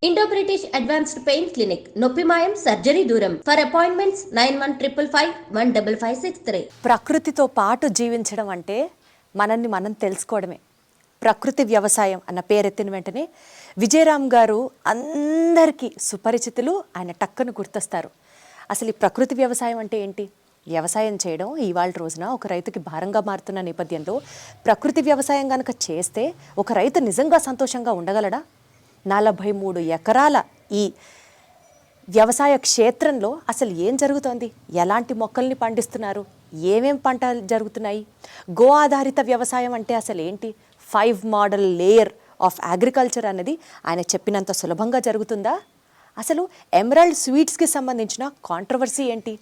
Indo-British Advanced Pain Clinic, నొప్పిమాయం surgery దూరం. For appointments 9155515563. ప్రకృతితో పాటు జీవించడం అంటే మనల్ని మనం తెలుసుకోవడమే. ప్రకృతి వ్యవసాయం అన్న పేరెత్తిన వెంటనే విజయరామ్ గారు అందరికీ సుపరిచితులు. ఆయన టక్కును గుర్తొస్తారు. అసలు ఈ ప్రకృతి వ్యవసాయం అంటే ఏంటి? వ్యవసాయం చేయడం ఇవాళ రోజున ఒక రైతుకి భారంగా మారుతున్న నేపథ్యంలో ప్రకృతి వ్యవసాయం కనుక చేస్తే ఒక రైతు నిజంగా సంతోషంగా ఉండగలడా? 43 ఎకరాల ఈ వ్యవసాయ క్షేత్రంలో అసలు ఏం జరుగుతోంది? ఎలాంటి మొక్కల్ని పండిస్తున్నారు? ఏమేం పంటలు జరుగుతున్నాయి? గో ఆధారిత వ్యవసాయం అంటే అసలు ఏంటి? 5 మోడల్ లేయర్ ఆఫ్ అగ్రికల్చర్ అనేది ఆయన చెప్పినంత సులభంగా జరుగుతుందా? అసలు ఎమరాల్డ్ స్వీట్స్కి సంబంధించిన కాంట్రవర్సీ ఏంటి?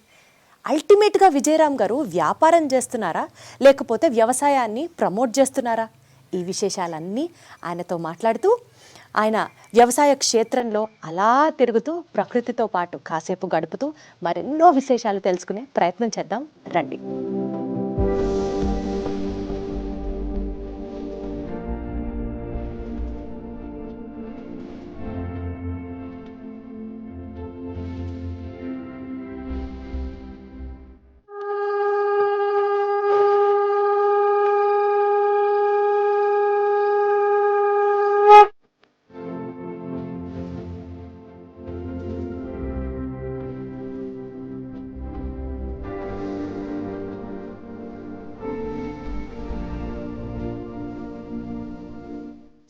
అల్టిమేట్గా విజయరామ్ గారు వ్యాపారం చేస్తున్నారా లేకపోతే వ్యవసాయాన్ని ప్రమోట్ చేస్తున్నారా? ఈ విశేషాలన్నీ ఆయనతో మాట్లాడుతూ ఆయన వ్యవసాయ క్షేత్రంలో అలా తిరుగుతూ ప్రకృతితో పాటు కాసేపు గడుపుతూ మరెన్నో విశేషాలు తెలుసుకునే ప్రయత్నం చేద్దాం రండి.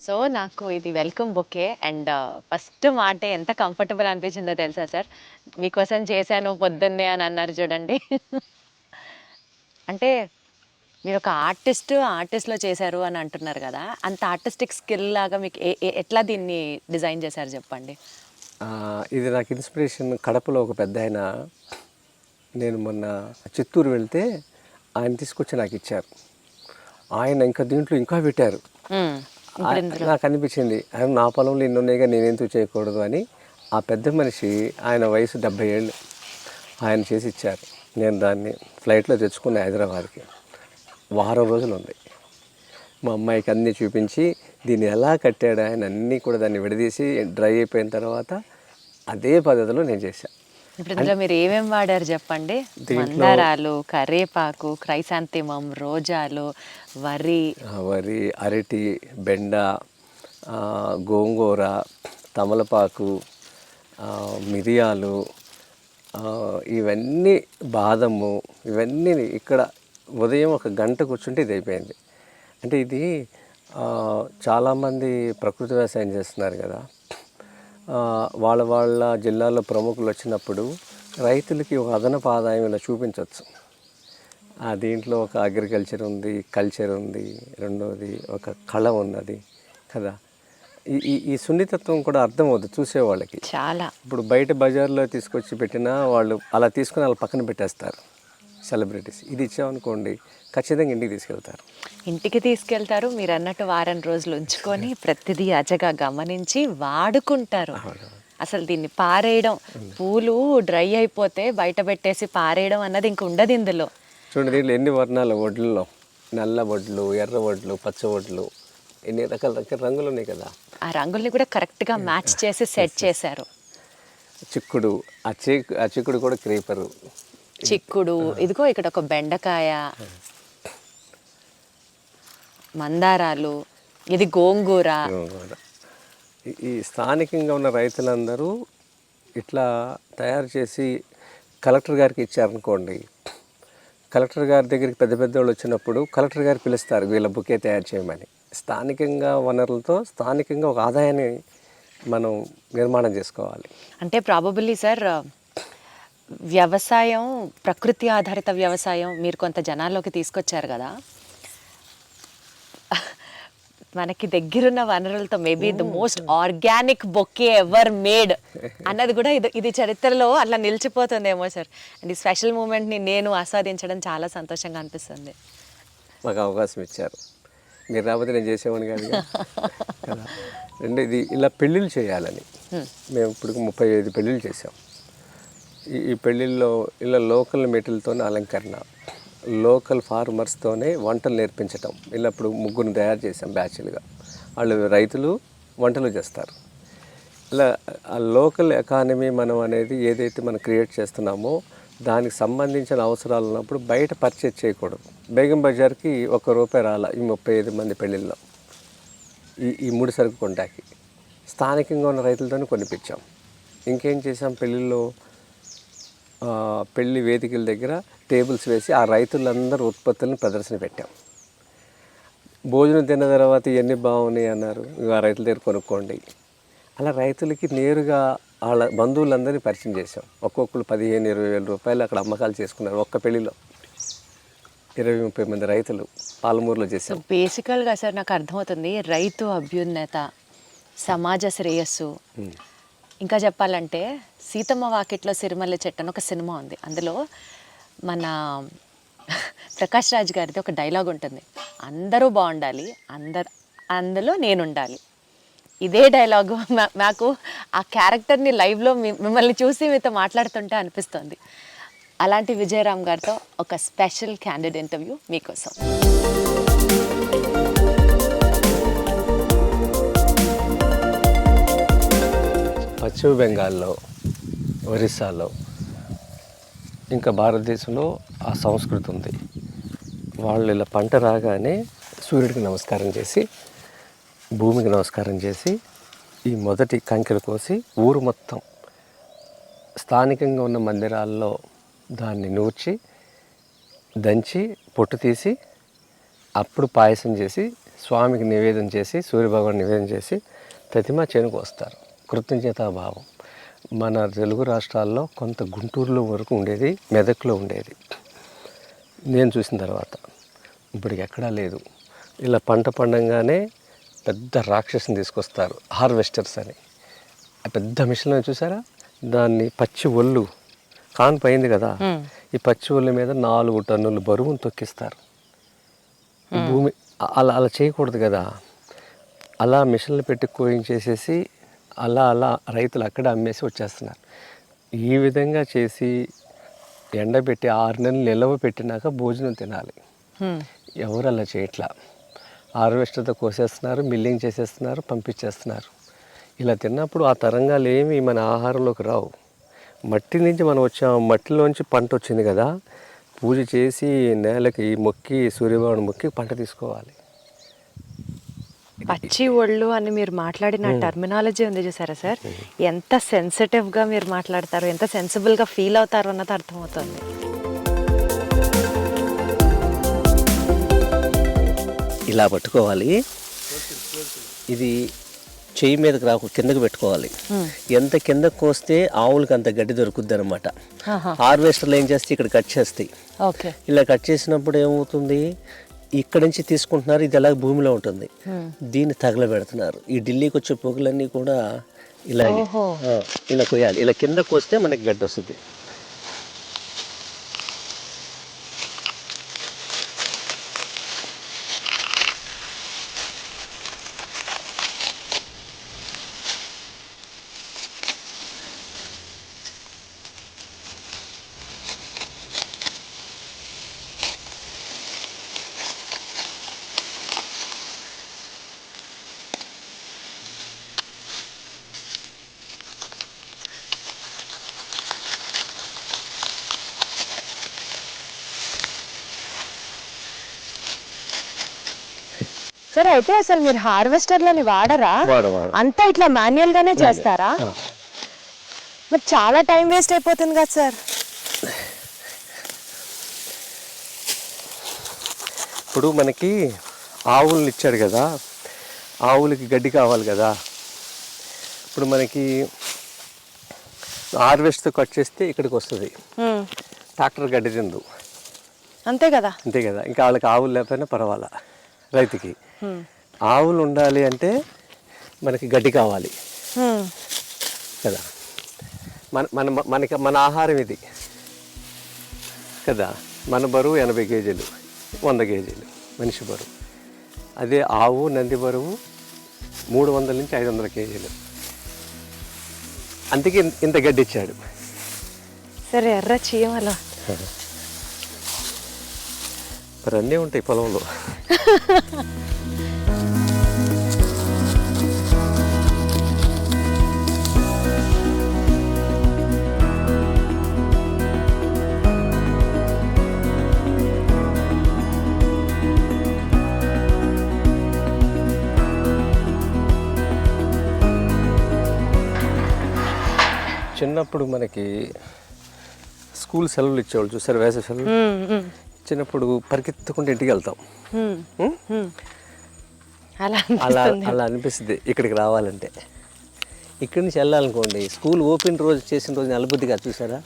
సో నాకు ఇది వెల్కమ్ బొకే అండ్ ఫస్ట్ మాట ఎంత కంఫర్టబుల్ అనిపించిందో తెలుసా సార్? మీకోసం చేశాను పొద్దున్నే అని అన్నారు చూడండి. అంటే మీరు ఒక ఆర్టిస్ట్లో చేశారు అని అంటున్నారు కదా, అంత ఆర్టిస్టిక్ స్కిల్ లాగా మీకు ఎట్లా దీన్ని డిజైన్ చేశారు చెప్పండి. ఇది నాకు ఇన్స్పిరేషన్ కడపలో ఒక పెద్ద ఆయన, నేను మొన్న చిత్తూరు వెళ్తే ఆయన తీసుకొచ్చి నాకు ఇచ్చారు. ఆయన ఇంకా దీంట్లో ఇంకా పెట్టారు. నాకు అనిపించింది నా పొలంలో ఇన్ని ఉన్నాయిగా నేనెందుకు చేయకూడదు అని. ఆ పెద్ద మనిషి, ఆయన వయసు 70 ఏళ్ళు, ఆయన చేసి ఇచ్చారు. నేను దాన్ని ఫ్లైట్లో తెచ్చుకున్న హైదరాబాద్కి. వారం రోజులు ఉంది. మా అమ్మాయికి అన్నీ చూపించి దీన్ని ఎలా కట్టాడు ఆయన అన్నీ కూడా దాన్ని విడదీసి డ్రై అయిపోయిన తర్వాత అదే పద్ధతిలో నేను చేశాను. ఇప్పుడు ఇందులో మీరు ఏమేమి వాడారు చెప్పండి? మందారాలు, కరేపాకు, క్రైసాంతిమం, రోజాలు, వరి, అరటి, బెండ, గోంగూర, తమలపాకు, మిరియాలు, ఇవన్నీ బాదము, ఇవన్నీ ఇక్కడ ఉదయం 1 గంట కూర్చుంటే ఇది అయిపోయింది. అంటే ఇది చాలామంది ప్రకృతి వ్యవసాయం చేస్తున్నారు కదా, వాళ్ళ జిల్లాలో ప్రముఖులు వచ్చినప్పుడు రైతులకి ఒక అదనపు ఆదాయం ఇలా చూపించవచ్చు. దీంట్లో ఒక అగ్రికల్చర్ ఉంది, కల్చర్ ఉంది, రెండోది ఒక కళ ఉన్నది కదా. ఈ సున్నితత్వం కూడా అర్థమవుతుంది చూసేవాళ్ళకి చాలా. ఇప్పుడు బయట బజార్లో తీసుకొచ్చి పెట్టినా వాళ్ళు అలా తీసుకుని వాళ్ళ పక్కన పెట్టేస్తారు సెలబ్రిటీస్. ఇది ఇచ్చామనుకోండి ఖచ్చితంగా ఇంటికి తీసుకెళ్తారు. మీరు అన్నట్టు వారం రోజులు ఉంచుకొని ప్రతిదీ అజగా గమనించి వాడుకుంటారు. అసలు దీన్ని పారేయడం, పూలు డ్రై అయిపోతే బయట పెట్టేసి పారేయడం అన్నది ఇంక ఉండదు ఇందులో. చూడండి దీంట్లో ఎన్ని వర్ణాల వడ్లలో, నల్ల వడ్లు, ఎర్ర వడ్లు, పచ్చ వడ్లు, ఎన్ని రకాల రంగులు ఉన్నాయి కదా. ఆ రంగుల్ని కూడా కరెక్ట్గా మ్యాచ్ చేసి సెట్ చేశారు. చిక్కుడు, ఆ చిక్కుడు కూడా క్రీపరు చిక్కుడు. ఇదిగో ఇక్కడ ఒక బెండకాయ, మందారాలు, ఇది గోంగూర. ఈ స్థానికంగా ఉన్న రైతులందరూ ఇట్లా తయారు చేసి కలెక్టర్ గారికి ఇచ్చారనుకోండి, కలెక్టర్ గారి దగ్గరికి పెద్ద వాళ్ళు వచ్చినప్పుడు కలెక్టర్ గారు పిలుస్తారు వీళ్ళ బుకే తయారు చేయమని. స్థానికంగా వనరులతో స్థానికంగా ఒక ఆదాయాన్ని మనం నిర్మాణం చేసుకోవాలి. అంటే ప్రాబబుల్లీ సార్ వ్యవసాయం, ప్రకృతి ఆధారిత వ్యవసాయం మీరు కొంత జనాల్లోకి తీసుకొచ్చారు కదా, మనకి దగ్గరున్న వనరులతో maybe the most organic bouquet ever made అన్నది కూడా ఇది చరిత్రలో అట్లా నిలిచిపోతుందేమో సార్. అండ్ ఈ స్పెషల్ మూమెంట్ని నేను ఆస్వాదించడం చాలా సంతోషంగా అనిపిస్తుంది. మాకు అవకాశం ఇచ్చారు, మీరు రాకపోతే నేను చేసేవాడిని కాదు కదా. ఇది ఇలా పెళ్ళిళ్ళు చేయాలని మేము ఇప్పుడు 35 పెళ్ళిళ్ళు చేసాం. ఈ పెళ్ళిళ్ళలో ఇలా లోకల్ మెటీరియల్తోనే అలంకరణ, లోకల్ ఫార్మర్స్తోనే వంటలు నేర్పించటం. ఇలా ఇప్పుడు 3 తయారు చేసాం బ్యాచ్లుగా. వాళ్ళు రైతులు వంటలు చేస్తారు. ఇలా ఆ లోకల్ ఎకానమీ మనం అనేది ఏదైతే మనం క్రియేట్ చేస్తున్నామో దానికి సంబంధించిన అవసరాలు ఉన్నప్పుడు బయట పర్చేజ్ చేయకూడదు. బేగం బజార్కి ₹1 రాల ఈ 35 మంది పెళ్ళిళ్ళలో ఈ ముడి సరుకు కొంటాకి స్థానికంగా ఉన్న రైతులతోనే కొనిపించాం. ఇంకేం చేసాం, పెళ్ళిళ్ళలో పెళ్లి వేదికల దగ్గర టేబుల్స్ వేసి ఆ రైతులందరూ ఉత్పత్తులను ప్రదర్శన పెట్టాం. భోజనం తిన్న తర్వాత ఇవన్నీ బాగున్నాయి అన్నారు, ఆ రైతుల దగ్గర కొనుక్కోండి. అలా రైతులకి నేరుగా వాళ్ళ బంధువులందరినీ పరిచయం చేసాం. ఒక్కొక్కరు 15-20 వేల రూపాయలు అక్కడ అమ్మకాలు చేసుకున్నారు. ఒక్క పెళ్లిలో 20-30 మంది రైతులు పాలమూరులో చేశాం. బేసికల్గా సార్ నాకు అర్థమవుతుంది, రైతు అభ్యున్నత, సమాజ శ్రేయస్సు. ఇంకా చెప్పాలంటే సీతమ్మ వాకిట్లో సిరిమల్లె చెట్టు అని ఒక సినిమా ఉంది. అందులో మన ప్రకాష్ రాజ్ గారిది ఒక డైలాగ్ ఉంటుంది, అందరూ బాగుండాలి, అందులో నేను ఉండాలి. ఇదే డైలాగు నాకు ఆ క్యారెక్టర్ని లైవ్లో మిమ్మల్ని చూసి మీతో మాట్లాడుతుంటే అనిపిస్తుంది. అలాంటి విజయరామ్ గారితో ఒక స్పెషల్ క్యాండిడ్ ఇంటర్వ్యూ మీకోసం. పశ్చిమ బెంగాల్లో, ఒరిస్సాలో, ఇంకా భారతదేశంలో ఆ సంస్కృతి ఉంది. వాళ్ళు ఇలా పంట రాగానే సూర్యుడికి నమస్కారం చేసి, భూమికి నమస్కారం చేసి, ఈ మొదటి కంకెలు కోసి ఊరు మొత్తం స్థానికంగా ఉన్న మందిరాల్లో దాన్ని నూర్చి దంచి పొట్టు తీసి అప్పుడు పాయసం చేసి స్వామికి నివేదన చేసి, సూర్యభగవాన్ నివేదన చేసి ప్రతిమ చేనుకు వస్తారు. కృతజ్ఞతాభావం. మన తెలుగు రాష్ట్రాల్లో కొంత గుంటూరులో వరకు ఉండేది, మెదక్లో ఉండేది నేను చూసిన తర్వాత. ఇప్పటికి ఎక్కడా లేదు. ఇలా పంట పండంగానే పెద్ద రాక్షసుని తీసుకొస్తారు, హార్వెస్టర్స్ అని. ఆ పెద్ద మిషన్ చూసారా, దాన్ని పచ్చి ఒళ్ళు కాన్పు అయింది కదా, ఈ పచ్చి ఒళ్ళు మీద 4 టన్నులు బరువును తొక్కిస్తారు. భూమి అలా అలా చేయకూడదు కదా. అలా మిషన్లు పెట్టి కోయించేసేసి అలా రైతులు అక్కడ అమ్మేసి వచ్చేస్తున్నారు. ఈ విధంగా చేసి ఎండబెట్టి 6 నెలలు నిలవ పెట్టినాక భోజనం తినాలి. ఎవరు అలా చేయట్లా. హార్వెస్టర్తో కోసేస్తున్నారు, మిల్లింగ్ చేసేస్తున్నారు, పంపించేస్తున్నారు. ఇలా తిన్నప్పుడు ఆ తరంగాలు ఏమి మన ఆహారంలోకి రావు. మట్టి నుంచి మనం వచ్చాం, మట్టిలోంచి పంట వచ్చింది కదా, పూజ చేసి నేలకి మొక్కి సూర్యభగవాన్ మొక్కి పంట తీసుకోవాలి. పచ్చి ఒళ్ళు అని మీరు మాట్లాడిన టర్మినాలజీ ఉంది చూసారా సార్, ఎంత సెన్సిటివ్గా మీరు మాట్లాడతారు, ఎంత సెన్సిబుల్గా ఫీల్ అవుతారు అన్నది అర్థమవుతుంది. ఇలా పట్టుకోవాలి, ఇది చెయ్యి మీదకి రాకు, కిందకి పెట్టుకోవాలి. ఎంత కిందకు కోస్తే ఆవులకి అంత గడ్డి దొరుకుద్ది అనమాట. హార్వెస్టర్లు ఏం చేస్తే ఇక్కడ కట్ చేస్తాయి. ఇలా కట్ చేసినప్పుడు ఏమవుతుంది, ఇక్కడ నుంచి తీసుకుంటున్నారు, ఇది ఎలా భూమిలో ఉంటుంది, దీన్ని తగలబెడుతున్నారు. ఈ ఢిల్లీకి వచ్చే పొగలన్నీ కూడా ఇలా కొయ్యాలి. ఇలా కింద కోస్తే మనకి గడ్డి వస్తుంది. సార్ అయితే అసలు మీరు హార్వెస్టర్లని వాడరా? అంతా ఇట్లా మాన్యువల్ గానే చేస్తారా? మరి చాలా టైం వేస్ట్ అయిపోతుంది కదా సార్. ఇప్పుడు మనకి ఆవులను ఇచ్చాడు కదా, ఆవులకి గడ్డి కావాలి కదా. ఇప్పుడు మనకి హార్వెస్ట్తో కట్ చేస్తే ఇక్కడికి వస్తుంది, ట్రాక్టర్ గడ్డి తిందు, అంతే కదా. అంతే కదా. ఇంకా వాళ్ళకి ఆవులు లేకపోయినా పర్వాలా. రైతుకి ఆవులు ఉండాలి అంటే మనకి గడ్డి కావాలి కదా. మన ఆహారం ఇది కదా. మన బరువు 80 కేజీలు, 100 కేజీలు మనిషి బరువు. అదే ఆవు నంది బరువు 300 నుంచి 500 కేజీలు. అందుకే ఇంత గడ్డి ఇచ్చాడు. సరే ఎర్ర చీమలు మరి అన్నీ ఉంటాయి పొలంలో. చిన్నప్పుడు మనకి స్కూల్ సెలవులు ఇచ్చేవాళ్ళు చూసారు, వేసవి సెలవులు. చిన్నప్పుడు పరిగెత్తకుండా ఇంటికి వెళ్తాం. అలా అలా అలా అనిపిస్తుంది ఇక్కడికి రావాలంటే. ఇక్కడి నుంచి వెళ్ళాలనుకోండి, స్కూల్ ఓపెన్ రోజు చేసిన రోజు నలబుద్ధిగా చూసారా,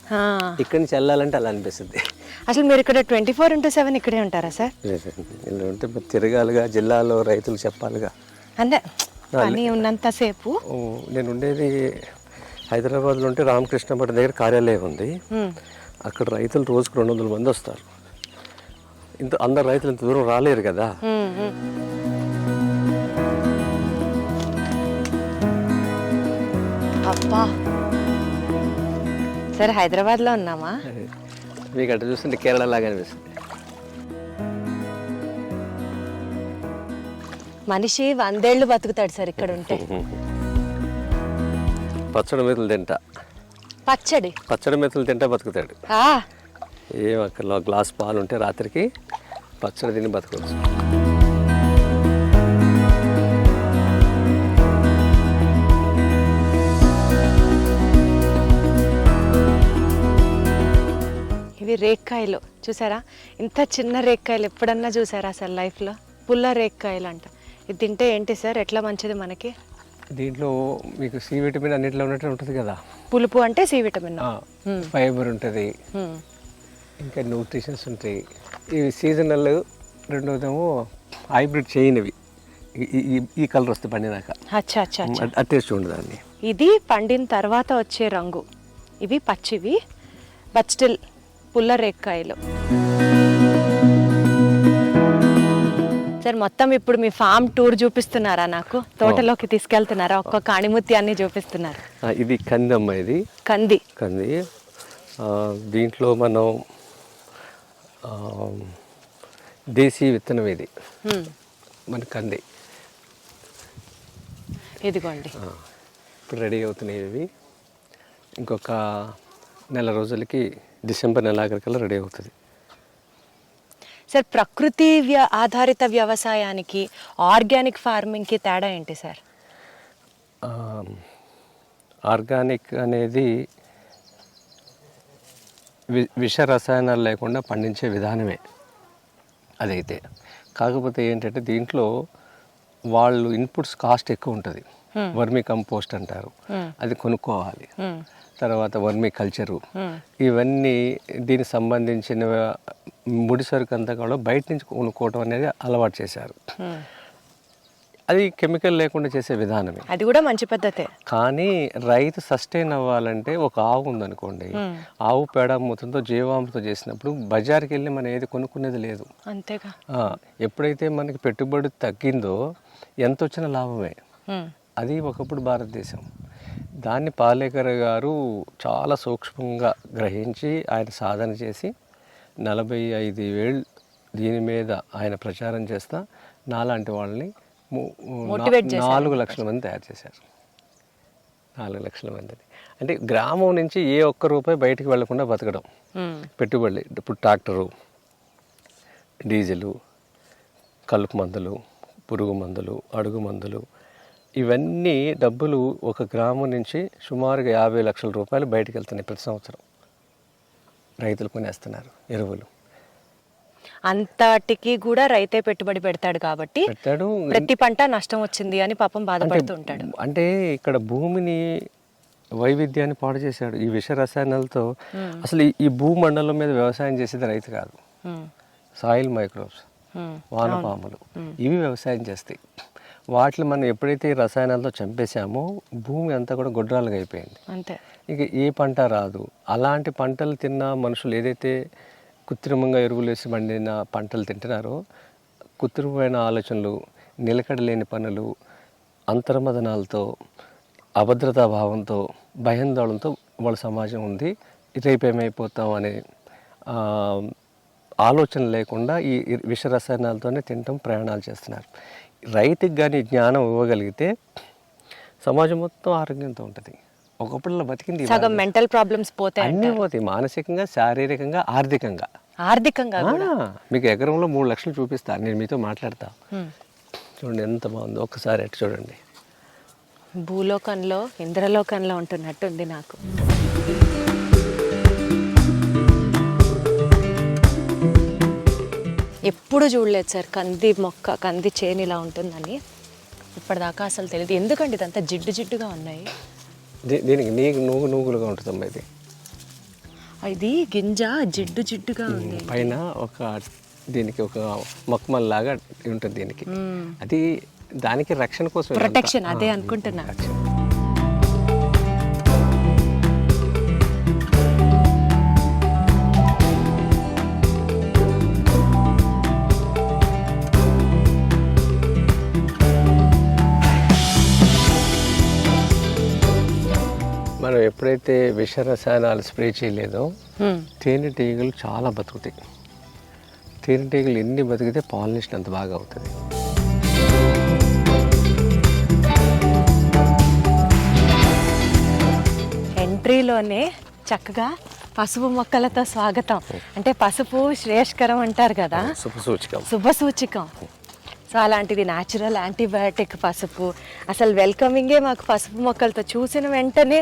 ఇక్కడి నుంచి వెళ్ళాలంటే అలా అనిపిస్తుంది. అసలు మీరు ఇక్కడ 24/7 ఇక్కడే ఉంటారా సార్? ఇలా ఉంటే మరి తిరగాలిగా, జిల్లాలో రైతులు చెప్పాలిగా. అంటే పని ఉన్నంతసేపు. నేను ఉండేది హైదరాబాద్లో ఉంటే రామకృష్ణ మఠం దగ్గర కార్యాలయం ఉంది. అక్కడ రైతులు రోజుకు 200 మంది వస్తారు. అందరు రైతులు ఇంత దూరం రాలేరు కదా. అబ్బా సరే, హైదరాబాద్లో ఉన్నామా? మీకు అట్లా చూస్తుంటే కేరళ లాగా అనిపిస్తుంది. మనిషి 100 ఏళ్ళు బతుకుతాడు సార్ ఇక్కడ ఉంటే. పచ్చడి మెతులు తింటా, పచ్చడి మెతులు తింటా బతుకుతాడు. ఏం అక్కడ గ్లాస్ పాలు ఉంటే రాత్రికి పచ్చడి తిని బతకవచ్చు. ఇవి రేక్కాయలు చూసారా? ఇంత చిన్న రేక్కాయలు ఎప్పుడన్నా చూసారా అసలు లైఫ్లో? పుల్ల రేక్కాయలు అంట. ఇది తింటే ఏంటి సార్, ఎట్లా మంచిది మనకి? దీంట్లో మీకు సి విటమిన్ అన్నిట్లో ఉన్నట్టు ఉంటుంది కదా. పులుపు అంటే సి విటమిన్, ఫైబర్ ఉంటుంది, ఇంకా న్యూట్రిషన్స్ ఉంటాయి. ఇవి సీజనల్. రెండోదేమో హైబ్రిడ్ చేయనివి. ఈ కలర్ వస్తే పండినాక టేస్ట్ ఉండదు అండి. ఇది పండిన తర్వాత వచ్చే రంగు. ఇవి పచ్చివి, బట్ స్టిల్ పుల్ల రేక్కాయలు. సార్ మొత్తం ఇప్పుడు మీ ఫామ్ టూర్ చూపిస్తున్నారా నాకు? తోటలోకి తీసుకెళ్తున్నారా? ఒక్కొక్క అణిముత్యాన్ని చూపిస్తున్నారు. ఇది కంది అమ్మ, ఇది కంది. దీంట్లో మనం దేశీ విత్తనం ఇది మన కంది. ఇదిగోండి ఇప్పుడు రెడీ అవుతున్నాయి ఇవి. ఇంకొక నెల రోజులకి డిసెంబర్ నెలాఖరికల్లా రెడీ అవుతుంది. సార్ ప్రకృతి ఆధారిత వ్యవసాయానికి ఆర్గానిక్ ఫార్మింగ్కి తేడా ఏంటి సార్? ఆర్గానిక్ అనేది విష రసాయనాలు లేకుండా పండించే విధానమే అదైతే. కాకపోతే ఏంటంటే దీంట్లో వాళ్ళు ఇన్పుట్స్ కాస్ట్ ఎక్కువ ఉంటుంది. వర్మీ కంపోస్ట్ అంటారు, అది కొనుక్కోవాలి. తర్వాత వర్మీ కల్చరు, ఇవన్నీ దీనికి సంబంధించిన ముడిసరుకు అంతా కూడా బయట నుంచి కొనుక్కోవడం అనేది అలవాటు చేశారు. అది కెమికల్ లేకుండా చేసే విధానమే. అది కూడా మంచి పద్ధతే. కానీ రైతు సస్టైన్ అవ్వాలంటే, ఒక ఆవు ఉందనుకోండి, ఆవు పేడ మూతంతో జీవామృతం చేసినప్పుడు బజార్కి వెళ్ళి మనం ఏది కొనుక్కునేది లేదు. అంతేగా. ఎప్పుడైతే మనకి పెట్టుబడి తగ్గిందో ఎంత వచ్చిన లాభమే. అది ఒకప్పుడు భారతదేశం. దాన్ని పాలేకర్ గారు చాలా సూక్ష్మంగా గ్రహించి ఆయన సాధన చేసి 45,000 దీని మీద ఆయన ప్రచారం చేస్తా నాలాంటి వాళ్ళని 4 లక్షల మంది తయారు చేశారు. 4 లక్షల మందిని అంటే గ్రామం నుంచి ఏ ఒక్క రూపాయి బయటికి వెళ్లకుండా బతకడం. పెట్టుబడి ఇప్పుడు ట్రాక్టరు, డీజిలు, కలుపు మందులు, పురుగు మందులు, అడుగు మందులు, ఇవన్నీ డబ్బులు ఒక గ్రామం నుంచి సుమారుగా 50 లక్షల రూపాయలు బయటికి వెళ్తున్నాయి ప్రతి సంవత్సరం. రైతులు కొనేస్తున్నారు ఎరువులు. అంతటికి కూడా రైతే పెట్టుబడి పెడతాడు కాబట్టి ప్రతి పంట నష్టం వచ్చింది అని పాపం బాధపడుతూ ఉంటాడు. అంటే ఇక్కడ భూమిని వైవిధ్యాన్ని పాడు చేశాడు ఈ విష రసాయనాలతో. అసలు ఈ భూమండలం మీద వ్యవసాయం చేసేది రైతు కాదు. సాయిల్ మైక్రోబ్స్, వానపాములు, ఇవి వ్యవసాయం చేస్తాయి. వాటిని మనం ఎప్పుడైతే ఈ రసాయనాలతో చంపేశామో భూమి అంతా కూడా గొడ్రాలుగా అయిపోయింది. అంతే. ఇక ఏ పంట రాదు. అలాంటి పంటలు తిన్న మనుషులు ఏదైతే కృత్రిమంగా ఎరువులు వేసి పండిన పంటలు తింటున్నారో, కృత్రిమమైన ఆలోచనలు, నిలకడలేని పనులు, అంతర్మదనాలతో, అభద్రతా భావంతో, భయాందోళనతో వాళ్ళ సమాజం ఉంది. రేపేమైపోతాం అనే ఆలోచన లేకుండా ఈ విష రసాయనాలతోనే తినటం, ప్రయాణాలు చేస్తున్నారు. రైతుకి కానీ జ్ఞానం ఇవ్వగలిగితే సమాజం మొత్తం ఆరోగ్యంతో ఉంటుంది. ఒకప్పుడు బతికింది సగం మెంటల్ ప్రాబ్లమ్స్ పోతాయి, అన్నీ పోతాయి. మానసికంగా, శారీరకంగా, ఆర్థికంగా. మీకు ఎకరంలో 3 లక్షలు చూపిస్తాను, నేను మీతో మాట్లాడతా. చూడండి ఎంత బాగుంది, ఒక్కసారి ఎట్టు చూడండి. భూలోకంలో ఇంద్రలోకంలో ఉంటున్నట్టుంది నాకు. ఎప్పుడు చూడలేదు సార్ కంది మొక్క, కంది చేను ఇలా ఉంటుందని. ఇప్పటిదాకా అసలు తెలియదు. ఎందుకండి ఇదంతా జిడ్డు జిడ్డుగా ఉన్నాయి? దీనికి నూగులుగా ఉంటుందమ్మా ఇది. ఇది గింజ జిడ్డు జిడ్డుగా ఉంది. పైన దీనికి ఒక మక్మల్ లాగా ఉంటుంది దీనికి. అది దానికి రక్షణ కోసం, ప్రొటెక్షన్. అదే అనుకుంటున్నా. మనం ఎప్పుడైతే విష రసాయనాలు స్ప్రే చేయలేదో తేనెటీగలు చాలా బతుకుతాయి. తేనెటీగలు ఎన్ని బతికితే పాలినేషన్ అంత బాగా అవుతుంది. ఎంట్రీలోనే చక్కగా పసుపు మొక్కలతో స్వాగతం. అంటే పసుపు శ్రేయస్కరం అంటారు కదా, శుభసూచికం. సో అలాంటిది న్యాచురల్ యాంటీబయాటిక్ పసుపు. అసలు వెల్కమింగే మాకు పసుపు మొక్కలతో చూసిన వెంటనే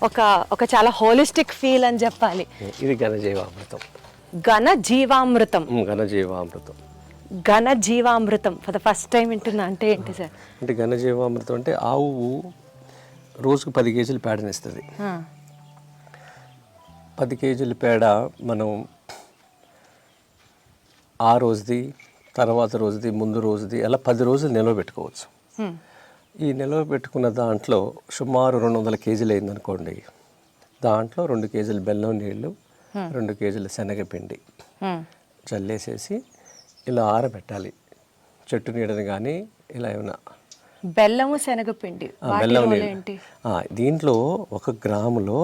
ఒక చాలా హోలిస్టిక్ ఫీల్ అని చెప్పాలి. ఇది ఘనజీవామృతం. ఘనజీవామృతం ఫర్ ద ఫస్ట్ టైం వింటున్నా. అంటే ఏంటి సార్? అంటే ఘనజీవామృతం అంటే ఆవు రోజుకు 10 కేజీలు పేడనిస్తుంది. 10 కేజీల పేడ మనం ఆ రోజుది, తర్వాత రోజుది, ముందు రోజుది, అలా 10 రోజులు నిల్వ పెట్టుకోవచ్చు. ఈ నిల్వ పెట్టుకున్న దాంట్లో సుమారు 200 కేజీలు అయిందనుకోండి, దాంట్లో 2 కేజీలు బెల్లం నీళ్ళు, 2 కేజీల శనగపిండి చల్లేసేసి ఇలా ఆరబెట్టాలి. చెట్టు నీడని కానీ ఇలా ఏమైనా. బెల్లము శనగపిండి, బెల్లం నీళ్ళు. దీంట్లో 1 గ్రాములో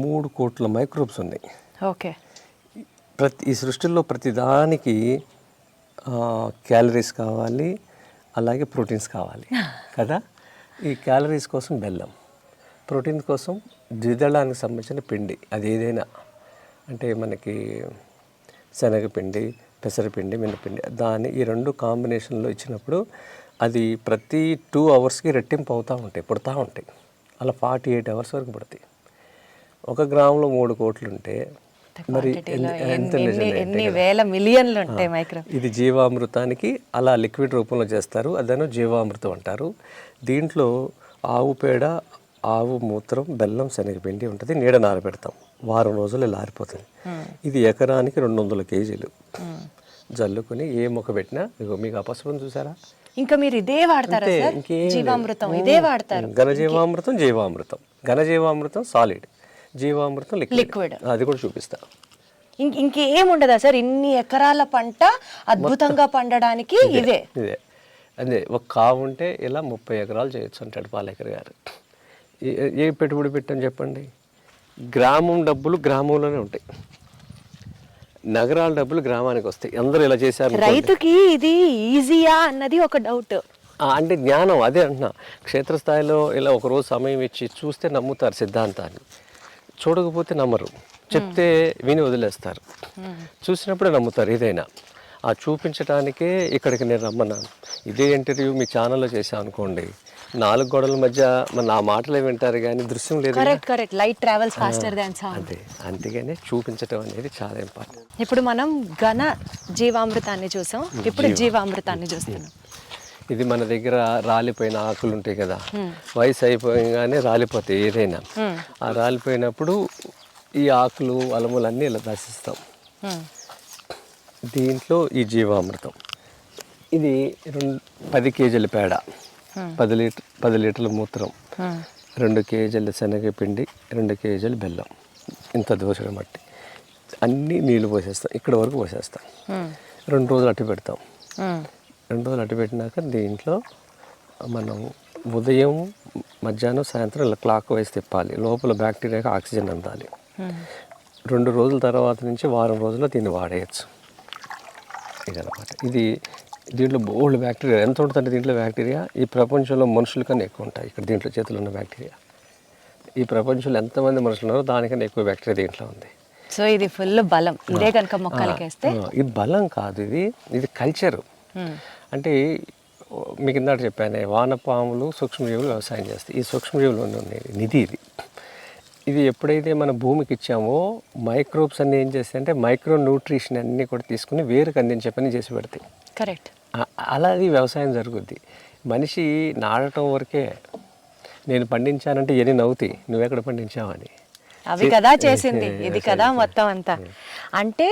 3 కోట్ల మైక్రోబ్స్ ఉన్నాయి. ఓకే. ఈ సృష్టిలో ప్రతిదానికి క్యాలరీస్ కావాలి, అలాగే ప్రోటీన్స్ కావాలి కదా. ఈ క్యాలరీస్ కోసం బెల్లం, ప్రోటీన్ కోసం ద్విదళానికి సంబంధించిన పిండి, అది ఏదైనా. అంటే మనకి శనగపిండి, పెసరపిండి, మినపిండి, దాన్ని ఈ 2 కాంబినేషన్లో ఇచ్చినప్పుడు అది ప్రతి 2 అవర్స్కి రెట్టింపు అవుతూ ఉంటాయి, పుడతా ఉంటాయి. అలా 48 అవర్స్ వరకు పుడతాయి. 1 గ్రాములో 3 కోట్లు ఉంటే మరి ఎన్ని వేల మిలియన్లు ఉంటాయి మైక్రో. ఇది జీవామృతానికి అలా లిక్విడ్ రూపంలో చేస్తారు, అదను జీవామృతం అంటారు. దీంట్లో ఆవు పేడ, ఆవు మూత్రం, బెల్లం, శనగపిండి ఉంటుంది. నీడ నారబెడతాం, వారం రోజులు ఇలా ఆరిపోతుంది. ఇది ఎకరానికి 200 కేజీలు జల్లుకొని ఏ మొక్క పెట్టినా, మీకు ఆ పసుపుని చూసారా? ఇంకా మీరు ఇదే వాడతారా సార్? జీవామృతం ఇదే వాడతారు. ఘనజీవామృతం, జీవామృతం. ఘనజీవామృతం సాలిడ్, జీవామృతం లిక్విడ్. అది కూడా చూపిస్తా. ఇంకేం ఉండదా సార్? ఇన్ని ఎకరాల పంట అద్భుతంగా పండడానికి ఇదే. అదే ఒక కావు ఉంటే ఇలా 30 ఎకరాలు చేయొచ్చు అంటాడు పాలేకర్ గారు. ఏ పెట్టుబడి పెట్టని చెప్పండి. గ్రామం డబ్బులు గ్రామంలోనే ఉంటాయి, నగరాల డబ్బులు గ్రామానికి వస్తాయి. అందరూ ఇలా చేశారు. రైతుకి ఇది ఈజీయా అన్నది ఒక డౌట్. అంటే జ్ఞానం, అదే అంటున్నా. క్షేత్రస్థాయిలో ఇలా ఒకరోజు సమయం ఇచ్చి చూస్తే నమ్ముతారు సిద్ధాంతాన్ని, చూడకపోతే నమ్మరు. చెప్తే విని వదిలేస్తారు, చూసినప్పుడే నమ్ముతారు ఏదైనా. ఆ చూపించడానికే ఇక్కడికి నేను రమ్మన్నాను. ఇదే ఇంటర్వ్యూ మీ ఛానల్లో చేశాను అనుకోండి, 4 గోడల మధ్య మన ఆ మాటలే వింటారు కానీ దృశ్యం లేదు. Correct. Light travels faster than sound. అదే, అందుకనే చూపించడం అనేది చాలా ఇంపార్టెంట్. ఇప్పుడు మనం ఘన జీవామృతాన్ని చూసాం, ఇప్పుడు జీవామృతాన్ని చూస్తున్నాం. ఇది మన దగ్గర రాలిపోయిన ఆకులు ఉంటాయి కదా, వయసు అయిపోగానే రాలిపోతాయి ఏదైనా. ఆ రాలిపోయినప్పుడు ఈ ఆకులు, అలములు అన్నీ ఇలా దశిస్తాం. దీంట్లో ఈ జీవామృతం, ఇది 10 కేజీల పేడ, 10 లీటర్ల మూత్రం, 2 కేజీల శనగపిండి, 2 కేజీల బెల్లం, ఇంత దోసెడు మట్టి, అన్నీ నీళ్ళు పోసేస్తాం. ఇక్కడ వరకు పోసేస్తాం. 2 రోజులు అట్టు పెడతాం. 2 రోజులు అట్టు పెట్టినాక దీంట్లో మనం ఉదయం, మధ్యాహ్నం, సాయంత్రం ఇలా క్లాక్ వైస్ తిప్పాలి. లోపల బ్యాక్టీరియాకి ఆక్సిజన్ అందాలి. 2 రోజుల తర్వాత నుంచి వారం రోజుల్లో దీన్ని వాడేయచ్చు. ఇదనమాట. ఇది దీంట్లో బోల్డ్ బ్యాక్టీరియా ఎంత ఉంటుందంటే, దీంట్లో బ్యాక్టీరియా ఈ ప్రపంచంలో మనుషుల కన్నా ఎక్కువ ఉంటాయి. ఇక్కడ దీంట్లో చేతులు ఉన్న బ్యాక్టీరియా, ఈ ప్రపంచంలో ఎంతమంది మనుషులు ఉన్నారో దానికన్నా ఎక్కువ బ్యాక్టీరియా దీంట్లో ఉంది. సో ఇది ఫుల్ బలం. ఇదే కనుక మొక్కలకి వేస్తే, ఇది బలం కాదు, ఇది కల్చరు. అంటే మీకు ఇందాక చెప్పానే, వానపాములు, సూక్ష్మజీవులు వ్యవసాయం చేస్తాయి. ఈ సూక్ష్మజీవులు నిధి ఇది. ఇది ఎప్పుడైతే మన భూమికి ఇచ్చామో మైక్రోబ్స్ అన్నీ ఏం చేస్తాయంటే మైక్రో న్యూట్రిషన్ అన్నీ కూడా తీసుకుని వేరుకు అందించే పని చేసి పెడతాయి. కరెక్ట్. అలాది వ్యవసాయం జరుగుద్ది. మనిషి నాడటం వరకే. నేను పండించానంటే ఎన్ని నవ్వుతాయి, నువ్వెక్కడ పండించావని. అవి కదా చేసింది, ఇది కదా మొత్తం అంతా. అంటే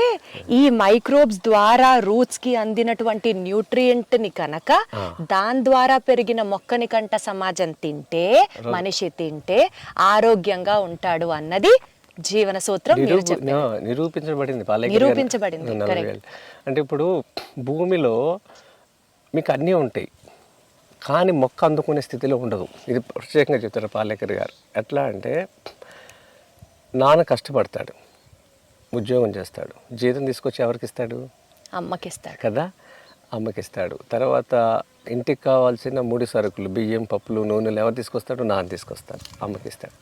ఈ మైక్రోబ్స్ ద్వారా రూట్స్ కి అందినటువంటి న్యూట్రియంట్ ని కనుక దాని ద్వారా పెరిగిన మొక్కని కంట సమాజం తింటే, మనిషి తింటే ఆరోగ్యంగా ఉంటాడు అన్నది జీవన సూత్రం. నిరూపించబడింది. నిరూపించబడింది. అంటే ఇప్పుడు భూమిలో మీకు అన్నీ ఉంటాయి, కానీ మొక్క అందుకునే స్థితిలో ఉండదు. ఇది ప్రత్యేకంగా చెప్తారు పాలేకర్ గారు. ఎట్లా అంటే, నాన్న కష్టపడతాడు, ఉద్యోగం చేస్తాడు, జీతం తీసుకొచ్చి ఎవరికి ఇస్తాడు? అమ్మకిస్తాడు కదా, అమ్మకిస్తాడు. తర్వాత ఇంటికి కావాల్సిన ముడి సరుకులు, బియ్యం, పప్పులు, నూనెలు ఎవరు తీసుకొస్తాడు? నాన్న తీసుకొస్తాడు, అమ్మకిస్తాడు.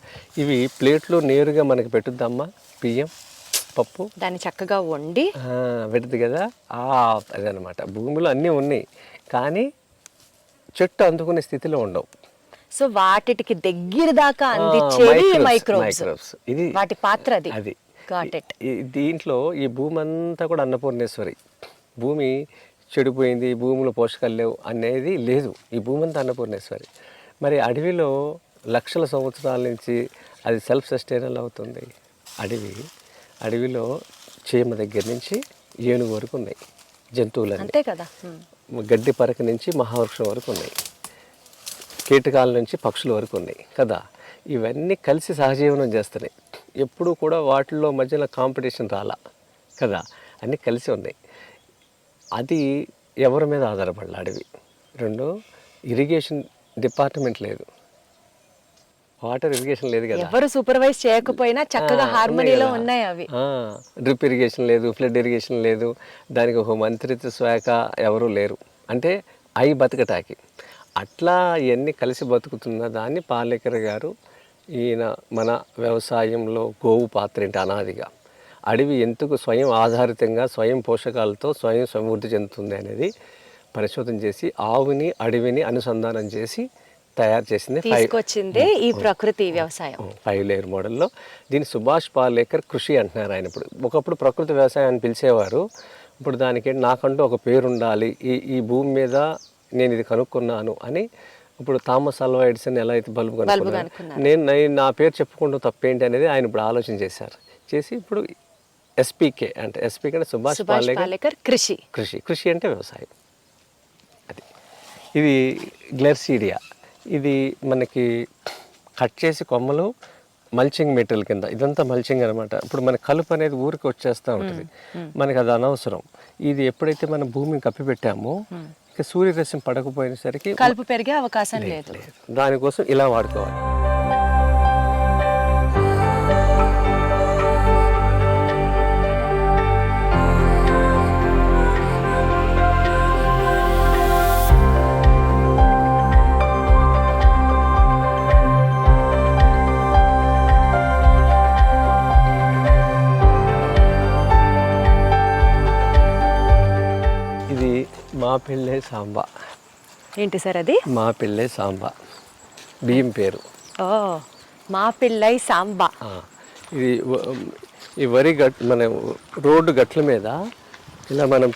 ఇవి ప్లేట్లో నేరుగా మనకి పెట్టుద్దమ్మా, బియ్యం, పప్పు, దాన్ని చక్కగా వండి పెడుతుంది కదా. అదనమాట. భూమిలో అన్నీ ఉన్నాయి, కానీ చెట్టు అందుకునే స్థితిలో ఉండవు. సో వాటికి దగ్గర దాకా అందించేవి మైక్రోబ్స్. ఇది వాటి పాత్ర అది. అది గాట్ ఇట్. దీంట్లో ఈ భూమి అంతా కూడా అన్నపూర్ణేశ్వరి. భూమి చెడిపోయింది, భూమిలో పోషకాలు లేవు అనేది లేదు. ఈ భూమి అంతా అన్నపూర్ణేశ్వరి. మరి అడవిలో లక్షల సంవత్సరాల నుంచి అది సెల్ఫ్ సస్టైనల్ అవుతుంది. అడవిలో చీమ దగ్గర నుంచి ఏనుగు వరకు ఉన్నాయి జంతువులు, అంతే కదా. గడ్డి పరక నుంచి మహావృక్షం వరకు ఉన్నాయి, కీటకాల నుంచి పక్షుల వరకు ఉన్నాయి కదా. ఇవన్నీ కలిసి సహజీవనం చేస్తున్నాయి. ఎప్పుడూ కూడా వాటిల్లో మధ్యలో కాంపిటీషన్ రాలా కదా, అన్నీ కలిసి ఉన్నాయి. అది ఎవరి మీద ఆధారపడాలి అడవి. రెండు, ఇరిగేషన్ డిపార్ట్మెంట్ లేదు, వాటర్ ఇరిగేషన్ లేదు కదా, ఎవరు సూపర్వైజ్ చేయకపోయినా చక్కగా హార్మనీలో ఉన్నాయి అవి. డ్రిప్ ఇరిగేషన్ లేదు, ఫ్లడ్ ఇరిగేషన్ లేదు, దానికి ఒక మంత్రిత్వ శాఖ ఎవరూ లేరు. అంటే అవి బతకటాకి అట్లా ఇవన్నీ కలిసి బతుకుతున్న దాన్ని పాలేకర్ గారు, ఈయన మన వ్యవసాయంలో గోవు పాత్ర ఏంటి అనాదిగా, అడవి ఎందుకు స్వయం ఆధారితంగా స్వయం పోషకాలతో స్వయం సమృద్ధి చెందుతుంది అనేది పరిశోధన చేసి ఆవుని అడవిని అనుసంధానం చేసి తయారు చేసింది తీసుకొచ్చిందే ఈ ప్రకృతి వ్యవసాయం. 5 లేయర్ మోడల్లో. దీన్ని సుభాష్ పాలేకర్ కృషి అంటున్నారు ఆయన. ఇప్పుడు ఒకప్పుడు ప్రకృతి వ్యవసాయం అని పిలిచేవారు, ఇప్పుడు దానికి నాకంటూ ఒక పేరు ఉండాలి, ఈ భూమి మీద నేను ఇది కనుక్కున్నాను అని. ఇప్పుడు థామస్ ఆల్వా ఎడిసన్ ఎలా అయితే బల్బు కనుక్కున్నాను, నేను నా పేరు చెప్పుకుంటూ తప్పేంటి అనేది ఆయన ఇప్పుడు ఆలోచన చేశారు. చేసి ఇప్పుడు ఎస్పీకే అంటే సుభాష్ పాలేకర్ కృషి అంటే వ్యవసాయం. అది ఇది గ్లెర్సీడియా. ఇది మనకి కట్ చేసి కొమ్మలు మల్చింగ్ మెటీరియల్ కింద, ఇదంతా మల్చింగ్ అనమాట. ఇప్పుడు మన కలుపు అనేది ఊరికి వచ్చేస్తూ ఉంటుంది, మనకి అది అనవసరం. ఇది ఎప్పుడైతే మన భూమిని కప్పిపెట్టామో ఇక సూర్యరశ్మి పడకపోయేసరికి కలుపు పెరిగే అవకాశం లేదు. దానికోసం ఇలా వాడుకోవాలి. మా పిల్లే సాంబా. ఏంటి సార్ అది? మా పిల్లే సాంబా, బియ్యం పేరు. ఓ, మా పిల్లై సాంబా. ఇది ఈ వరి మన రోడ్డు గట్ల మీద ఇలా మనం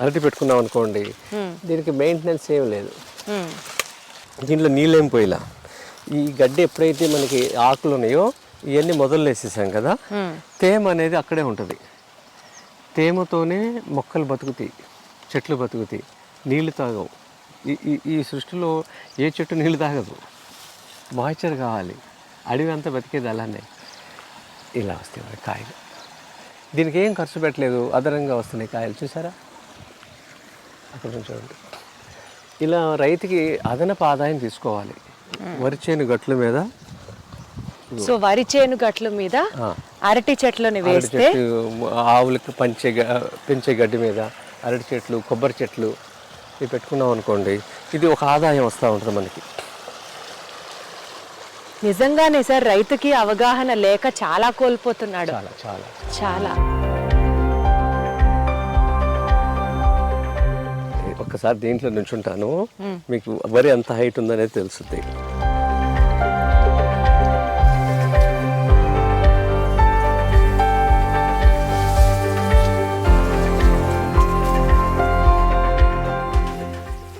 అరటి పెట్టుకున్నాం అనుకోండి, దీనికి మెయింటెనెన్స్ ఏం లేదు, దీంట్లో నీళ్ళేం పోయిలా. ఈ గడ్డి ఎప్పుడైతే మనకి ఆకులు ఉన్నాయో ఇవన్నీ మొదలు వేసేసాం కదా, తేమ అనేది అక్కడే ఉంటుంది. తేమతోనే మొక్కలు బతుకుతాయి, చెట్లు బతుకుతాయి, నీళ్లు తాగవు. ఈ సృష్టిలో ఏ చెట్టు నీళ్లు తాగదు, మాయిశ్చర్ కావాలి. అడవి అంతా బతికేది అలానే. ఇలా వస్తాయి కాయలు, దీనికి ఏం ఖర్చు పెట్టలేదు, అదనంగా వస్తున్నాయి కాయలు. చూసారా అక్కడ చూడండి. ఇలా రైతుకి అదనపు ఆదాయం తీసుకోవాలి. వరి చేను గట్ల మీద, సో వరి చేను గట్ల మీద అరటి చెట్లను వేస్తే, ఆవులకు పెంచే గడ్డి మీద అరటి చెట్లు, కొబ్బరి చెట్లు ఇవి పెట్టుకున్నాం అనుకోండి, ఇది ఒక ఆదాయం వస్తూ ఉంటుంది మనకి. నిజంగానే సార్, రైతుకి అవగాహన లేక చాలా కోల్పోతున్నాడు. చాలా చాలా చాలా. ఒక్కసారి దీంట్లో నుంచుంటాను, మీకు వరి ఎంత హైట్ ఉందనేది తెలుస్తుంది.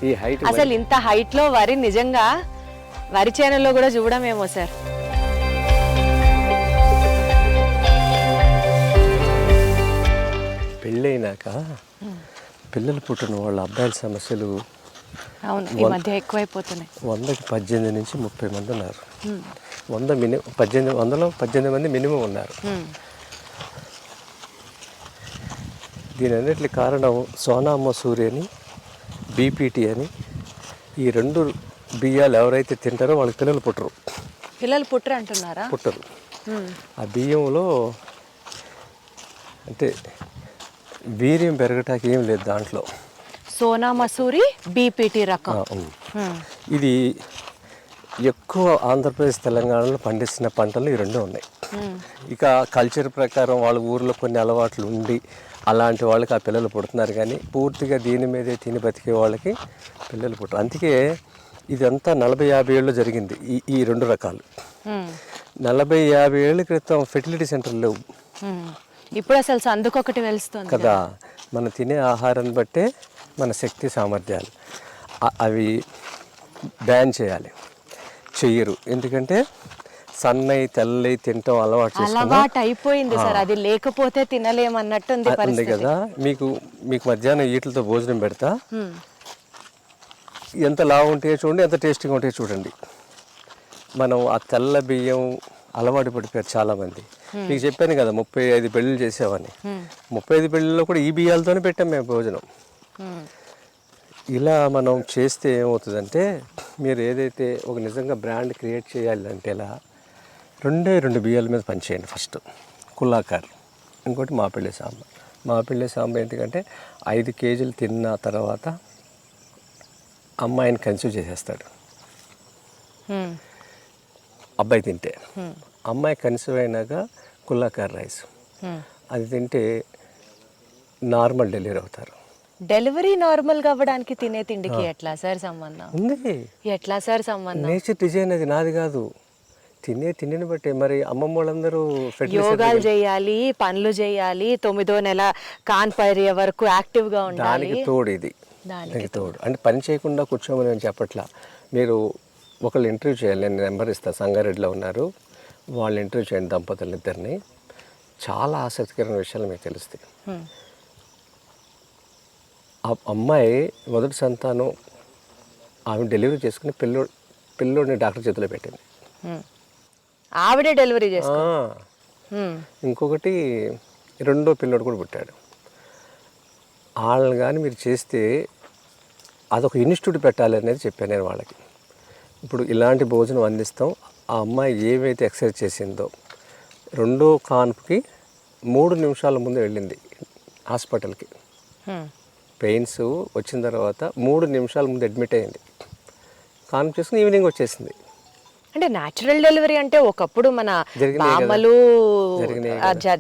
ఈ హైట్ అసలు ఇంత హైట్ లో వరి నిజంగా వరి చేనులో కూడా చూడమేమో సార్. పెళ్ళైనాక పిల్లలు పుట్టిన వాళ్ళ అబ్బాయిల సమస్యలు అవును, ఈ మధ్య ఎక్కువైపోతున్నాయి. 100కి 18 నుంచి 30 మంది ఉన్నారు. 100 మినిమం 100లో 18 మంది మినిమం ఉన్నారు. దీని అన్నిటికి కారణం సోనా మసూరి అని, బీపీటీ అని, ఈ 2 బియ్యాలు ఎవరైతే తింటారో వాళ్ళకి పిల్లలు పుట్టరు. పిల్లలు పుట్టరు అంటున్నారా? పుట్టరు. ఆ బియ్యంలో అంటే వీర్యం పెరగటానికి ఏం లేదు దాంట్లో. సోనా మసూరి బీపీటీ రకం. ఇది ఎక్కువ ఆంధ్రప్రదేశ్ తెలంగాణలో పండిస్తున్న పంటలు ఈ 2 ఉన్నాయి. ఇక కల్చర్ ప్రకారం వాళ్ళ ఊర్లో కొన్ని అలవాట్లు ఉండి అలాంటి వాళ్ళకి ఆ పిల్లలు పుడుతున్నారు, కానీ పూర్తిగా దీని మీదే తిని బతికే వాళ్ళకి పిల్లలు పుట్టరు. అందుకే ఇదంతా 40-50 ఏళ్ళు జరిగింది ఈ 2 రకాలు. 40-50 ఏళ్ళ క్రితం ఫెర్టిలిటీ సెంటర్ లేవు ఇప్పుడు అసలు సందుకొకటి వెలుస్తుంది కదా. మనం తినే ఆహారాన్ని బట్టే మన శక్తి సామర్థ్యాలు అవి బ్యాన్ చేయాలి. చెయ్యరు, ఎందుకంటే సన్నయి తెల్లయి తింటాం అలవాటు అయిపోయింది సార్. అది లేకపోతే తినలేమన్నట్టుంది ఉంది కదా. మీకు మధ్యాహ్నం వీటితో భోజనం పెడతా, ఎంత లావు ఉంటాయో చూడండి, ఎంత టేస్టీగా ఉంటాయో చూడండి. మనం ఆ తెల్ల బియ్యం అలవాటు పడిపోయారు చాలామంది. మీకు చెప్పాను కదా 35 పెళ్ళిళ్ళు చేసామని. 35 పెళ్ళిళ్ళలో కూడా ఈ బియ్యాలతోనే పెట్టాం మేము భోజనం. ఇలా మనం చేస్తే ఏమవుతుందంటే, మీరు ఏదైతే ఒక నిజంగా బ్రాండ్ క్రియేట్ చేయాలంటే ఇలా 2 బియ్యాల మీద పనిచేయండి. ఫస్ట్ కుల్లాకార్, ఇంకోటి మాపిళ్ళి సాంబార్. మాపిళ్ళి సాంబార్ ఎందుకంటే 5 కేజీలు తిన్న తర్వాత అమ్మాయిని కన్సీవ్ చేసేస్తాడు అబ్బాయి తింటే. అమ్మాయి కన్సీవ్ అయినాక కుల్లాకార్ రైస్ అది తింటే నార్మల్ డెలివరీ అవుతారు. డెలివరీ నార్మల్ గా అవ్వడానికి తినే తిండికి ఎట్లా సార్ సంబంధం ఉంది? ఎట్లా సార్ సంబంధం? నేచర్ డిజైన్, అది నాది కాదు. తిండిని బట్టే. మరి అమ్మమ్మ వాళ్ళందరూ యోగాలు చేయాలి, పనులు చేయాలి, 9వ నెల కాన్పర్య వరకు యాక్టివ్ గా ఉండాలి. దానికి తోడు ఇది, దానికి తోడు. అంటే పని చేయకుండా కూర్చోమని నేను చెప్పట్లా. మీరు ఒకళ్ళు ఇంటర్వ్యూ చేయాలి, నేను నెంబర్ ఇస్తాను, సంగారెడ్డిలో ఉన్నారు, వాళ్ళు ఇంటర్వ్యూ చేయండి దంపతులు ఇద్దరిని. చాలా ఆసక్తికరమైన విషయాలు మీకు తెలుస్తాయి. ఆ అమ్మాయి మొదటి సంతానం ఆమె డెలివరీ చేసుకుని పిల్లోడిని డాక్టర్ చేతిలో పెట్టింది. ఆవిడే డెలివరీ చేస్తా. ఇంకొకటి 2వ పిల్లోడు కూడా పుట్టాడు. వాళ్ళని కానీ మీరు చేస్తే అదొక ఇన్స్టిట్యూట్ పెట్టాలి అనేది చెప్పాను నేను వాళ్ళకి. ఇప్పుడు ఇలాంటి భోజనం అందిస్తాం. ఆ అమ్మాయి ఏవైతే ఎక్సర్సైజ్ చేసిందో 2వ కాన్పుకి 3 నిమిషాల ముందు వెళ్ళింది హాస్పిటల్కి. పెయిన్స్ వచ్చిన తర్వాత 3 నిమిషాల ముందు అడ్మిట్ అయ్యింది. కాన్పు చేసుకుని ఈవినింగ్ వచ్చేసింది. అంటే న్యాచురల్ డెలివరీ అంటే ఒకప్పుడు మన మామలు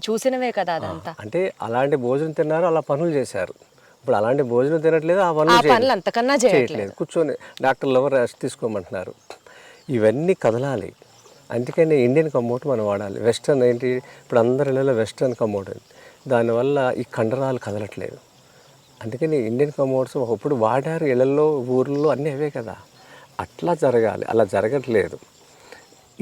చూసినవే కదా అదంతా. అంటే అలాంటి భోజనం తిన్నారు, అలా పనులు చేశారు. ఇప్పుడు అలాంటి భోజనం తినట్లేదు, ఆ పనులు అంతకన్నా చేయట్లేదు. కూర్చొని డాక్టర్లు ఎవరు రెస్ట్ తీసుకోమంటున్నారు. ఇవన్నీ కదలాలి. అందుకని ఇండియన్ కమోడ్ మనం వాడాలి. వెస్టర్న్ ఏంటి, ఇప్పుడు అందరి ఇళ్ళలో వెస్టర్న్ కమోడ్ ఉంది, దానివల్ల ఈ కండరాలు కదలట్లేదు. అందుకని ఇండియన్ కమోడ్స్ ఒకప్పుడు వాడారు, ఇళ్ళల్లో ఊర్లో అన్నీ అవే కదా. అట్లా జరగాలి, అలా జరగట్లేదు.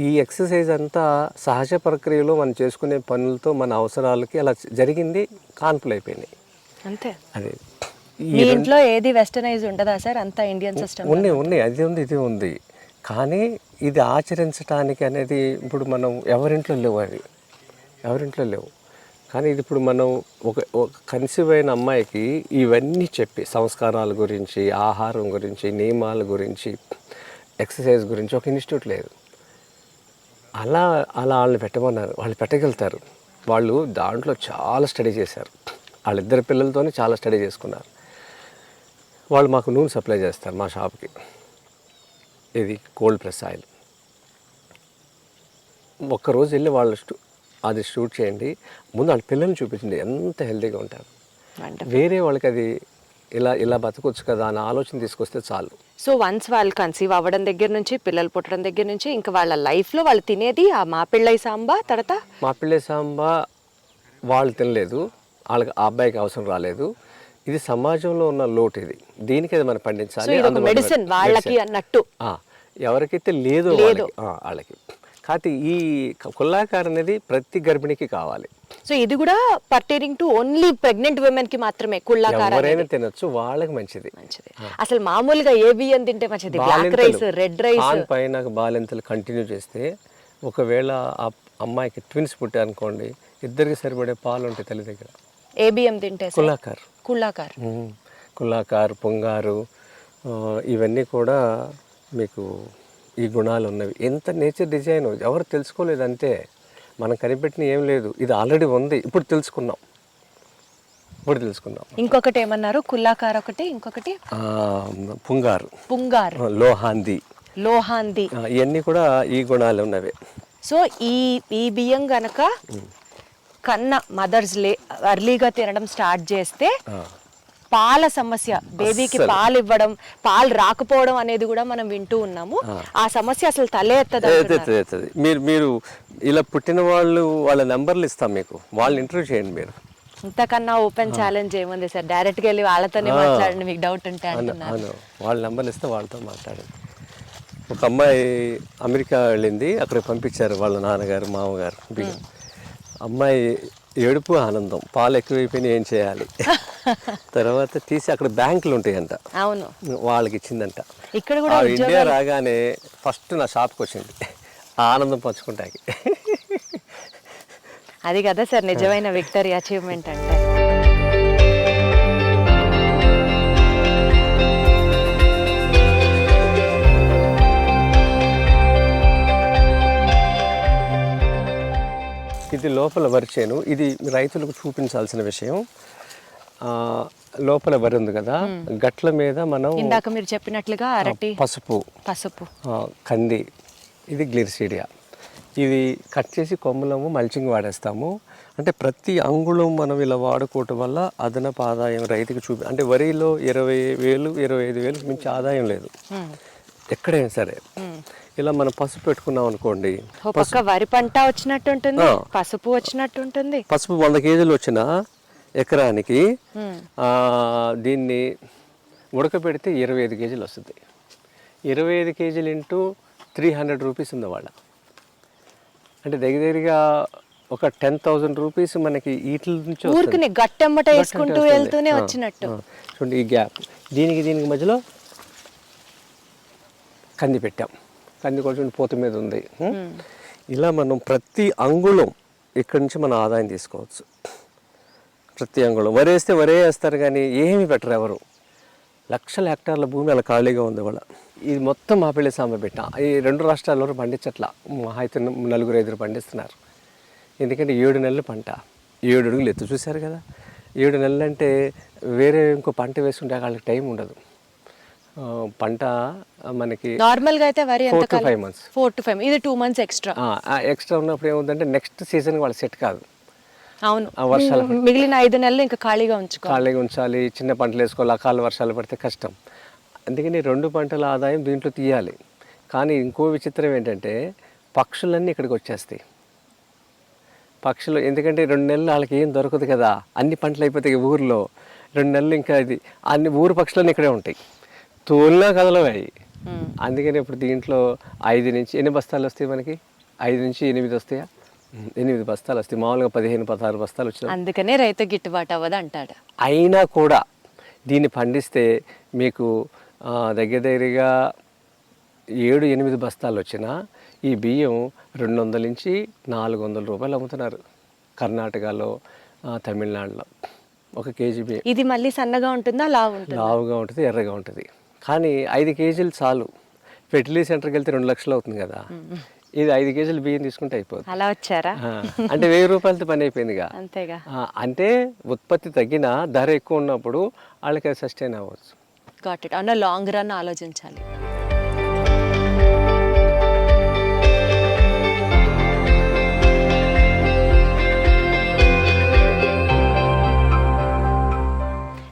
ఈ ఎక్సర్సైజ్ అంతా సహజ ప్రక్రియలో మనం చేసుకునే పనులతో మన అవసరాలకి అలా జరిగింది, కాన్పులు అయిపోయినాయి అంతే. అదే మీ ఇంట్లో ఏది వెస్టర్నైజ్ ఉంటుందా సార్? అంతా ఇండియన్ సిస్టమ్ ఉన్నాయి, అది ఉంది, ఇది ఉంది. కానీ ఇది ఆచరించడానికి అనేది ఇప్పుడు మనం ఎవరింట్లో లేవు, అవి ఎవరింట్లో లేవు. కానీ ఇది ఇప్పుడు మనం ఒక కన్సీవ్ అయిన అమ్మాయికి ఇవన్నీ చెప్పి సంస్కారాల గురించి, ఆహారం గురించి, నియమాల గురించి, ఎక్సర్సైజ్ గురించి ఒక ఇన్స్టిట్యూట్ లేదు. అలా వాళ్ళని పెట్టమన్నారు, వాళ్ళు పెట్టగలుగుతారు. వాళ్ళు దాంట్లో చాలా స్టడీ చేశారు, వాళ్ళిద్దరు పిల్లలతోనే చాలా స్టడీ చేసుకున్నారు. వాళ్ళు మాకు నూనె సప్లై చేస్తారు మా షాప్కి. ఇది కోల్డ్ ప్రెస్ ఆయిల్. ఒక్కరోజు వెళ్ళి వాళ్ళు అది షూట్ చేయండి, ముందు వాళ్ళ పిల్లల్ని చూపించండి ఎంత హెల్తీగా ఉంటారు. వేరే వాళ్ళకి అది ఇలా బతకొచ్చు కదా అని ఆలోచన తీసుకొస్తే చాలు. సో వన్స్ వాళ్ళు కన్సీవ్ అవ్వడం దగ్గర నుంచి, పిల్లలు పుట్టడం దగ్గర నుంచి, ఇంకా వాళ్ళ లైఫ్లో వాళ్ళు తినేది ఆ మాపిళ్ళై సాంబా. తర్వాత మాపిళ్ళై సాంబా వాళ్ళు తినలేదు, వాళ్ళకి ఆ అబ్బాయికి అవసరం రాలేదు. ఇది సమాజంలో ఉన్న లోటు, ఇది దీనికి అది మనం సో పండించాలి. ఇది ఒక మెడిసిన్ వాళ్ళకి అన్నట్టు. ఎవరికైతే లేదో వాళ్ళకి. కాబట్టి ఈ కుల్లాకార్ అనేది ప్రతి గర్భిణికి కావాలి. సో ఇది కూడా pertaining to only pregnant women కి మాత్రమే కుల్లాకార్ ఎవరైనా తినొచ్చు, వాళ్ళకి మంచిది. అసలు మామూలుగా ఏ బియ్యం తింటే మంచిది? బ్లాక్ రైస్, రెడ్ రైస్ పైన బాలింతలు కంటిన్యూ చేస్తే, ఒకవేళ ఆ అమ్మాయికి ట్విన్స్ పుట్టారనుకోండి, ఇద్దరికి సరిపడే పాలు ఉంటాయి తల్లి దగ్గర. ఏ బియ్యం తింటే? కుల్లాకార్. కుల్లాకార్, పొంగారు, ఇవన్నీ కూడా మీకు ఈ గుణాలు ఉన్నవి. ఎంత నేచర్ డిజైన్ ఎవరు తెలుసుకోలేదు అంతే. మనం కనిపెట్టిన ఏం లేదు, ఇది ఆల్రెడీ ఉంది, ఇప్పుడు తెలుసుకున్నాం. ఇంకొకటి ఏమన్నారు? కుల్లాకార్ ఒకటి, ఇంకొకటి పుంగారు, లోహాంది ఇవన్నీ కూడా ఈ గుణాలు ఉన్నవి. సో ఈ బియ్యం గనక కన్నా మదర్స్ అర్లీగా తినడం స్టార్ట్ చేస్తే పాల సమస్య, బేబీకి పాలు ఇవ్వడం, పాలు రాకపోవడం అనేది కూడా మనం వింటూ ఉన్నాము. ఆ సమస్య అసలు తలే ఎత్తది. మీరు ఇలా పుట్టిన వాళ్ళ నెంబర్లు ఇస్తాం మీకు, వాళ్ళని ఇంటర్వ్యూ చేయండి. మీరు ఇంతకన్నా ఓపెన్ ఛాలెంజ్ ఏముంది సార్? డైరెక్ట్గా వెళ్ళి వాళ్ళతోనే మాట్లాడండి, మీకు డౌట్ ఉంటే అంటున్నారు. వాళ్ళ నెంబర్లు ఇస్తే వాళ్ళతో మాట్లాడండి. ఒక అమ్మాయి అమెరికా వెళ్ళింది, అక్కడికి పంపించారు వాళ్ళ నాన్నగారు, మామగారు. అమ్మాయి ఏడుపు ఆనందం, పాలు ఎక్కువైపోయినాయి, ఏం చేయాలి? తర్వాత తీసి అక్కడ బ్యాంకులు ఉంటాయంట, అవును, వాళ్ళకి ఇచ్చిందంట. ఇక్కడ కూడా ఇండియా రాగానే ఫస్ట్ నా షాప్కి వచ్చింది, ఆనందం పంచుకుంటాకి. అది కదా సార్ నిజమైన విక్టరీ అచీవ్మెంట్ అంటే. ఇది లోపల వరి చేను, ఇది రైతులకు చూపించాల్సిన విషయం. లోపల వరి ఉంది కదా, గట్ల మీద మనం ఇందాక మీరు చెప్పినట్లుగా అరటి, పసుపు, కంది, ఇది గ్లిరిసీడియా, ఇవి కట్ చేసి కొమ్మలము మల్చింగ్ వాడేస్తాము. అంటే ప్రతి అంగుళం మనం ఇలా వాడుకోవటం వల్ల అదనపు ఆదాయం రైతుకి అంటే వరిలో 20,000, 25,000 మించి ఆదాయం లేదు ఎక్కడైనా సరే. ఇలా మనం పసుపు పెట్టుకున్నాం అనుకోండి, వరి పంట వచ్చినట్టు ఉంటుంది, పసుపు వచ్చినట్టు ఉంటుంది. పసుపు 100 కేజీలు వచ్చిన ఎకరానికి దీన్ని ఉడకబెడితే 25 కేజీలు వస్తుంది. 25 కేజీలు ఇంటూ 300 రూపీస్ ఉంది వాళ్ళ. అంటే దగ్గరగా ఒక 10,000 రూపీస్ మనకి వీటి నుంచి ఊరికి గట్టెమ్మట వేసుకుంటూ వెళ్తూనే వచ్చినట్టు. చూడండి ఈ గ్యాప్, దీనికి మధ్యలో కంది పెట్టాం, కంది కొంచెం పోత మీద ఉంది. ఇలా మనం ప్రతి అంగుళం ఇక్కడి నుంచి మనం ఆదాయం తీసుకోవచ్చు. ప్రతి అంగుళం వరి వేస్తే వరే వేస్తారు, కానీ ఏమి పెట్టరు ఎవరు. లక్షల హెక్టార్ల భూమి అలా ఖాళీగా ఉంది వాళ్ళ. ఇది మొత్తం మాపిల్లి సాంబ పెట్టాం. ఈ 2 రాష్ట్రాల్లో పండించట్లా, అయితే 4-5 పండిస్తున్నారు. ఎందుకంటే 7 నెలలు పంట, 7 అడుగులు ఎత్తు, చూశారు కదా. 7 నెలలు అంటే వేరే ఇంకో పంట వేసుకుంటే వాళ్ళకి టైం ఉండదు. పంట మనకి నార్మల్గా అయితే వరి 4 to 5 months, 4 to 5, ఇది 2 months ఎక్స్ట్రా. ఎక్స్ట్రా ఉన్నప్పుడు ఏముందంటే నెక్స్ట్ సీజన్ వాళ్ళు సెట్ కాదు. అవును, వర్షాలు మిగిలిన 5 నెలలు ఇంకా ఖాళీగా ఉంచాలి. చిన్న పంటలు వేసుకోవాలి, అకాల వర్షాలు పడితే కష్టం. అందుకని 2 పంటల ఆదాయం దీంట్లో తీయాలి. కానీ ఇంకో విచిత్రం ఏంటంటే పక్షులన్నీ ఇక్కడికి వచ్చేస్తాయి. పక్షులు ఎందుకంటే 2 నెలలు వాళ్ళకి ఏం దొరకదు కదా, అన్ని పంటలు అయిపోతాయి ఊర్లో. 2 నెలలు ఇంకా ఇది అన్ని ఊరు పక్షులన్నీ ఇక్కడే ఉంటాయి, తోలినా కదలవాయి. అందుకని ఇప్పుడు దీంట్లో 5 నుంచి ఎన్ని బస్తాలు వస్తాయి మనకి? 5 నుంచి 8 వస్తాయా? 8 బస్తాలు వస్తాయి. మామూలుగా 15-16 బస్తాలు వచ్చినాయి. అందుకనే రైతు గిట్టుబాటు అవ్వదు అంటాడు. అయినా కూడా దీన్ని పండిస్తే మీకు దగ్గరగా 7-8 బస్తాలు వచ్చినా ఈ బియ్యం 200 నుంచి 400 రూపాయలు అమ్ముతున్నారు కర్ణాటకలో, తమిళనాడులో. 1 కేజీ బియ్యం. ఇది మళ్ళీ సన్నగా ఉంటుందా, లావుగా ఉంటుంది, ఎర్రగా ఉంటుంది. కానీ 5 కేజీలు చాలు. ఫెర్టిలైజర్ సెంటర్కి వెళ్తే 2 లక్షలు అవుతుంది కదా, ఇది 5 కేజీలు బియ్యం తీసుకుంటే అయిపోతుంది. అలా వచ్చారా? అంటే 1000 రూపాయలతో పని అయిపోయిందిగా. అంతేగా. అంటే ఉత్పత్తి తగ్గిన ధర ఎక్కువ ఉన్నప్పుడు వాళ్ళకి అది సస్టైన్ అవ్వచ్చు. Got it. అన్న లాంగ్ రన్ ఆలోచించాలి.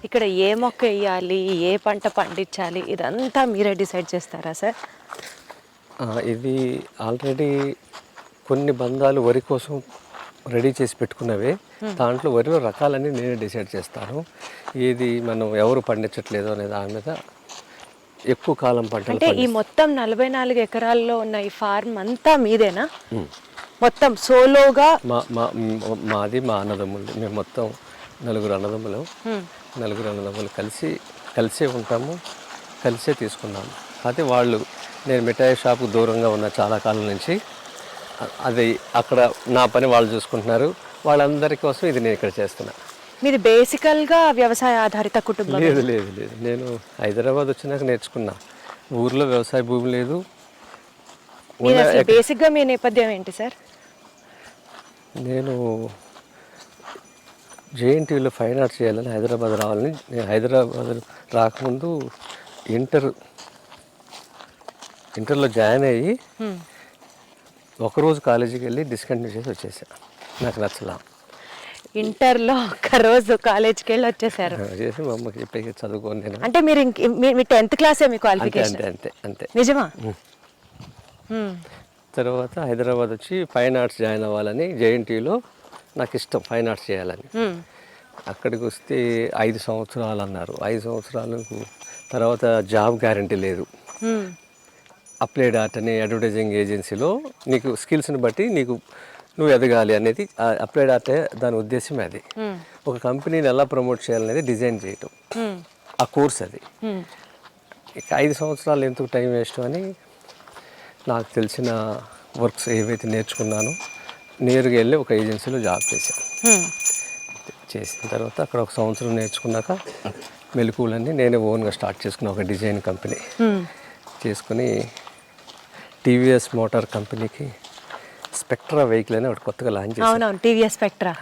ఇక్కడ ఏ మొక్క వేయాలి, ఏ పంట పండించాలి, ఇదంతా మీరే డిసైడ్ చేస్తారా సార్? ఇది ఆల్రెడీ కొన్ని బంధాలు వరి కోసం రెడీ చేసి పెట్టుకున్నవే. దాంట్లో వరిలో రకాలన్నీ నేనే డిసైడ్ చేస్తాను. ఏది మనం ఎవరు పండించట్లేదు అనే దాని మీద ఎక్కువ కాలం పంటలు అంటే ఈ మొత్తం 44 ఎకరాల్లో ఉన్న ఈ ఫార్మ్ అంతా మీదేనా? మొత్తం సోలోగా? మాది మా అన్నదమ్ములు, మేము మొత్తం 4 అన్నదమ్ములు. 4 అన్నదమ్ములు కలిసే ఉంటాము, కలిసే తీసుకున్నాము. అయితే వాళ్ళు, నేను మిఠాయి షాపు దూరంగా ఉన్న చాలా కాలం నుంచి, అది అక్కడ నా పని వాళ్ళు చూసుకుంటున్నారు. వాళ్ళందరి కోసం ఇది నేను ఇక్కడ చేస్తున్నా. మీది బేసికల్గా వ్యవసాయ ఆధారిత కుటుంబం? లేదు లేదు లేదు, నేను హైదరాబాద్ వచ్చినాక నేర్చుకున్నా. ఊర్లో వ్యవసాయ భూమి లేదు. బేసిక్గా మీ నేపథ్యం ఏంటి సార్? నేను జేఎన్టీయూలో ఫైన్ ఆర్ట్స్ చేయాలని హైదరాబాద్ రావాలని, నేను హైదరాబాద్ రాకముందు ఇంటర్లో జాయిన్ అయ్యి ఒకరోజు కాలేజీకి వెళ్ళి డిస్కంటిన్యూ చేసి వచ్చేసా. నాకు నచ్చలా. ఇంటర్లో ఒక్కరోజు కాలేజ్కి వెళ్ళి వచ్చేసారు చేసి మా అమ్మకి చెప్పి చదువుకోని నేను. అంటే మీరు మీ 10th క్లాసే మీ క్వాలిఫికేషన్? అంతే. నిజమా? తర్వాత హైదరాబాద్ వచ్చి ఫైన్ ఆర్ట్స్ జాయిన్ అవ్వాలని, జేఎన్టీయూలో నాకు ఇష్టం ఫైన్ ఆర్ట్స్ చేయాలని. అక్కడికి వస్తే 5 సంవత్సరాలు అన్నారు. 5 సంవత్సరాలకు తర్వాత జాబ్ గ్యారంటీ లేదు. అప్లైడ్ ఆర్ట్ అనే అడ్వర్టైజింగ్ ఏజెన్సీలో నీకు స్కిల్స్ని బట్టి నువ్వు ఎదగాలి అనేది అప్లైడ్ ఆర్ట్, దాని ఉద్దేశం అది. ఒక కంపెనీని ఎలా ప్రమోట్ చేయాలనేది డిజైన్ చేయటం, ఆ కోర్స్ అది. ఇక 5 సంవత్సరాలు ఎందుకు టైం వేస్ట్ అని నాకు తెలిసిన వర్క్స్ ఏవైతే నేర్చుకున్నానో నేరుగా వెళ్ళి ఒక ఏజెన్సీలో జాబ్ చేశాను. చేసిన తర్వాత అక్కడ 1 సంవత్సరం నేర్చుకున్నాక మెలకువలన్నీ నేనే ఓన్గా స్టార్ట్ చేసుకున్నా. ఒక డిజైన్ కంపెనీ చేసుకుని టీవీఎస్ మోటార్ కంపెనీకి స్పెక్ట్రా వెహికల్ అని ఒకటి కొత్తగా లాంచ్ చేశాను. అవునవును, టీవీఎస్ స్పెక్ట్రా.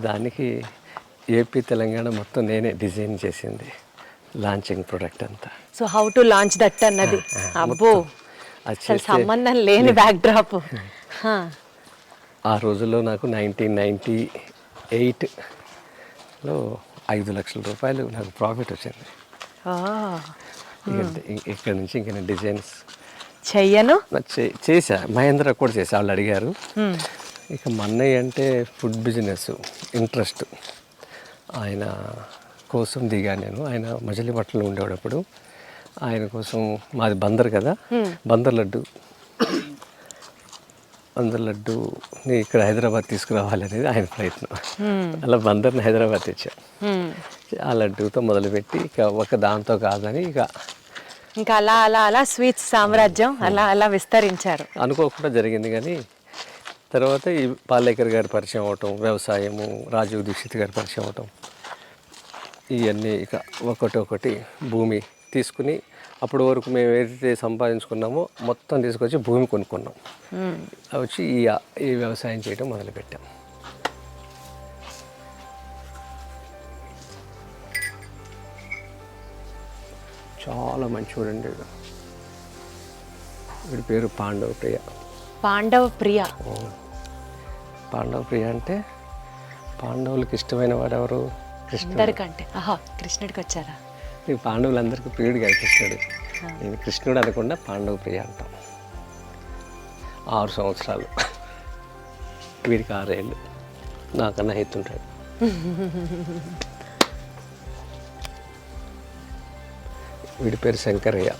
దానికి ఏపీ తెలంగాణ మొత్తం నేనే డిజైన్ చేసింది, లాంచింగ్ ప్రొడక్ట్ అంతా. So how to launch that అన్నది, అబ్బో అసలు సంబంధం లేని బ్యాక్ డ్రాప్. ఆ రోజుల్లో నాకు 1998లో 5 లక్షల రూపాయలు నాకు ప్రాఫిట్ వచ్చింది. ఇక్కడ నుంచి ఇంకా నేను డిజైన్స్ చెయ్యను చేశా. మహేంద్ర కూడా చేశా, వాళ్ళు అడిగారు. ఇక మన్నయ్య అంటే ఫుడ్ బిజినెస్ ఇంట్రెస్ట్, ఆయన కోసం దిగా నేను. ఆయన మజిలీపట్నంలో ఉండేటప్పుడు ఆయన కోసం, మాది బందర్ కదా, బందర్ లడ్డుని ఇక్కడ హైదరాబాద్ తీసుకురావాలి అనేది ఆయన ప్రయత్నం. అలా బందర్ని హైదరాబాద్ తెచ్చాం. ఆ లడ్డూతో మొదలుపెట్టి ఇక ఒక దాంతో కాదని ఇంకా అలా అలా అలా స్వీట్స్ సామ్రాజ్యం అలా విస్తరించారు. అనుకోకుండా జరిగింది. కానీ తర్వాత ఈ పాలేకర్ గారి పరిచయం అవటం, వ్యవసాయము, రాజీవ్ దీక్షిత్ గారి పరిచయం అవటం, ఇవన్నీ ఇక ఒకటి భూమి తీసుకుని, అప్పటి వరకు మేము ఏదైతే సంపాదించుకున్నామో మొత్తం తీసుకొచ్చి భూమి కొనుక్కున్నాం. వచ్చి ఈ వ్యవసాయం చేయడం మొదలుపెట్టాం. చాలా మంచి చూడండి. వీడి పేరు పాండవ ప్రియ. పాండవ ప్రియ. పాండవ ప్రియ అంటే పాండవులకి ఇష్టమైన వాడు ఎవరు? అందరికంటే కృష్ణుడికి వచ్చారా? నీకు పాండవులందరికీ ప్రియుడు కాదు కృష్ణుడు. నేను కృష్ణుడు అనకుండా పాండవ ప్రియ అంటాం. 6 సంవత్సరాలు, వీడికి 6 ఏళ్ళు, నాకన్నా ఎత్తుంటాడు. వీడి పేరు శంకరయ్య.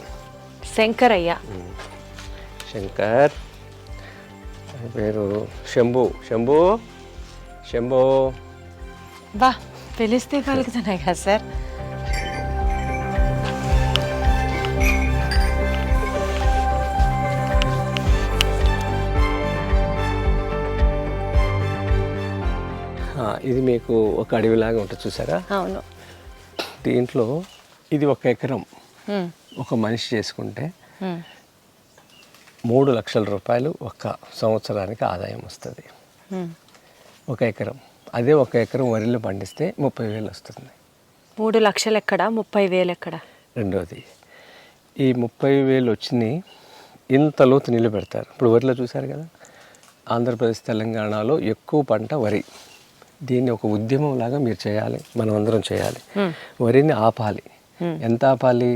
శంకర్ పేరు శంభు. బా పిలిస్తే పలుకుతున్నాయి కదా సార్. ఇది మీకు ఒక అడవిలాగా ఉంటుంది, చూసారా? అవును. దీంట్లో ఇది 1 ఎకరం ఒక మనిషి చేసుకుంటే 3 లక్షల రూపాయలు 1 సంవత్సరానికి ఆదాయం వస్తుంది. 1 ఎకరం. అదే 1 ఎకరం వరిలో పండిస్తే 30,000 వస్తుంది. 3 లక్షలు ఎక్కడ, 30,000 ఎక్కడ? రెండోది, ఈ 30,000 వచ్చినాయి ఇంత లోతు నీళ్ళు పెడతారు. ఇప్పుడు వరిలో చూసారు కదా, ఆంధ్రప్రదేశ్ తెలంగాణలో ఎక్కువ పంట వరి. దీన్ని ఒక ఉద్యమం లాగా మీరు చేయాలి, మనం అందరం చేయాలి. వరిని ఆపాలి. ఎంత ఆపాలి?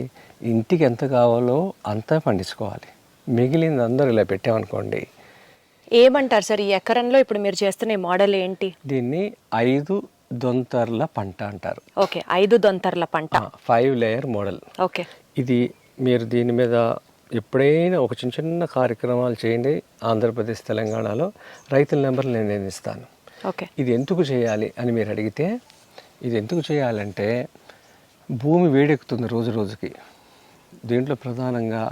ఇంటికి ఎంత కావాలో అంతా పండించుకోవాలి. మిగిలింది అందరూ ఇలా పెట్టామనుకోండి, ఏమంటారు సార్ ఈ ఎకరంలో ఇప్పుడు మీరు చేస్తున్న ఈ మోడల్ ఏంటి? దీన్ని 5 దొంతర్ల పంట అంటారు. ఓకే, 5 దొంతర్ల పంట, 5 లేయర్ మోడల్. ఓకే. ఇది మీరు దీని మీద ఎప్పుడైనా ఒక చిన్న చిన్న కార్యక్రమాలు చేయండి ఆంధ్రప్రదేశ్ తెలంగాణలో, రైతుల నెంబర్లు నేను ఇస్తాను. ఓకే. ఇది ఎందుకు చేయాలి అని మీరు అడిగితే, ఇది ఎందుకు చేయాలంటే భూమి వేడెక్కుతుంది రోజు రోజుకి. దీంట్లో ప్రధానంగా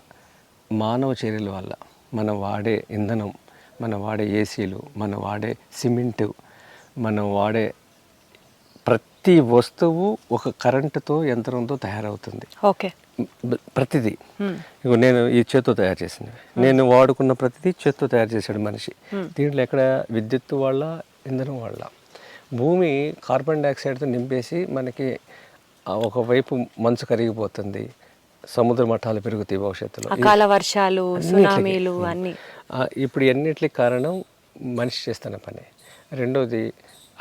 మానవ చర్యల వల్ల మనం వాడే ఇంధనం, మనం వాడే ఏసీలు, మనం వాడే సిమెంటు, మనం వాడే ప్రతి వస్తువు ఒక కరెంటుతో యంత్రంతో తయారవుతుంది. ఓకే. ప్రతిదీ ఇగో నేను ఈ చేత్తో తయారు చేసింది, నేను వాడుకున్న ప్రతిదీ చేత్తో తయారు చేశాడు మనిషి. దీంట్లో ఎక్కడ విద్యుత్తు వాళ్ళ, ఇంధనం వాళ్ళ. భూమి కార్బన్ డైఆక్సైడ్తో నింపేసి మనకి ఒకవైపు మంచు కరిగిపోతుంది, సముద్ర మట్టాలు పెరుగుతాయి భవిష్యత్తులో, అకాల వర్షాలు, సునామీలు అన్నీ. ఇప్పుడు ఎన్నిటికి కారణం మనిషి చేస్తున్న పని. రెండోది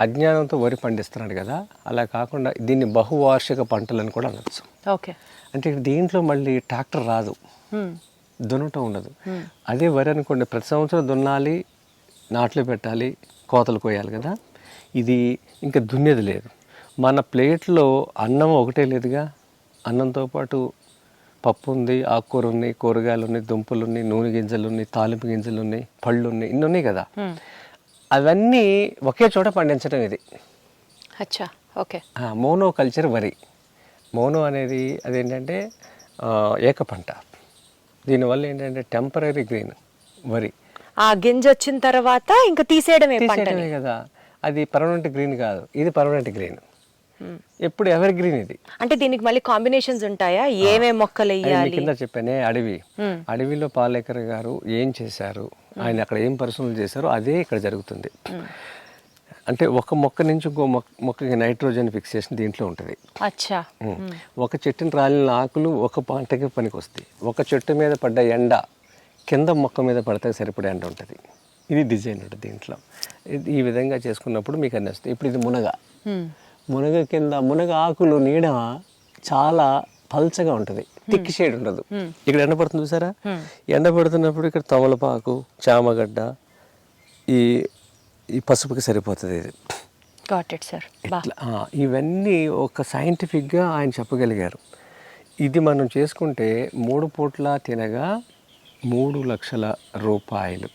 అజ్ఞానంతో వరి పండిస్తున్నాడు కదా, అలా కాకుండా దీన్ని బహువార్షిక పంటలను కూడా అనొచ్చు. ఓకే. అంటే దీంట్లో మళ్ళీ ట్రాక్టర్ రాదు, దున్నటం ఉండదు. అదే వరి అనుకోండి, ప్రతి సంవత్సరం దున్నాలి, నాట్లు పెట్టాలి, కోతలు కోయాలి కదా. ఇది ఇంకా దున్నేది లేదు. మన ప్లేట్లో అన్నం ఒకటే లేదుగా, అన్నంతో పాటు పప్పు ఉంది, ఆకుకూర ఉన్నాయి, కూరగాయలు ఉన్నాయి, దుంపలు ఉన్నాయి, నూనె గింజలు ఉన్నాయి, తాలింపు గింజలు ఉన్నాయి, పళ్ళు ఉన్నాయి, ఇన్ని ఉన్నాయి కదా. అవన్నీ ఒకే చోట పండించడం ఇది. అచ్చా, ఓకే. మోనో కల్చర్ వరి. మోనో అనేది అదేంటంటే ఏక పంట. దీనివల్ల ఏంటంటే టెంపరీ గ్రీన్ వరి. ఆ గింజ వచ్చిన తర్వాత ఇంకా తీసేయడమే కదా. అది పర్మనెంట్ గ్రీన్ కాదు, ఇది పర్మనెంట్ గ్రీన్. ఎప్పుడు ఎవర్ గ్రీన్ ఇది. అంటే దీనికి మళ్ళీ కాంబినేషన్స్ ఉంటాయా? ఏమేమి మొక్కలు వేయాలి? కింద చెప్పానే అడవిలో పాలేకర్ గారు ఏం చేశారు, ఆయన అక్కడ ఏం పరిశ్రమలు చేశారో అదే ఇక్కడ జరుగుతుంది. అంటే ఒక మొక్క నుంచి ఇంకో మొక్కకి నైట్రోజన్ ఫిక్సేషన్ దీంట్లో ఉంటుంది. అచ్చా. ఒక చెట్టుని రాలిన ఆకులు ఒక పంటకి పనికి వస్తాయి. ఒక చెట్టు మీద పడ్డ ఎండ కింద మొక్క మీద పడితే సరిపడే ఎండ ఉంటుంది. ఇది డిజైన్ ఉంటుంది దీంట్లో. ఈ విధంగా చేసుకున్నప్పుడు మీకు అన్నీ వస్తాయి. ఇప్పుడు ఇది మునగ కింద మునగ ఆకులు నీడ చాలా పల్చగా ఉంటుంది, థిక్ షేడ్ ఉండదు. ఇక్కడ ఎండ పడుతుంది చూసారా, ఎండ పడుతున్నప్పుడు ఇక్కడ తమలపాకు, చామగడ్డ, ఈ పసుపుకి సరిపోతుంది ఇది. ఇవన్నీ ఒక సైంటిఫిక్గా ఆయన చెప్పగలిగారు. ఇది మనం చేసుకుంటే 3 పూట్ల తినగా 3 లక్షల రూపాయలు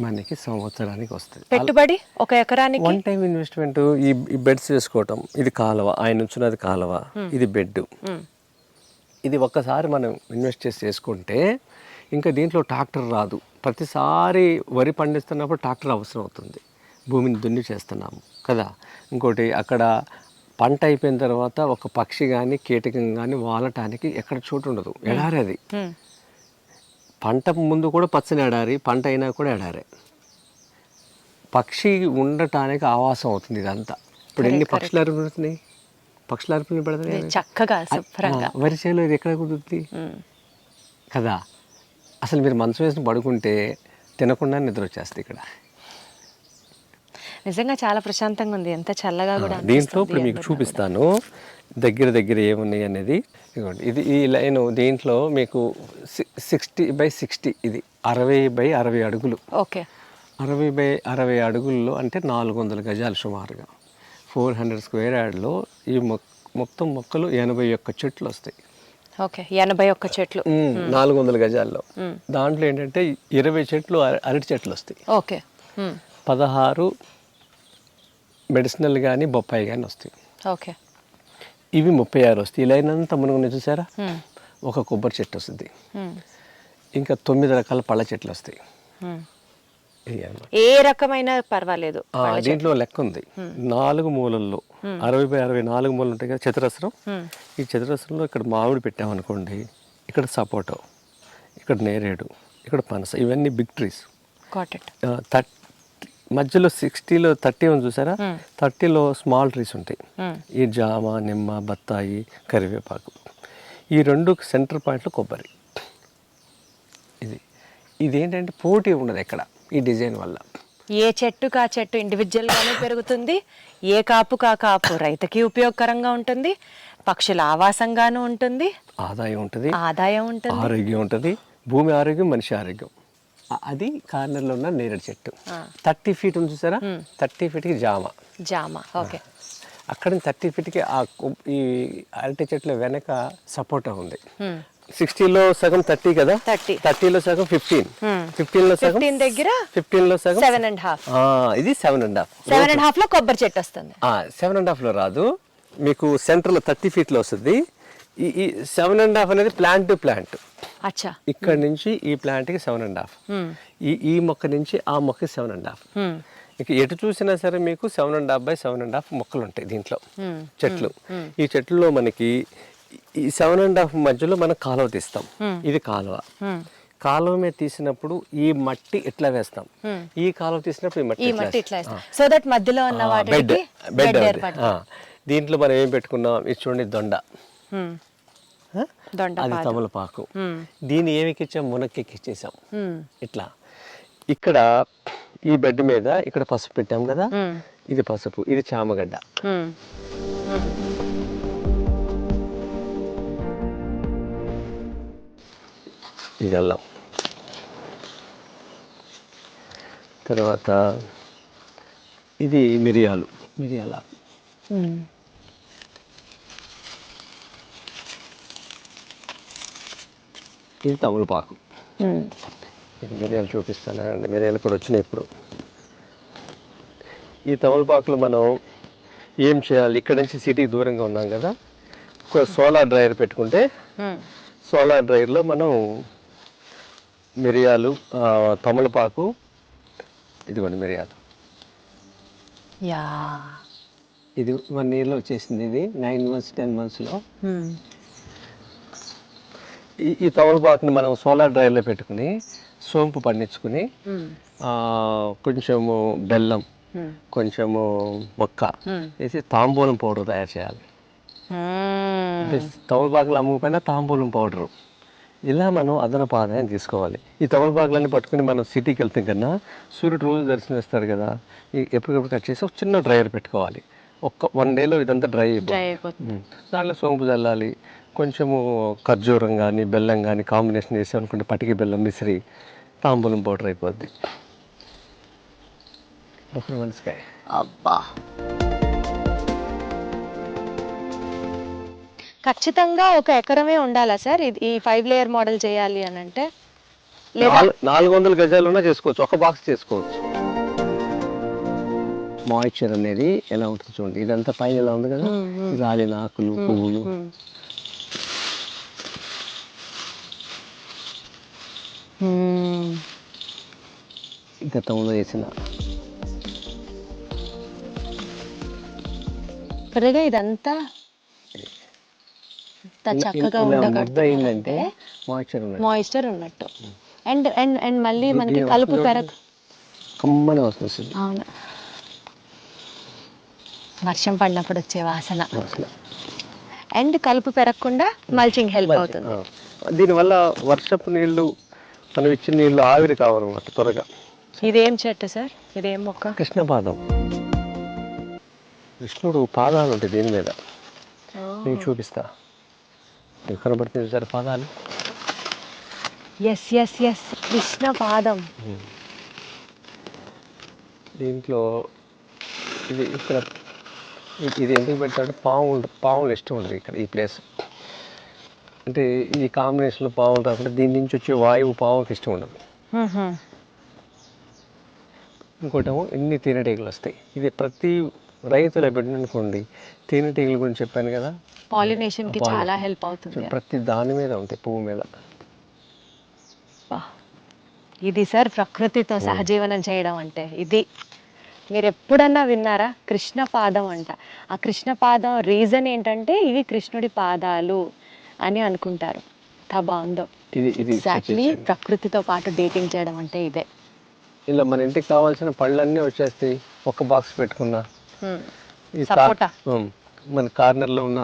మనకి సంవత్సరానికి వస్తుంది. పెట్టుబడి ఒక ఎకరానికి 1 టైం ఇన్వెస్ట్మెంట్. ఈ బెడ్స్ వేసుకోవటం, ఇది కాలువ, ఆయన ఉంచున్నది కాలువ, ఇది బెడ్. ఇది ఒక్కసారి మనం ఇన్వెస్ట్ చేసుకుంటే ఇంకా దీంట్లో ట్రాక్టర్ రాదు. ప్రతిసారి వరి పండిస్తున్నప్పుడు ట్రాక్టర్ అవసరం అవుతుంది, భూమిని దున్ని చేస్తున్నాము కదా. ఇంకోటి అక్కడ పంట అయిపోయిన తర్వాత ఒక పక్షి కానీ కీటకం కానీ వాలటానికి ఎక్కడ చోటు ఉండదు, ఎడారి అది. పంట ముందు కూడా పచ్చని ఎడారి, పంట అయినా కూడా ఎడారే. పక్షి ఉండటానికి ఆవాసం అవుతుంది ఇదంతా. ఇప్పుడు ఎన్ని పక్షులు అరుపుతున్నాయి, పక్షులు అరుపులు పెడతాయి చక్కగా. వరి చేలో ఇది ఎక్కడ కుదురుతుంది కదా. అసలు మీరు మంచం వేసి పడుకుంటే తినకుండా నిద్ర వచ్చేస్తుంది ఇక్కడ. నిజంగా చాలా ప్రశాంతంగా ఉంది, ఎంత చల్లగా కూడా. దీంట్లో ఇప్పుడు మీకు చూపిస్తాను దగ్గర ఏమున్నాయి అనేది. ఇదిగోండి, ఇది ఈ లైన్. దీంట్లో మీకు 60x60, ఇది 60x60 అడుగులు. ఓకే. 60x60 అడుగుల్లో అంటే 400 గజాలు సుమారుగా. 400 స్క్వేర్ యార్డ్లో ఈ మొత్తం మొక్కలు 81 చెట్లు వస్తాయి. ఓకే, 81 చెట్లు 400 గజాల్లో. దాంట్లో ఏంటంటే 20 చెట్లు అరటి చెట్లు వస్తాయి. ఓకే. 16 మెడిసినల్ కానీ బొప్పాయి కానీ వస్తాయి. ఓకే. ఇవి 36 వస్తాయి. ఈ లైన్ అంతా మునుగుని చూసారా, ఒక కొబ్బరి చెట్టు వస్తుంది, ఇంకా 9 రకాల పళ్ళ చెట్లు వస్తాయి. ఏ రకమైన పర్వాలేదు. దీంట్లో లెక్క ఉంది. 4 మూలల్లో 60x60 4 మూలలు ఉంటాయి కదా, చతురస్రం. ఈ చతురస్రంలో ఇక్కడ మామిడి పెట్టామనుకోండి, ఇక్కడ సపోటో, ఇక్కడ నేరేడు, ఇక్కడ పనస, ఇవన్నీ బిగ్ ట్రీస్. మధ్యలో 60లో 30 ఉంది చూసారా, 30లో స్మాల్ ట్రీస్ ఉంటాయి. ఈ జామ, నిమ్మ, బత్తాయి, కరివేపాకు. ఈ 2 సెంటర్ పాయింట్లు కొబ్బరి. ఇదేంటంటే పోటీ ఉండదు ఎక్కడ ఈ డిజైన్ వల్ల. ఏ చెట్టుకు ఆ చెట్టు ఇండివిజువల్గానే పెరుగుతుంది, ఏ కాపుకు ఆ కాపు రైతుకి ఉపయోగకరంగా ఉంటుంది, పక్షుల ఆవాసంగాను ఉంటుంది, ఆదాయం ఉంటుంది, ఆరోగ్యం ఉంటుంది, భూమి ఆరోగ్యం, మనిషి ఆరోగ్యం. అది కార్నర్లో ఉన్న నేరేడు చెట్టు. 30 feet ఉంది చూసారా, 30 feetకి జామ. ఓకే. అక్కడ 30 feetకి ఈ అరటి చెట్ల వెనక సపోటా ఉంది. 60లో సగం 30 కదా, 30లో సగం 15, 15లో సగం 15 దగ్గర 15లో సగం 7.5. ఇది 7.5. 7.5 లో కొబ్బరి చెట్టు వస్తుంది. 7.5లో రాదు మీకు, సెంటర్లో 30 feetలో వస్తుంది. ఈ 7.5 అనేది ప్లాంట్ టు ప్లాంట్. అచ్చా. ఇక్కడ నుంచి ఈ ప్లాంట్కి 7.5, ఈ మొక్క నుంచి ఆ మొక్కకి 7.5. ఇక ఎటు చూసినా సరే మీకు 7.5 by 7.5 మొక్కలు ఉంటాయి దీంట్లో, చెట్లు. ఈ చెట్లలో మనకి ఈ 7.5 మధ్యలో మనం కాలువ తీస్తాం. ఇది కాలువ మీద తీసినప్పుడు ఈ మట్టి ఎట్లా వేస్తాం, ఈ కాలువ తీసినప్పుడు ఈ మట్టి ఇట్లా సో దట్ మధ్యలో ఉన్న వాటికి బెడ్ దీంట్లో మనం ఏం పెట్టుకున్నాం, ఇది చూడండి దొండ, అది తమలపాకు. దీన్ని ఏమి ఎక్కించాం, మునక్కెక్కిచ్చేసాం ఇట్లా. ఇక్కడ ఈ బెడ్ మీద ఇక్కడ పసుపు పెట్టాం కదా, ఇది పసుపు, ఇది చామగడ్డ. ఇది అల్లం. తర్వాత ఇది మిరియాల ఇది తమలపాకు. మిరియాలు చూపిస్తానండి, మిరియాలు కూడా వచ్చినాయి ఇప్పుడు. ఈ తమలపాకులు మనం ఏం చేయాలి, ఇక్కడ నుంచి సిటీకి దూరంగా ఉన్నాం కదా, ఒక సోలార్ డ్రైయర్ పెట్టుకుంటే సోలార్ డ్రైయర్లో మనం మిరియాలు, తమలపాకు, ఇదిగోండి మిరియాలు, ఇది 1 yearలో వచ్చేసింది. ఇది 9 months 10 monthsలో. ఈ తమలపాకుని మనం సోలార్ డ్రైయర్లో పెట్టుకుని సోంపు పండించుకుని కొంచెము బెల్లం, కొంచెము మొక్క వేసి తాంబూలం పౌడర్ తయారు చేయాలి. తమలపాకులు అమ్ముకుపోయినా తాంబూలం పౌడరు. ఇలా మనం అదనపు ఆదాయం తీసుకోవాలి. ఈ తమలపాకులన్నీ పట్టుకుని మనం సిటీకి వెళ్తాం కన్నా సూర్యుడు రోజు దర్శనం ఇస్తాడు కదా, ఎప్పటికప్పుడు కట్ చేసి ఒక చిన్న డ్రైయర్ పెట్టుకోవాలి. 1 dayలో ఇదంతా డ్రై అయిపోతుంది. దాంట్లో సోంపు చల్లాలి, కొంచెము ఖర్జూరం కానీ బెల్లం కానీ కాంబినేషన్ చేసి అనుకుంటే పటికి బెల్లం మిశ్రి తాంబూలం పౌడర్ అయిపోద్ది. అబ్బా, ఖచ్చితంగా 1 ఎకరమే ఉండాలా సార్ ఈ 5 layer మోడల్ చేయాలి అని అంటే? 400 గజాలున్నా చేసుకోవచ్చు, ఒక బాక్స్ చేసుకోవచ్చు. మాయిశ్చర్ అనేది ఎలా ఉంటుంది చూడండి, ఇదంతా పైన ఎలా ఉంది కదా, రాలిన ఆకులు, పువ్వులు. గతంలో వేసిన ఇదంతా చక్కగా ఉండగట్టే మాయిశ్చర్ ఉన్నట్టు. అండ్ అండ్ అండ్ మళ్ళీ మనకి కలుపు కమ్మని వస్తుంది. అవును, వర్షం పడినప్పుడు వచ్చే వాసన. అండ్ కలుపు పెరగకుండా మల్చింగ్ హెల్ప్ అవుతుంది. దీనివల్ల వర్షపు నీళ్లు మనం ఇచ్చిన నీళ్లు ఆవిరి కావాలన్నమాట త్వరగా. ఇదేం చెట్టు సార్, ఇదేం మొక్క? కృష్ణపాదం. కృష్ణుడు పాదాలు ఉంటాయి దీని మీద, నేను చూపిస్తా. కనబడుతుంది సార్ పాదాలు. ఎస్ ఎస్ ఎస్, కృష్ణ పాదం. దీంట్లో ఇది ఇక్కడ ఇది ఎందుకు పెడతాడు, పాములు ఇష్టం ఉండదు ఇక్కడ ఈ ప్లేస్. అంటే ఈ కాంబినేషన్లో పాములు రాకుండా దీని నుంచి వచ్చే వాయువు పాముకి ఇష్టం ఉండదు. ఇంకోటేమో ఎన్ని తేనెటీగలు వస్తాయి. ఇది ప్రతి రైతుల పెట్టిననుకోండి, తేనెటీగల గురించి చెప్పాను కదా, పాలినేషన్ కి చాలా హెల్ప్ అవుతుంది. ప్రతి దాని మీద ఉంటాయి, పువ్వు మీద. ఇది సార్ ప్రకృతితో సహజీవనం చేయడం అంటే ఇది. మీరు ఎప్పుడన్నా విన్నారా కృష్ణ పాదం అంట? ఆ కృష్ణ పాదం రీజన్ ఏంటంటే ఇవి కృష్ణుడి పాదాలు అని అనుకుంటారు. ఎంత బాగుందో. ఎగ్జాక్ట్లీ ప్రకృతితో పాటు డేటింగ్ చేయడం అంటే ఇదే. ఇలా మన ఇంటికి కావాల్సిన పళ్ళన్నీ వచ్చేస్తాయి ఒక బాక్స్ పెట్టుకున్నా. సపోటా మన కార్నర్లో ఉన్న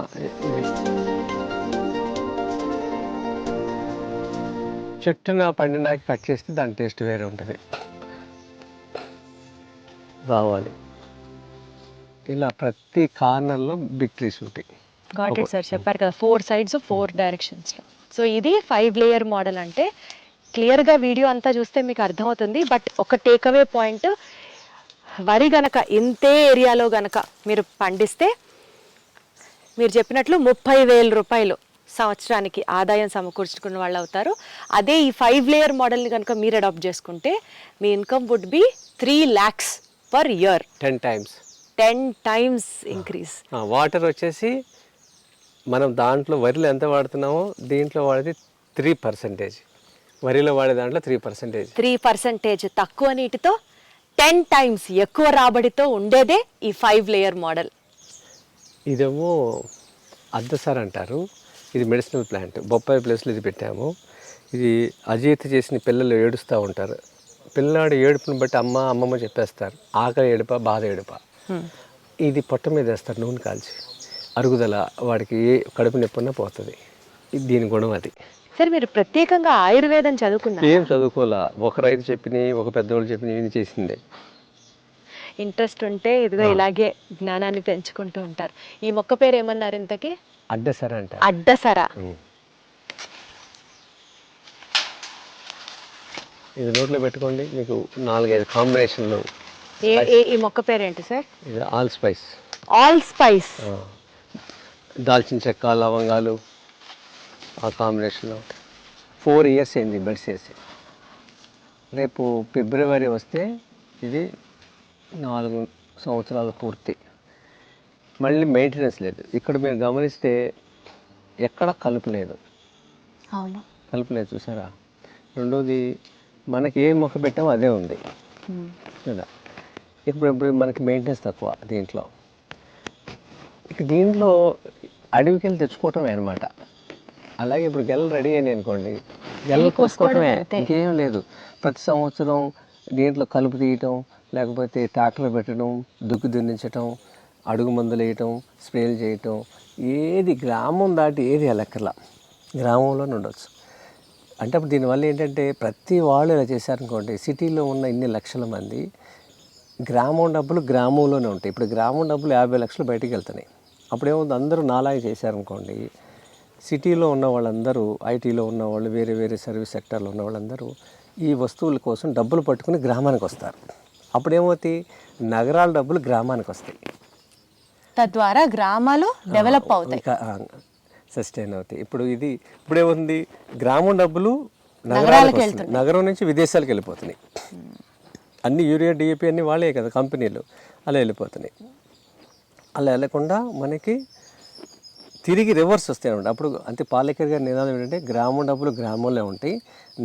చెట్టున పండినాక కట్ చేస్తే దాని టేస్ట్ వేరే ఉంటుంది. రావాలి ఇలా ప్రతి కార్నర్లో బిగ్ ట్రీస్ ఉంటాయి. సార్ చెప్పారు కదా 4 sides 4 directions లో. సో ఇది 5 layer మోడల్ అంటే క్లియర్గా వీడియో అంతా చూస్తే మీకు అర్థమవుతుంది. బట్ ఒక టేక్అవే పాయింట్, వరి గనక ఇంతే ఏరియాలో గనక మీరు పండిస్తే మీరు చెప్పినట్లు 30,000 రూపాయలు సంవత్సరానికి ఆదాయం సమకూర్చుకున్న వాళ్ళు అవుతారు. అదే ఈ 5 లేయర్ మోడల్ని కనుక మీరు అడాప్ట్ చేసుకుంటే మీ income would be 3 lakhs per year. 10 times 10 times increase. Water వచ్చేసి మనం దాంట్లో వరిలో ఎంత వాడుతున్నామో దీంట్లో వాడేది 3%. వరిలో వాడే దాంట్లో 3%. 3% తక్కువ నీటితో 10 times ఎక్కువ రాబడితో ఉండేదే ఈ 5 లేయర్ మోడల్. ఇదేమో అద్దసార్ అంటారు. ఇది మెడిసినల్ ప్లాంట్. బొప్పాయి ప్లేస్లో ఇది పెట్టాము. ఇది అజీర్త చేసిన పిల్లలు ఏడుస్తూ ఉంటారు. పిల్లవాడు ఏడుపుని బట్టి అమ్మమ్మ చెప్పేస్తారు. ఆకలి ఏడుప, బాధ ఏడుప. ఇది పొట్ట మీద వేస్తారు నూనె కాల్చి. అరుగుదల వాడికి ఏ కడుపు నొప్పున్నా పోతుంది. దీని గుణం అది. సరే, మీరు ప్రత్యేకంగా ఆయుర్వేదం చదువుకున్నారు? ఏం చదువుకోలే. ఒక రైతు చెప్పినవి, ఒక పెద్దవాళ్ళు చెప్పినవి ఇది చేసిందే. ఇంట్రెస్ట్ ఉంటే ఇదిగో ఇలాగే జ్ఞానాన్ని పెంచుకుంటూ ఉంటారు. ఈ మొక్క పేరు ఏమన్నారు ఇంతకి? అడ్డసర అంట. అడ్డసర. ఇది నోట్లో పెట్టుకోండి, మీకు 4-5 కాంబినేషన్లు. ఈ మొక్క పేరేంటి సార్? ఇది ఆల్ స్పైస్. All spice. దాల్చిన చెక్క, లవంగాలు ఆ కాంబినేషన్లో 4 years అయింది బెడ్స్ వేసి. రేపు ఫిబ్రవరి వస్తే ఇది 4 సంవత్సరాలు పూర్తి. మళ్ళీ మెయింటెనెన్స్ లేదు. ఇక్కడ మీరు గమనిస్తే ఎక్కడ కలుపు లేదు. అవును, కలుపు లేదు, చూసారా? రెండోది, మనకి ఏ మొక్క పెట్టామో అదే ఉంది కదా. ఇప్పుడు మనకి మెయింటెనెన్స్ తక్కువ దీంట్లో. ఇక దీంట్లో అడవికి వెళ్ళి తెచ్చుకోవటమే అనమాట. అలాగే ఇప్పుడు గెలలు రెడీ అయినాయి అనుకోండి, గెలలు కోసుకోవటమే, ఇంకేం లేదు. ప్రతి సంవత్సరం దీంట్లో కలుపు తీయటం, లేకపోతే ట్రాక్టర్ పెట్టడం, దుక్కు దున్నించటం, అడుగు మందులు వేయటం, స్ప్రేలు చేయటం, ఏది గ్రామం దాటి ఏది ఎలక్కర్లా గ్రామంలోనే ఉండొచ్చు. అంటే అప్పుడు దీనివల్ల ఏంటంటే ప్రతి వాళ్ళు ఇలా చేశారనుకోండి, సిటీలో ఉన్న ఇన్ని లక్షల మంది గ్రామం డబ్బులు గ్రామంలోనే ఉంటాయి. ఇప్పుడు గ్రామం డబ్బులు 50 లక్షలు బయటికి వెళ్తున్నాయి. అప్పుడేముంది, అందరూ నాలాగే చేశారనుకోండి, సిటీలో ఉన్న వాళ్ళందరూ, ఐటీలో ఉన్నవాళ్ళు, వేరే వేరే సర్వీస్ సెక్టర్లో ఉన్న వాళ్ళందరూ ఈ వస్తువుల కోసం డబ్బులు పట్టుకుని గ్రామానికి వస్తారు. అప్పుడేమవుతాయి, నగరాల డబ్బులు గ్రామానికి వస్తాయి. తద్వారా గ్రామాలు డెవలప్ అవుతాయి, సస్టైన్ అవుతాయి. ఇప్పుడేముంది, గ్రామం డబ్బులు నగరాలకు వస్తున్నాయి, నగరం నుంచి విదేశాలకు వెళ్ళిపోతున్నాయి. అన్ని యూరియా, డిఏపి అన్నీ వాళ్ళే కదా కంపెనీలు, అలా వెళ్ళిపోతున్నాయి. అలా వెళ్ళకుండా మనకి తిరిగి రివర్స్ వస్తాయి అనమాట. అప్పుడు అంతే పాలేకర్ గారి నినాదం ఏంటంటే, గ్రామం డబ్బులు గ్రామంలో ఉంటాయి,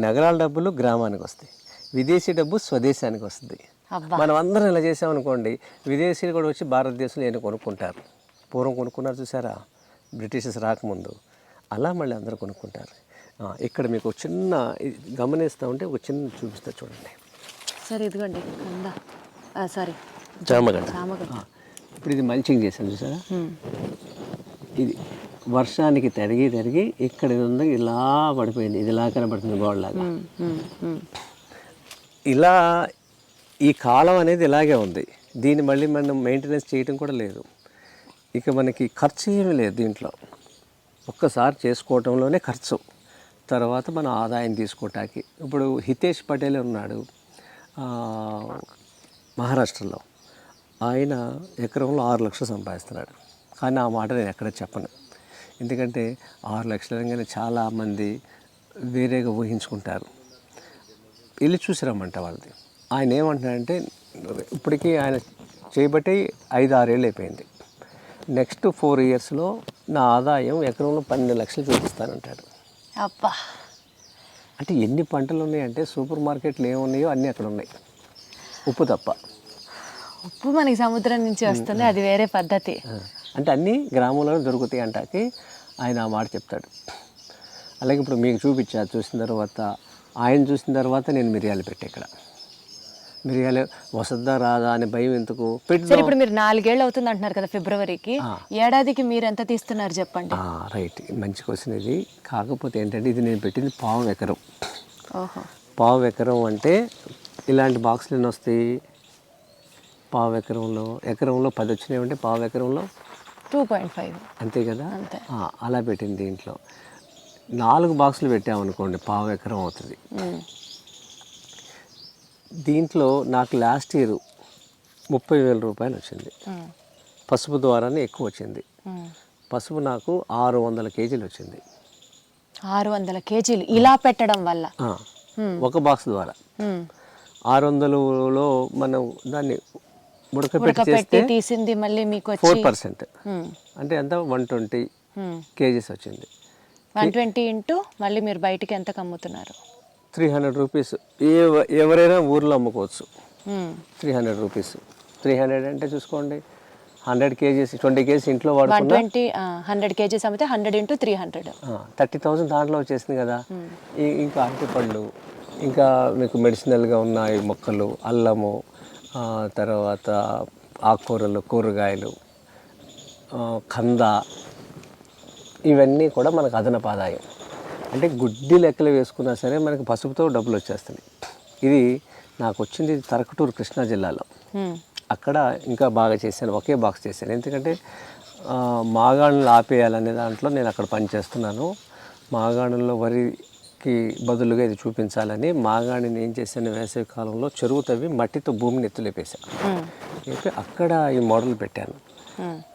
నగరాల డబ్బులు గ్రామానికి వస్తాయి, విదేశీ డబ్బు స్వదేశానికి వస్తుంది. మనం అందరం ఇలా చేసామనుకోండి, విదేశీయులు కూడా వచ్చి భారతదేశంలో ఏమైనా కొనుక్కుంటారు. పూర్వం కొనుక్కున్నారు, చూసారా, బ్రిటిషర్స్ రాకముందు. అలా మళ్ళీ అందరూ కొనుక్కుంటారు. ఇక్కడ మీకు చిన్న గమనిస్తూ ఉంటే ఒక చిన్న చూపిస్తా చూడండి. సరే, ఇదిగోండి సారీ చామగడ్డ. ఇప్పుడు ఇది మల్చింగ్ చేశాను, చూసారా? ఇది వర్షానికి తరిగి ఇక్కడ ఉందో ఇలా పడిపోయింది. ఇది ఇలా కనబడుతుంది గోడలాగా. ఇలా ఈ కాలం అనేది ఇలాగే ఉంది. దీన్ని మళ్ళీ మనం మెయింటెనెన్స్ చేయటం కూడా లేదు. ఇక మనకి ఖర్చు ఏమీ లేదు దీంట్లో. ఒక్కసారి చేసుకోవటంలోనే ఖర్చు, తర్వాత మన ఆదాయం తీసుకోవటానికి. ఇప్పుడు హితేష్ పటేల్ ఉన్నాడు మహారాష్ట్రలో. ఆయన ఎకరంలో 6 లక్షలు సంపాదిస్తున్నాడు. కానీ ఆ మాట నేను ఎక్కడ చెప్పను. ఎందుకంటే 6 లక్షలు అనగానే చాలామంది వేరేగా ఊహించుకుంటారు. వెళ్ళి చూసిరమ్మంట వాళ్ళది. ఆయన ఏమంటున్నాడంటే, ఇప్పటికీ ఆయన చేయబట్టి 5-6 ఏళ్ళు అయిపోయింది. నెక్స్ట్ 4 yearsలో నా ఆదాయం ఎకరంలో 12 లక్షలు చూపిస్తానంటాడు. అబ్బా! అంటే ఎన్ని పంటలు ఉన్నాయంటే, సూపర్ మార్కెట్లు ఏమున్నాయో అన్నీ అక్కడ ఉన్నాయి, ఉప్పు తప్ప. ఉప్పు మనకి సముద్రం నుంచి వస్తుంది, అది వేరే పద్ధతి. అంటే అన్నీ గ్రామంలోనే దొరుకుతాయి అంటాకి ఆయన ఆ మాట చెప్తాడు. అలాగే ఇప్పుడు మీకు చూపించా, చూసిన తర్వాత ఆయన చూసిన తర్వాత నేను మిరియాలు పెట్టా. ఇక్కడ మిరియాలు వస్తుందా రాదా అని భయం ఎందుకు పెట్టి. ఇప్పుడు మీరు 4 ఏళ్ళు అవుతుంది అంటున్నారు కదా ఫిబ్రవరికి, ఏడాదికి మీరు ఎంత తీస్తున్నారు చెప్పండి? రైట్, మంచి క్వశ్చన్ ఇది. కాకపోతే ఏంటంటే, ఇది నేను పెట్టింది 1/4 ఎకరం. 1/4 ఎకరం అంటే ఇలాంటి బాక్సులు ఎన్ని వస్తాయి? 1/4 ఎకరంలో 10 వచ్చినాయి అంటే 1/4 ఎకరంలో 2.5 అంతే కదా. అలా పెట్టింది దీంట్లో. 4 బాక్సులు పెట్టామనుకోండి పావు ఎకరం అవుతుంది. దీంట్లో నాకు లాస్ట్ ఇయర్ 30,000 రూపాయలు వచ్చింది. పసుపు ద్వారానే ఎక్కువ వచ్చింది. పసుపు నాకు 600 కేజీలు వచ్చింది. 600 కేజీలు ఇలా పెట్టడం వల్ల ఒక బాక్స్ ద్వారా 600లో మనం దాన్ని ఉడకపెట్టి తీసింది మళ్ళీ మీకు 4%, అంటే ఎంత 120 కేజీస్ వచ్చింది. 120 ఇంటూ మళ్ళీ మీరు బయటికి ఎంత అమ్ముతున్నారు? 300 రూపీస్. ఎవరైనా ఊర్లో అమ్ముకోవచ్చు. 300 రూపీస్. 300 అంటే చూసుకోండి, 100 కేజీస్, 20 కేజీస్ ఇంట్లో వాడుకున్నా 100 కేజీస్ అమ్మితే 100 ఇంటూ 300 30,000 దాంట్లో వచ్చేసింది కదా. ఇంకా అరటిపళ్ళు, ఇంకా మీకు మెడిసినల్గా ఉన్నాయి మొక్కలు, అల్లము, తర్వాత ఆకుకూరలు, కూరగాయలు, కంద, ఇవన్నీ కూడా మనకు అదనపు ఆదాయం. అంటే గుడ్డి లెక్కలు వేసుకున్నా సరే మనకి పసుపుతో డబ్బులు వచ్చేస్తున్నాయి. ఇది నాకు వచ్చింది తరకటూరు, కృష్ణా జిల్లాలో. అక్కడ ఇంకా బాగా చేశాను, ఒకే బాక్స్ చేశాను. ఎందుకంటే మాగాణులు ఆపేయాలనే దాంట్లో నేను అక్కడ పనిచేస్తున్నాను. మాగాణుల్లో వరికి బదులుగా ఇది చూపించాలని మాగాణిని ఏం చేశాను, వేసవి కాలంలో చెరువు తవ్వి మట్టితో భూమిని ఎత్తులేపేశాను. అయితే అక్కడ ఈ మోడల్ పెట్టాను.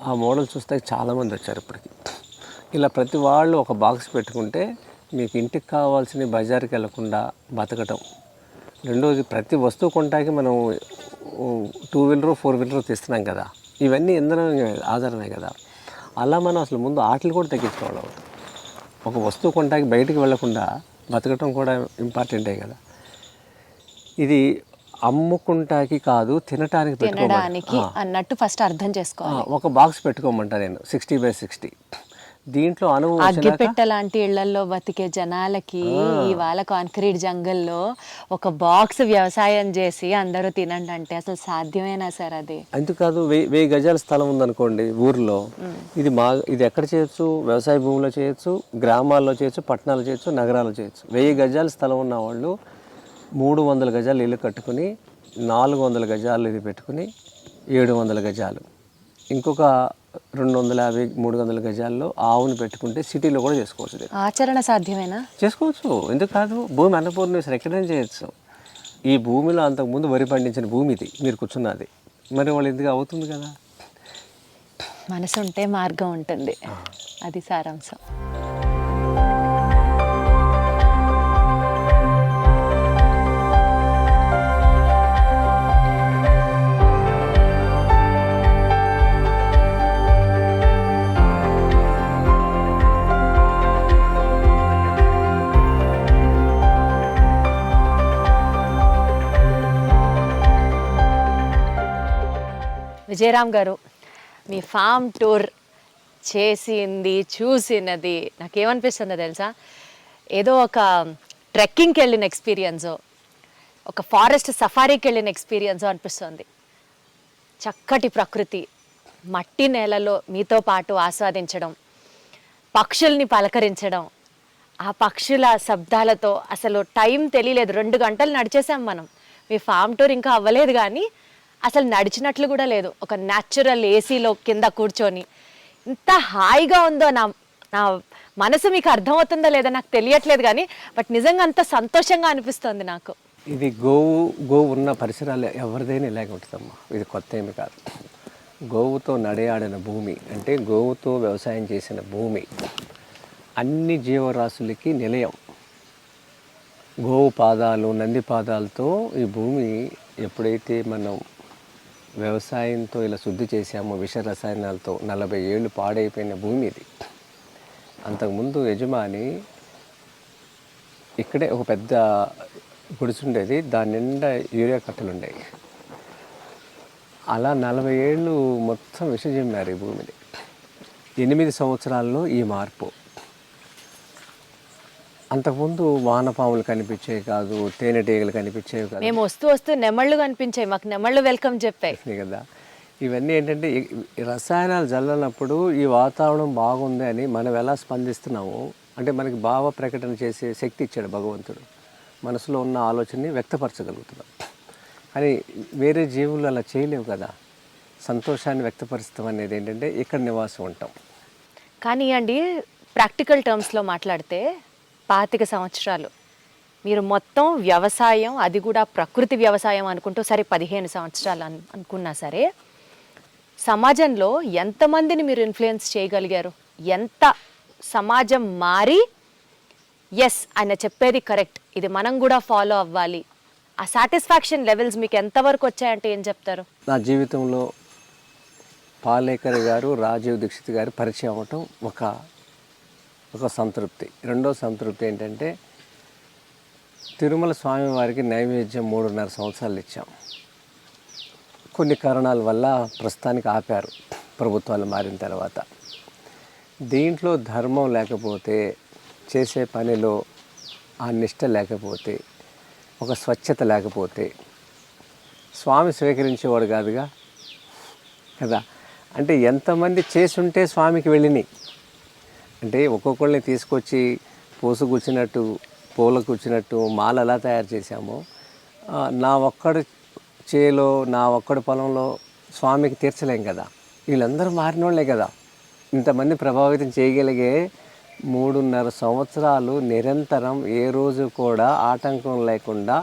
ఆ మోడల్ చూస్తే చాలామంది వచ్చారు ఇప్పటికి. ఇలా ప్రతి వాళ్ళు ఒక బాక్స్ పెట్టుకుంటే మీకు ఇంటికి కావాల్సిన బజార్కి వెళ్లకుండా బతకటం. రెండోది, ప్రతి వస్తువు కొంటాకి మనం 2 వీలర్ 4 వీలర్ తీస్తున్నాం కదా, ఇవన్నీ ఇంధనం ఆధారమే కదా. అలా మనం అసలు ముందు ఆటలు కూడా తగ్గించుకోవాలి. ఒక వస్తువు కొంటాకి బయటికి వెళ్లకుండా బతకటం కూడా ఇంపార్టెంటే కదా. ఇది అమ్ముకుంటాకి కాదు, తినటానికి అన్నట్టు ఫస్ట్ అర్థం చేసుకోవాలి. ఒక బాక్స్ పెట్టుకోమంటా నేను, 60x60. దీంట్లో అగ్గిపెట్ట లాంటి ఇళ్లలో బతికే జనాలకి ఇవాళ కాంక్రీట్ జంగల్లో ఒక బాక్స్ వ్యవసాయం చేసి అందరూ తినండి అంటే అసలు సాధ్యమేనా సార్? అది అంతేకాదు, 1000 గజాల స్థలం ఉందనుకోండి ఊర్లో, ఇది ఎక్కడ చేయొచ్చు? వ్యవసాయ భూమిలో చేయొచ్చు, గ్రామాల్లో చేయొచ్చు, పట్టణాలు చేయొచ్చు, నగరాల్లో చేయొచ్చు. 1000 గజాల స్థలం ఉన్న వాళ్ళు 300 గజాలు ఇల్లు కట్టుకుని 400 గజాలు ఇది పెట్టుకుని 700 గజాలు, ఇంకొక 250 300 గజాల్లో ఆవును పెట్టుకుంటే సిటీలో కూడా చేసుకోవచ్చు. ఆచరణ సాధ్యమేనా? చేసుకోవచ్చు, ఎందుకు కాదు. భూమి అన్నపూర్ణేశ్వరి ఎక్కడైనా చేయొచ్చు. ఈ భూమిలో అంతకుముందు వరి పండించిన భూమి ఇది, మీరు కూర్చున్నది. మరి వాళ్ళు ఎందుకు అవుతుంది కదా. మనసు ఉంటే మార్గం ఉంటుంది, అది సారాంశం. విజయరామ్ గారు, మీ ఫామ్ టూర్ చేసింది, చూసినది నాకేమనిపిస్తుందో తెలుసా? ఏదో ఒక ట్రెక్కింగ్కి వెళ్ళిన ఎక్స్పీరియన్సో, ఒక ఫారెస్ట్ సఫారీకి వెళ్ళిన ఎక్స్పీరియన్సో అనిపిస్తుంది. చక్కటి ప్రకృతి, మట్టి నేలలో మీతో పాటు ఆస్వాదించడం, పక్షుల్ని పలకరించడం, ఆ పక్షుల శబ్దాలతో అసలు టైం తెలియలేదు. 2 గంటలు నడిచేసాం మనం. మీ ఫామ్ టూర్ ఇంకా అవ్వలేదు కానీ అసలు నడిచినట్లు కూడా లేదు. ఒక న్యాచురల్ ఏసీలో కింద కూర్చొని ఇంత హాయిగా ఉందో, నా మనసు మీకు అర్థమవుతుందో లేదో నాకు తెలియట్లేదు కానీ బట్ నిజంగా అంత సంతోషంగా అనిపిస్తుంది నాకు. ఇది గోవు ఉన్న పరిసరాలు ఎవరిదైనా ఇలాగే ఉంటుందమ్మా. ఇది కొత్త ఏమి కాదు. గోవుతో నడయాడిన భూమి అంటే గోవుతో వ్యవసాయం చేసిన భూమి అన్ని జీవరాశులకి నిలయం. గోవు పాదాలు, నంది పాదాలతో ఈ భూమి ఎప్పుడైతే మనం వ్యవసాయంతో ఇలా శుద్ధి చేసామో, విష రసాయనాలతో 40 ఏళ్ళు పాడైపోయిన భూమి ఇది. అంతకుముందు యజమాని ఇక్కడే ఒక పెద్ద గుడిసుండేది, దాని నిండా యూరియా కట్టలు ఉండేవి. అలా 40 ఏళ్ళు మొత్తం విషజిమ్మారు ఈ భూమిని. 8 సంవత్సరాల్లో ఈ మార్పు. అంతకుముందు వానపాములు కనిపించేవి కాదు, తేనెటీగలు కనిపించేవి కాదు. మేము వస్తూ నెమళ్ళు కనిపించాయి, మాకు నెమళ్ళు వెల్కమ్ చెప్పాయి కదా. ఇవన్నీ ఏంటంటే రసాయనాలు జల్లనప్పుడు ఈ వాతావరణం బాగుంది అని మనం ఎలా స్పందిస్తున్నాము అంటే మనకి భావ ప్రకటన చేసే శక్తి ఇచ్చాడు భగవంతుడు. మనసులో ఉన్న ఆలోచనని వ్యక్తపరచగలుగుతున్నాం. కానీ వేరే జీవులు అలా చేయలేవు కదా. సంతోషాన్ని వ్యక్తపరుస్తాం అనేది ఏంటంటే ఇక్కడ నివాసం ఉంటాం. కానీ అండి ప్రాక్టికల్ టర్మ్స్లో మాట్లాడితే 25 సంవత్సరాలు మీరు మొత్తం వ్యవసాయం, అది కూడా ప్రకృతి వ్యవసాయం అనుకుంటూ సరే 15 సంవత్సరాలు అనుకున్నా సరే, సమాజంలో ఎంతమందిని మీరు ఇన్ఫ్లుయెన్స్ చేయగలిగారు? ఎంత సమాజం మారి ఎస్ ఆయన చెప్పేది కరెక్ట్, ఇది మనం కూడా ఫాలో అవ్వాలి, ఆ సాటిస్ఫాక్షన్ లెవెల్స్ మీకు ఎంతవరకు వచ్చాయంటే ఏం చెప్తారు? నా జీవితంలో పాలేకర్ గారు, రాజీవ్ దీక్షిత్ గారు పరిచయం అవ్వటం ఒక సంతృప్తి. రెండో సంతృప్తి ఏంటంటే తిరుమల స్వామివారికి నైవేద్యం 3.5 సంవత్సరాలు ఇచ్చాం. కొన్ని కారణాల వల్ల ప్రస్తుతానికి ఆపారు ప్రభుత్వాలు మారిన తర్వాత. దీంట్లో ధర్మం లేకపోతే, చేసే పనిలో ఆ నిష్ట లేకపోతే, ఒక స్వచ్ఛత లేకపోతే స్వామి స్వీకరించేవాడు కాదుగా కదా. అంటే ఎంతమంది చేసుంటే స్వామికి వెళ్ళినాయి అంటే ఒక్కొక్కళ్ళని తీసుకొచ్చి పూసు కూర్చున్నట్టు, పూల కూర్చున్నట్టు మాల ఎలా తయారు చేశామో, నా ఒక్కడి చేలో, నా ఒక్కడి పొలంలో స్వామికి తీర్చలేం కదా. వీళ్ళందరూ మారిన వాళ్ళే కదా. ఇంతమంది ప్రభావితం చేయగలిగే 3.5 సంవత్సరాలు నిరంతరం ఏ రోజు కూడా ఆటంకం లేకుండా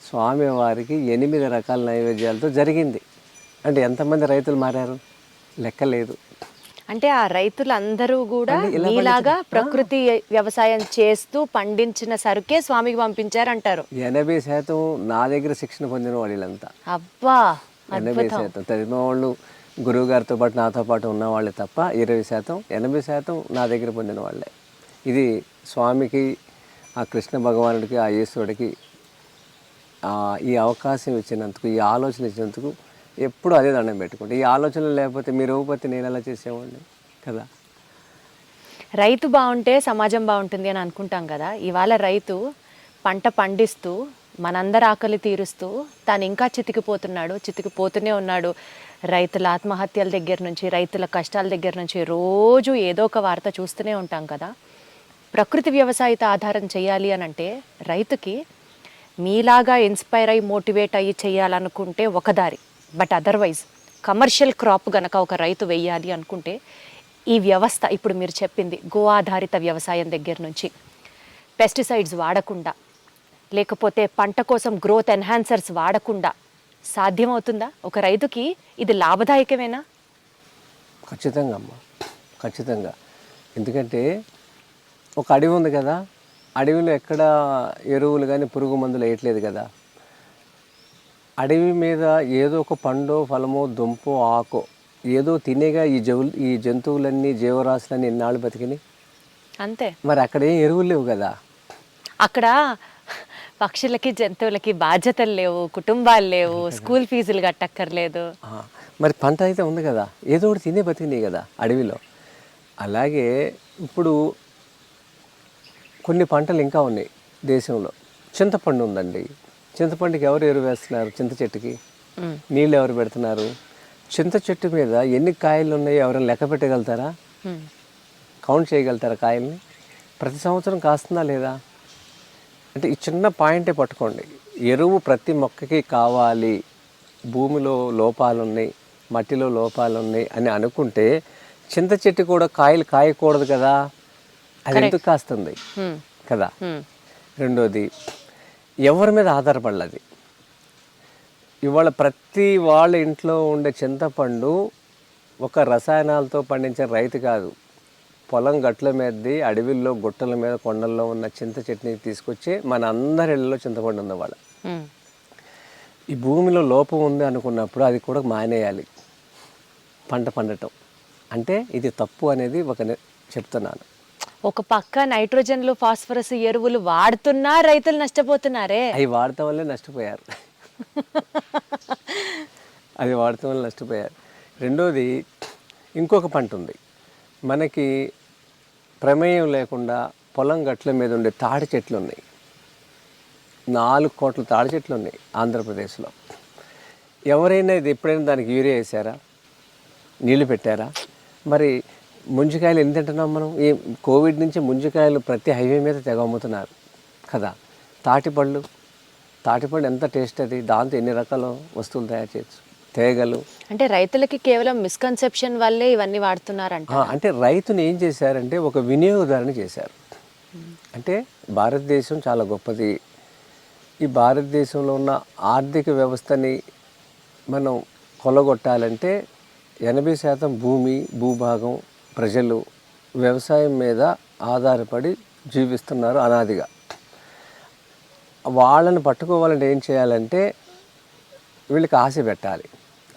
స్వామివారికి 8 రకాల నైవేద్యాలతో జరిగింది. అంటే ఎంతమంది రైతులు మారారు లెక్కలేదు. అంటే ఆ రైతులందరూ కూడా మీలాగా ప్రకృతి వ్యవసాయం చేస్తూ పండించిన సరుకే స్వామికి పంపించారంటారు. 80% నా దగ్గర శిక్షణ పొందిన వాళ్ళంతా. అబ్బా, 80% చదివిన వాళ్ళు గురువు గారితో పాటు నాతో పాటు ఉన్న వాళ్ళే తప్ప 20%, 80% నా దగ్గర పొందిన వాళ్ళే. ఇది స్వామికి, ఆ కృష్ణ భగవానుడికి, ఆ ఈశ్వరుడికి ఈ అవకాశం ఇచ్చినందుకు, ఈ ఆలోచన ఇచ్చినందుకు ఎప్పుడు అదే దండం పెట్టుకుంటే. ఈ ఆలోచనలు లేకపోతే మీరు ఇవ్వకపోతే నేను ఎలా చేసేవాడిని కదా. రైతు బాగుంటే సమాజం బాగుంటుంది అని అనుకుంటాం కదా. ఇవాళ రైతు పంట పండిస్తూ మనందరి ఆకలి తీరుస్తూ తాను ఇంకా చితికిపోతూనే ఉన్నాడు. రైతుల ఆత్మహత్యల దగ్గర నుంచి, రైతుల కష్టాల దగ్గర నుంచి రోజు ఏదో ఒక వార్త చూస్తూనే ఉంటాం కదా. ప్రకృతి వ్యవసాయత ఆధారం చేయాలి అని అంటే రైతుకి మీలాగా ఇన్స్పైర్ అయ్యి, మోటివేట్ అయ్యి చేయాలనుకుంటే ఒక దారి. బట్ అదర్వైజ్ కమర్షియల్ క్రాప్ గనక ఒక రైతు వేయాలి అనుకుంటే ఈ వ్యవస్థ ఇప్పుడు మీరు చెప్పింది గో ఆధారిత వ్యవసాయం దగ్గర నుంచి పెస్టిసైడ్స్ వాడకుండా, లేకపోతే పంట కోసం గ్రోత్ ఎన్హాన్సర్స్ వాడకుండా సాధ్యమవుతుందా? ఒక రైతుకి ఇది లాభదాయకమేనా? ఖచ్చితంగా అమ్మ, ఖచ్చితంగా. ఎందుకంటే ఒక అడవి ఉంది కదా, అడవిలో ఎక్కడ ఎరువులు కానీ పురుగు మందులు వేయట్లేదు కదా. అడవి మీద ఏదో ఒక పండో, ఫలమో, దుంపో, ఆకో ఏదో తినేగా ఈ జంతువులన్నీ, జీవరాశులన్నీ ఎన్నాళ్ళు బతికినాయి. అంతే. మరి అక్కడ ఏం ఎరువులు లేవు కదా. అక్కడ పక్షులకి, జంతువులకి బాధ్యతలు లేవు, కుటుంబాలు లేవు, స్కూల్ ఫీజులు కట్టక్కర్లేదు. మరి పంట అయితే ఉంది కదా, ఏదో ఒకటి తినే బతికినాయి కదా అడవిలో. అలాగే ఇప్పుడు కొన్ని పంటలు ఇంకా ఉన్నాయి దేశంలో. చింతపండు ఉందండి. చింతపండుకి ఎవరు ఎరువు వేస్తున్నారు? చింత చెట్టుకి నీళ్ళు ఎవరు పెడుతున్నారు? చింత చెట్టు మీద ఎన్ని కాయలు ఉన్నాయో ఎవరైనా లెక్క పెట్టగలుగుతారా? కౌంట్ చేయగలుగుతారా కాయల్ని? ప్రతి సంవత్సరం కాస్తుందా లేదా? అంటే ఈ చిన్న పాయింటే పట్టుకోండి. ఎరువు ప్రతి మొక్కకి కావాలి, భూమిలో లోపాలు ఉన్నాయి, మట్టిలో లోపాలు ఉన్నాయి అని అనుకుంటే చింత చెట్టు కూడా కాయలు కాయకూడదు కదా. అది ఎందుకు కాస్తుంది కదా. రెండోది, ఎవరి మీద ఆధారపడలేదు. ఇవాళ ప్రతి వాళ్ళ ఇంట్లో ఉండే చింతపండు ఒక రసాయనాలతో పండించిన రైతు కాదు, పొలం గట్ల మీదది, అడవిల్లో, గుట్టల మీద, కొండల్లో ఉన్న చింత చెట్టుని తీసుకొచ్చి మన అందరి ఇళ్ళలో చింతపండు ఉంది. వాళ్ళ ఈ భూమిలో లోపం ఉంది అనుకున్నప్పుడు అది కూడా మానేయాలి పంట పండటం. అంటే ఇది తప్పు అనేది చెప్తున్నాను. ఒక పక్క నైట్రోజన్లు, ఫాస్ఫరస్ ఎరువులు వాడుతున్నా రైతులు నష్టపోతున్నారే. అవి వాడటం వల్లే నష్టపోయారు. అది వాడటం వల్ల నష్టపోయారు. రెండోది, ఇంకొక పంట ఉంది మనకి, ప్రమేయం లేకుండా పొలం గట్ల మీద ఉండే తాడి చెట్లు ఉన్నాయి. 4 కోట్ల తాడి చెట్లు ఉన్నాయి ఆంధ్రప్రదేశ్లో. ఎవరైనా ఇది ఎప్పుడైనా దానికి యూరియా వేసారా? నీళ్లు పెట్టారా? మరి ముంజికాయలు ఎన్ని తింటున్నాం మనం? ఈ కోవిడ్ నుంచి ముంజికాయలు ప్రతి హైవే మీద తెగ అమ్ముతున్నారు కదా. తాటిపళ్ళు ఎంత టేస్ట్ అది, దాంతో ఎన్ని రకాల వస్తువులు తయారు చేయొచ్చు. తేగలు. అంటే రైతులకి కేవలం మిస్కన్సెప్షన్ వల్లే ఇవన్నీ వాడుతున్నారంట. అంటే రైతుని ఏం చేశారంటే ఒక వినియోగదారుని చేశారు. అంటే భారతదేశం చాలా గొప్పది. ఈ భారతదేశంలో ఉన్న ఆర్థిక వ్యవస్థని మనం కొలగొట్టాలంటే 80% భూమి, భూభాగం, ప్రజలు వ్యవసాయం మీద ఆధారపడి జీవిస్తున్నారు అనాదిగా. వాళ్ళని పట్టుకోవాలంటే ఏం చేయాలంటే వీళ్ళకి ఆశ పెట్టాలి.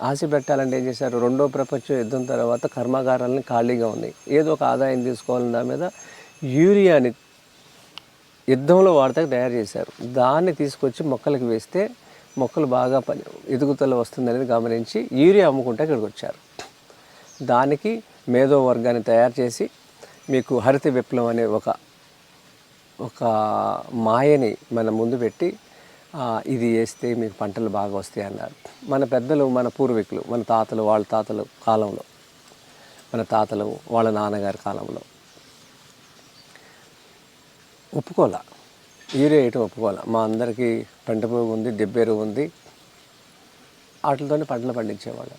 ఆశ పెట్టాలంటే ఏం చేశారు, రెండో ప్రపంచ యుద్ధం తర్వాత కర్మాగారాలని ఖాళీగా ఉన్నాయి, ఏదో ఒక ఆదాయం తీసుకోవాలని దాని మీద యూరియాని యుద్ధంలో వాడతాకి తయారు చేశారు. దాన్ని తీసుకొచ్చి మొక్కలకు వేస్తే మొక్కలు బాగా ఎదుగుదల వస్తుందనేది గమనించి యూరియా అమ్ముకుంటే ఇక్కడికి వచ్చారు. దానికి మేధో వర్గాన్ని తయారు చేసి మీకు హరిత విప్లవం అనే ఒక మాయని మన ముందు పెట్టి ఇది వేస్తే మీకు పంటలు బాగా వస్తాయి అన్నారు. మన పెద్దలు, మన పూర్వీకులు, మన తాతలు, వాళ్ళ తాతలు కాలంలో, మన తాతలు వాళ్ళ నాన్నగారి కాలంలో ఒప్పుకోలే, యూరియా వేయటం ఒప్పుకోలే. మా అందరికీ పంట పురుగు ఉంది, దెబ్బెరుగు ఉంది, వాటితోనే పంటలు పండించేవాళ్ళు.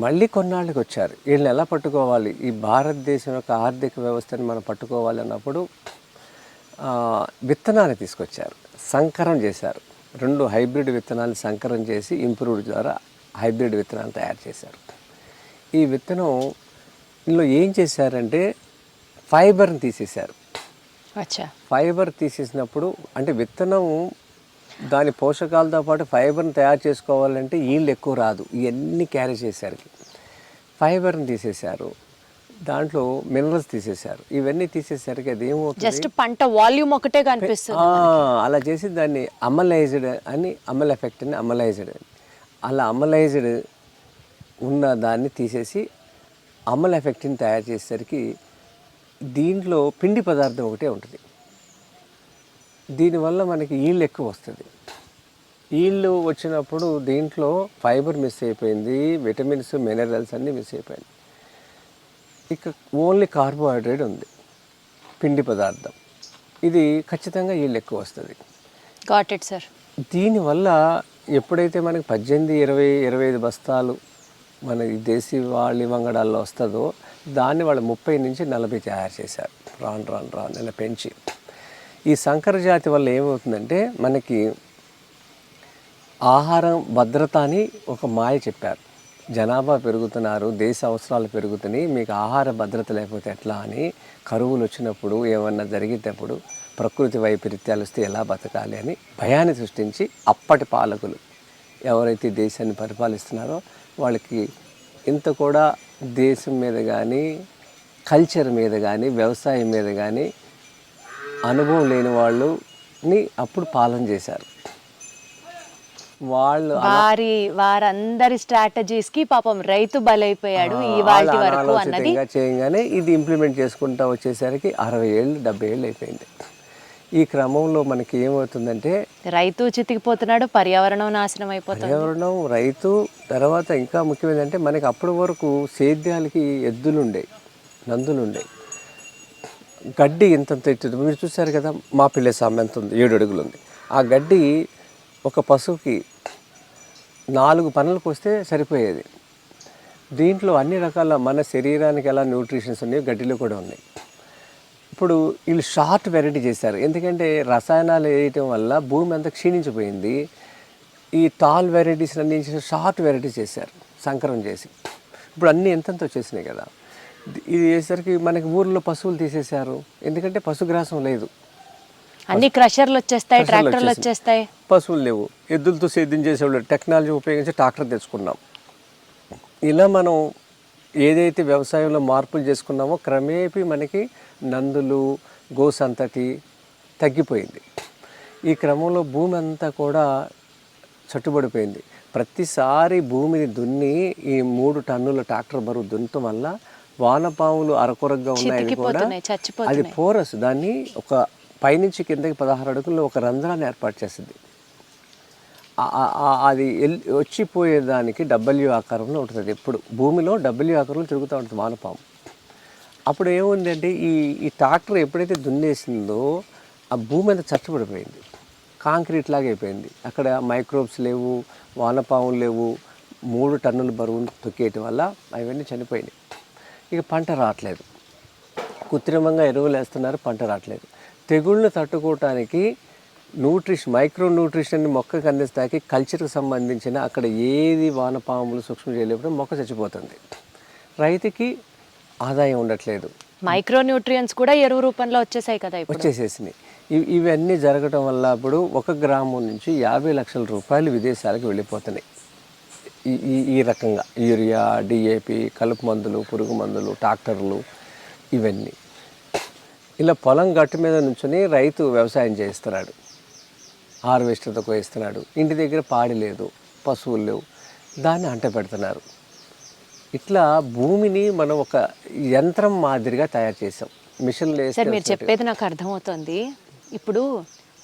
మళ్ళీ కొన్నాళ్ళకి వచ్చారు, వీళ్ళని ఎలా పట్టుకోవాలి, ఈ భారతదేశం యొక్క ఆర్థిక వ్యవస్థని మనం పట్టుకోవాలి అన్నప్పుడు విత్తనాన్ని తీసుకొచ్చారు, సంకరం చేశారు. 2 హైబ్రిడ్ విత్తనాలు సంకరం చేసి ఇంప్రూవ్డ్ ద్వారా హైబ్రిడ్ విత్తనాలు తయారు చేశారు. ఈ విత్తనంలో ఏం చేశారంటే ఫైబర్ని తీసేశారు. ఫైబర్ తీసేసినప్పుడు అంటే విత్తనం దాని పోషకాలతో పాటు ఫైబర్ని తయారు చేసుకోవాలంటే ఈల్డ్ ఎక్కువ రాదు. ఇవన్నీ క్యారీ చేశారు. ఫైబర్ని తీసేశారు, దాంట్లో మినరల్స్ తీసేశారు. ఇవన్నీ తీసేసరికి అది ఏమవుతుంది, జస్ట్ పంట వాల్యూమ్ ఒకటే కనిపిస్తుంది. అలా చేసి దాన్ని అమలైజ్డ్ అని, అమల్ ఎఫెక్ట్ అని, అమలైజ్డ్ అని, అలా అమలైజ్డ్ ఉన్న దాన్ని తీసేసి అమల్ ఎఫెక్ట్ని తయారు చేసేసరికి దీంట్లో పిండి పదార్థం ఒకటే ఉంటుంది. దీనివల్ల మనకి ఈల్డ్ ఎక్కువ వస్తుంది. ఈల్డ్ వచ్చినప్పుడు దీంట్లో ఫైబర్ మిస్ అయిపోయింది, విటమిన్స్, మినరల్స్ అన్నీ మిస్ అయిపోయింది. ఇక ఓన్లీ కార్బోహైడ్రేట్ ఉంది, పిండి పదార్థం. ఇది ఖచ్చితంగా ఈల్డ్ ఎక్కువ వస్తుంది. Got it sir. దీనివల్ల ఎప్పుడైతే మనకి 18, 20, 25 బస్తాలు మన ఈ దేశీ వాళ్ళ వంగడాల్లో వస్తుందో దాన్ని వాళ్ళు 30 నుంచి 40 తయారు చేశారు. రాను ఇలా పెంచి ఈ సంకర జాతి వల్ల ఏమవుతుందంటే మనకి ఆహారం భద్రత అని ఒక మాయ చెప్పారు. జనాభా పెరుగుతున్నారు, దేశ అవసరాలు పెరుగుతున్నాయి, మీకు ఆహార భద్రత లేకపోతే ఎట్లా అని, కరువులు వచ్చినప్పుడు ఏమన్నా జరిగేటప్పుడు ప్రకృతి వైపరీత్యాలు వస్తే ఎలా బతకాలి అని భయాన్ని సృష్టించి అప్పటి పాలకులు ఎవరైతే దేశాన్ని పరిపాలిస్తున్నారో వాళ్ళకి ఇంత కూడా దేశం మీద కానీ, కల్చర్ మీద కానీ, వ్యవసాయం మీద కానీ అనుభవం లేని వాళ్ళని అప్పుడు పాలన చేశారు. వాళ్ళు వారందరి స్ట్రాటజీస్ కి పాపం రైతు బలైపోయాడు ఇవాల్టి వరకు అన్నది చేయగానే ఇది ఇంప్లిమెంట్ చేసుకుంటా వచ్చేసరికి 60 ఏళ్ళు 70 ఏళ్ళు అయిపోయింది. ఈ క్రమంలో మనకి ఏమవుతుందంటే రైతు చితికిపోతున్నాడు, పర్యావరణం నాశనం అయిపోతుంది. పర్యావరణం, రైతు, తర్వాత ఇంకా ముఖ్యమైనదంటే మనకి అప్పటి వరకు సేద్యాలకి ఎద్దులుండేవి, నందులుండేవి. గడ్డి ఇంతంత ఎత్తుంది, మీరు చూసారు కదా, మా పిల్లె సామె ఎంత ఉంది, 7 అడుగులు ఉంది. ఆ గడ్డి ఒక పశువుకి 4 పనులకు వస్తే సరిపోయేది. దీంట్లో అన్ని రకాల మన శరీరానికి ఎలా న్యూట్రిషన్స్ ఉన్నాయో గడ్డిలో కూడా ఉన్నాయి. ఇప్పుడు వీళ్ళు షార్ట్ వెరైటీ చేశారు, ఎందుకంటే రసాయనాలు వేయటం వల్ల భూమి అంతా క్షీణించిపోయింది. ఈ టాల్ వెరైటీస్ అన్ని షార్ట్ వెరైటీ చేశారు, సంకరం చేసి. ఇప్పుడు అన్నీ ఎంతంత వచ్చేసినాయి కదా. ఇది చేసరికి మనకి ఊర్లో పశువులు తీసేశారు, ఎందుకంటే పశుగ్రాసం లేదు. అన్ని క్రషర్లు వచ్చేస్తాయి, ట్రాక్టర్లు వచ్చేస్తాయి, పశువులు లేవు. ఎద్దులతో సేద్యం చేసేవాళ్ళు టెక్నాలజీ ఉపయోగించి ట్రాక్టర్ తెచ్చుకున్నాం. ఇలా మనం ఏదైతే వ్యవసాయంలో మార్పులు చేసుకున్నామో క్రమేపీ మనకి నందులు, గోసంతతి తగ్గిపోయింది. ఈ క్రమంలో భూమి అంతా కూడా చట్టుబడిపోయింది. ప్రతిసారి భూమిని దున్ని ఈ 3 టన్నుల ట్రాక్టర్ బరువు దున్నటం వల్ల వానపాములు అరకొరగా ఉన్నాయని కూడా అది పోరస్, దాన్ని ఒక పైనుంచి కిందకి 16 అడుగుల్లో ఒక రంధ్రాన్ని ఏర్పాటు చేస్తుంది. అది వచ్చిపోయేదానికి డబ్ల్యూ ఆకారంలో ఉంటుంది. ఎప్పుడు భూమిలో డబ్ల్యూ ఆకారంలో తిరుగుతూ ఉంటుంది వానపాము. అప్పుడు ఏముందంటే ఈ ట్రాక్టర్ ఎప్పుడైతే దున్నేసిందో ఆ భూమి అంతా చట్టుబడిపోయింది, కాంక్రీట్ లాగా అయిపోయింది. అక్కడ మైక్రోబ్స్ లేవు, వానపాములు లేవు. 3 టన్నుల బరువును తొక్కేయటం వల్ల అవన్నీ చనిపోయినాయి. ఇక పంట రావట్లేదు. కృత్రిమంగా ఎరువులు వేస్తున్నారు, పంట రావట్లేదు. తెగుళ్ళను తట్టుకోవటానికి మైక్రో న్యూట్రిషన్ మొక్కకు అందిస్తాకి కల్చర్కి సంబంధించిన అక్కడ ఏది వానపాములు సూక్ష్మజీవులు మొక్క చచ్చిపోతుంది. రైతుకి ఆదాయం ఉండట్లేదు. మైక్రో న్యూట్రియన్స్ కూడా ఎరువు రూపంలో వచ్చేసాయి కదా, వచ్చేసేసినాయి. ఇవన్నీ జరగటం వల్ల ఇప్పుడు 1 గ్రామం నుంచి 50 లక్షల రూపాయలు విదేశాలకు వెళ్ళిపోతున్నాయి. ఈ రకంగా యూరియా, డిఏపి, కలుపు మందులు, పురుగు మందులు, ట్రాక్టర్లు, ఇవన్నీ ఇలా పొలం గట్టు మీద నుంచుని రైతు వ్యవసాయం చేస్తున్నాడు, హార్వెస్టర్తో కోయిస్తున్నాడు. ఇంటి దగ్గర పాడి లేదు, పశువులు లేవు, దాన్ని అంట పెడుతున్నారు. ఇట్లా భూమిని మనం ఒక యంత్రం మాదిరిగా తయారు చేసాం. మిషన్లు సార్ మీరు చెప్పేది నాకు అర్థమవుతుంది. ఇప్పుడు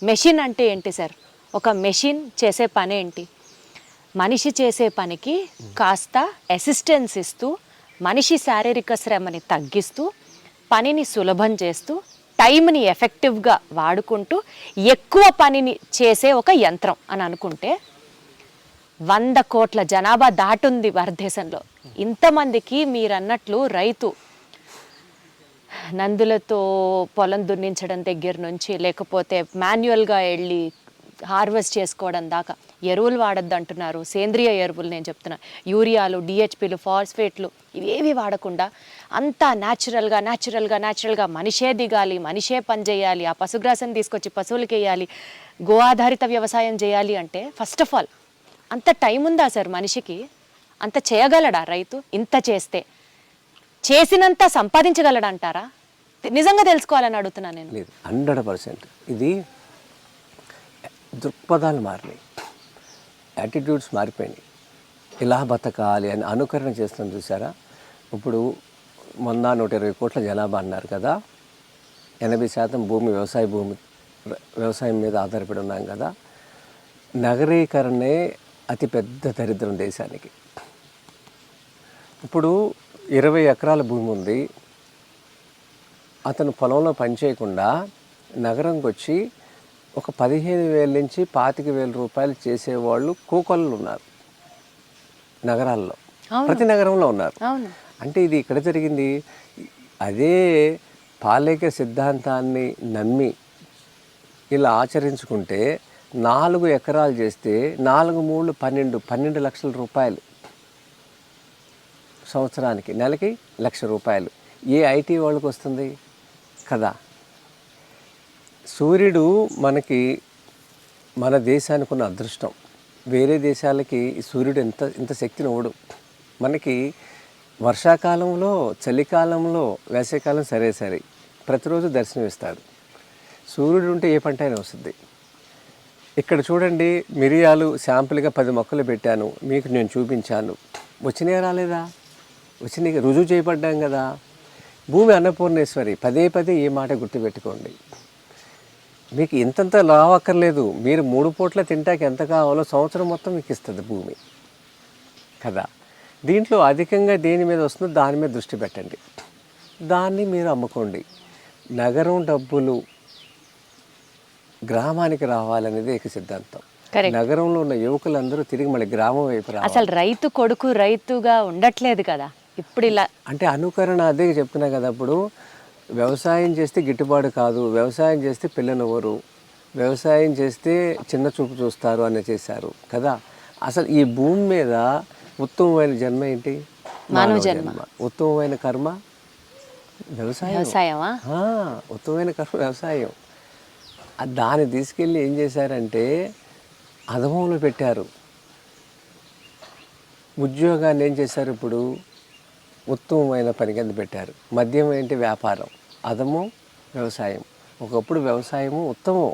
మెషిన్ అంటే ఏంటి సార్? ఒక మెషిన్ చేసే పని ఏంటి? మనిషి చేసే పనికి కాస్త అసిస్టెన్స్ ఇస్తూ, మనిషి శారీరక శ్రమని తగ్గిస్తూ, పనిని సులభం చేస్తూ, టైంని ఎఫెక్టివ్గా వాడుకుంటూ ఎక్కువ పనిని చేసే ఒక యంత్రం అని అనుకుంటే 100 కోట్ల జనాభా దాటుంది భారతదేశంలో. ఇంతమందికి మీరు అన్నట్లు రైతు నందులతో పొలం దున్నించడం దగ్గర నుంచి, లేకపోతే మాన్యువల్గా వెళ్ళి హార్వెస్ట్ చేసుకోవడం దాకా ఎరువులు వాడద్దు అంటున్నారు. సేంద్రియ ఎరువులు నేను చెప్తున్నా, యూరియాలు, డిహెచ్పిలు, ఫాస్ఫేట్లు ఇవేవి వాడకుండా అంతా న్యాచురల్గా మనిషే దిగాలి, మనిషే పని చేయాలి, ఆ పశుగ్రాసం తీసుకొచ్చి పశువులకి వేయాలి, గో ఆధారిత వ్యవసాయం చేయాలి అంటే ఫస్ట్ ఆఫ్ ఆల్ అంత టైం ఉందా సార్ మనిషికి? అంత చేయగలడా రైతు? ఇంత చేస్తే చేసినంత సంపాదించగలడంటారా? నిజంగా తెలుసుకోవాలని అడుగుతున్నాను నేను. లేదు, 100%. ఇది దృక్పథాలు మారినాయి, యాటిట్యూడ్స్ మారిపోయినాయి. ఇలా బతకాలి అని అనుకరణ చేస్తున్నాం చూసారా. ఇప్పుడు 120 కోట్ల జనాభా అన్నారు కదా, 80% భూమి వ్యవసాయం మీద ఆధారపడి ఉన్నాం కదా. నగరీకరణే అతిపెద్ద దరిద్రం దేశానికి. ఇప్పుడు 20 ఎకరాల భూమి ఉంది, అతను పొలంలో పనిచేయకుండా నగరంకి వచ్చి ఒక 15,000 నుంచి 25,000 రూపాయలు చేసేవాళ్ళు కోకొల్లు ఉన్నారు నగరాల్లో, ప్రతి నగరంలో ఉన్నారు. అంటే ఇది ఇక్కడ జరిగింది. అదే పాలేక సిద్ధాంతాన్ని నమ్మి ఇలా ఆచరించుకుంటే 4 ఎకరాలు చేస్తే 4 3 12 లక్షల రూపాయలు సంవత్సరానికి, నెలకి 1,00,000 రూపాయలు ఏ ఐటీ వాళ్ళకి వస్తుంది కదా. సూర్యుడు మన దేశానికి ఉన్న అదృష్టం. వేరే దేశాలకి సూర్యుడు ఇంత శక్తిని ఇవ్వడు. మనకి వర్షాకాలంలో, చలికాలంలో, వేసవికాలం సరే ప్రతిరోజు దర్శనమిస్తాడు. సూర్యుడు ఉంటే ఏ పంట అయినా వస్తుంది. ఇక్కడ చూడండి, మిరియాలు శాంపుల్గా 10 మొక్కలు పెట్టాను, మీకు నేను చూపించాను. వచ్చినాయా రాలేదా? వచ్చినాయి, రుజువు చేయబడ్డాం కదా. భూమి అన్నపూర్ణేశ్వరి. పదే ఈ మాట గుర్తుపెట్టుకోండి. మీకు ఇంతంత రావక్కర్లేదు. మీరు 3 పూట్ల తింటాకి ఎంత కావాలో సంవత్సరం మొత్తం మీకు ఇస్తుంది భూమి కదా. దీంట్లో అధికంగా దేని మీద వస్తుందో దాని మీద దృష్టి పెట్టండి, దాన్ని మీరు అమ్ముకోండి. నగరం డబ్బులు గ్రామానికి రావాలనేది ఏక సిద్ధాంతం. నగరంలో ఉన్న యువకులందరూ తిరిగి మళ్ళీ గ్రామం వైపు రావాలి. అసలు రైతు కొడుకు రైతుగా ఉండట్లేదు కదా ఇప్పుడు. ఇలా అంటే అనుకరణ, అదే చెప్తున్నా కదా. అప్పుడు వ్యవసాయం చేస్తే గిట్టుబాటు కాదు, వ్యవసాయం చేస్తే పిల్లనెవరు, వ్యవసాయం చేస్తే చిన్న చూపు చూస్తారు అని చేశారు కదా. అసలు ఈ భూమి మీద ఉత్తమమైన జన్మ ఏంటి? మానవ జన్మ. ఉత్తమమైన కర్మ వ్యవసాయమా? ఉత్తమమైన కర్మ వ్యవసాయం. దాన్ని తీసుకెళ్ళి ఏం చేశారంటే అధమంలో పెట్టారు. ఉద్యోగాన్ని ఏం చేశారు? ఇప్పుడు ఉత్తమమైన పని కింద పెట్టారు. మద్యం ఏంటి? వ్యాపారం. అధమం వ్యవసాయం. ఒకప్పుడు వ్యవసాయము ఉత్తమం,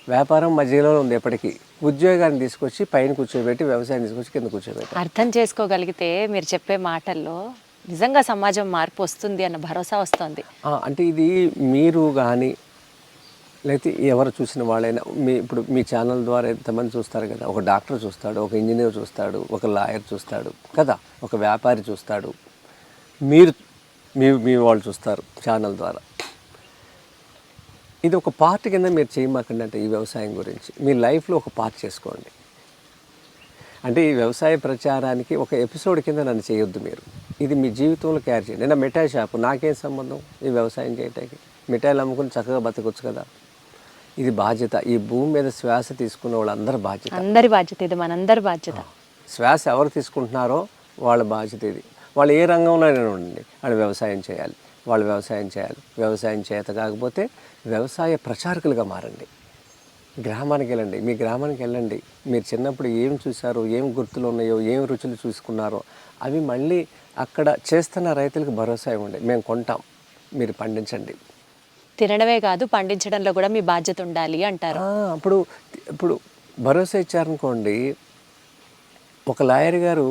వ్యాపారం మధ్యలో ఉంది ఎప్పటికీ. ఉద్యోగాన్ని తీసుకొచ్చి పైన కూర్చోబెట్టి, వ్యవసాయం తీసుకొచ్చి కింద కూర్చోబెట్టి. అర్థం చేసుకోగలిగితే మీరు చెప్పే మాటల్లో నిజంగా సమాజం మార్పు వస్తుంది అన్న భరోసా వస్తుంది. అంటే ఇది మీరు కానీ లేకపోతే ఎవరు చూసిన వాళ్ళైనా, ఇప్పుడు మీ ఛానల్ ద్వారా ఎంతమంది చూస్తారు కదా. ఒక డాక్టర్ చూస్తాడు, ఒక ఇంజనీర్ చూస్తాడు, ఒక లాయర్ చూస్తాడు కదా, ఒక వ్యాపారి చూస్తాడు, మీ వాళ్ళు చూస్తారు ఛానల్ ద్వారా. ఇది ఒక పార్ట్ కింద మీరు చేయమాకండి. అంటే ఈ వ్యవసాయం గురించి మీ లైఫ్లో ఒక పార్ట్ చేసుకోండి. అంటే ఈ వ్యవసాయ ప్రచారానికి ఒక ఎపిసోడ్ కింద నన్ను చేయొద్దు మీరు. ఇది మీ జీవితంలో క్యారీ చేయండి. నేను మిఠాయి షాపు, నాకేం సంబంధం ఈ వ్యవసాయం చేయటానికి? మిఠాయిలు అమ్ముకుని చక్కగా బతకొచ్చు కదా. ఇది బాధ్యత. ఈ భూమి మీద శ్వాస తీసుకున్న వాళ్ళందరి బాధ్యత. అందరి బాధ్యత ఇది, మనందరి బాధ్యత. శ్వాస ఎవరు తీసుకుంటున్నారో వాళ్ళ బాధ్యత ఇది. వాళ్ళు ఏ రంగంలోనే ఉండండి, వాళ్ళు వ్యవసాయం చేయాలి. వాళ్ళు వ్యవసాయం చేయాలి. వ్యవసాయం చేత కాకపోతే వ్యవసాయ ప్రచారకులుగా మారండి. గ్రామానికి వెళ్ళండి. మీ గ్రామానికి వెళ్ళండి. మీరు చిన్నప్పుడు ఏం చూసారో, ఏం గుర్తులు ఉన్నాయో, ఏం రుచులు చూసుకున్నారో అవి మళ్ళీ అక్కడ చేస్తున్న రైతులకు భరోసా ఇవ్వండి. మేము కొంటాం, మీరు పండించండి. తినడమే కాదు, పండించడంలో కూడా మీ బాధ్యత ఉండాలి అంటారు. ఇప్పుడు భరోసా ఇచ్చారనుకోండి, ఒక లాయర్ గారు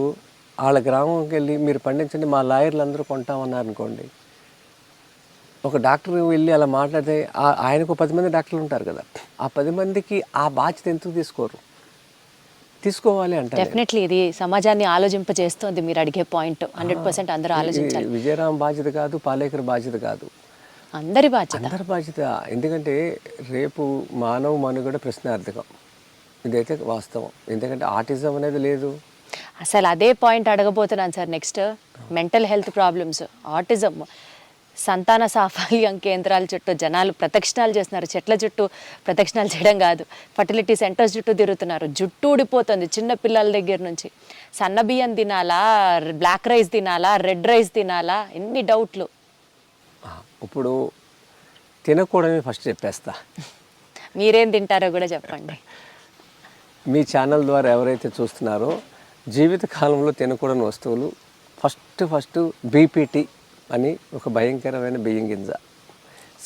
వాళ్ళ గ్రామంకి వెళ్ళి మీరు పండించండి, మా లాయర్లు అందరూ కొంటామన్నారు అనుకోండి. ఒక డాక్టర్ వెళ్ళి అలా మాట్లాడితే ఆయనకు 10 మంది డాక్టర్లు ఉంటారు కదా, ఆ 10 మందికి ఆ బాధ్యత ఎందుకు తీసుకోరు? తీసుకోవాలి అంటే డెఫినెట్లీ ఇది సమాజాన్ని ఆలోచింపజేస్తుంది. మీరు అడిగే పాయింట్ 100% అందరూ ఆలోచించాలి. విజయరామ్ బాధ్యత కాదు, పాలేకర్ బాధ్యత కాదు, అందరి బాధ్యత. అందరి బాధ్యత. ఎందుకంటే రేపు మానవ మనుగడ ప్రశ్నార్థకం. ఇదైతే వాస్తవం. ఎందుకంటే ఆటిజం అనేది లేదు. అసలు అదే పాయింట్ అడగబోతున్నాను sir. Next mental health problems, autism, సంతాన సాఫల్యం కేంద్రాల చుట్టూ జనాలు ప్రదక్షిణాలు చేస్తున్నారు. చెట్ల చుట్టూ ప్రదక్షిణాలు చేయడం కాదు, ఫర్టిలిటీ సెంటర్స్ చుట్టూ తిరుగుతున్నారు. జుట్టు ఊడిపోతుంది చిన్న పిల్లల దగ్గర నుంచి. సన్న బియ్యం తినాలా, బ్లాక్ రైస్ తినాలా, రెడ్ రైస్ తినాలా, ఎన్ని డౌట్లు. ఇప్పుడు తినకూడదని ఫస్ట్ చెప్పేస్తా. మీరేం తింటారో కూడా చెప్పండి. మీ ఛానల్ ద్వారా ఎవరైతే చూస్తున్నారో జీవితకాలంలో తినకూడని వస్తువులు ఫస్ట్ బీపీటీ అని ఒక భయంకరమైన బియ్యం గింజ,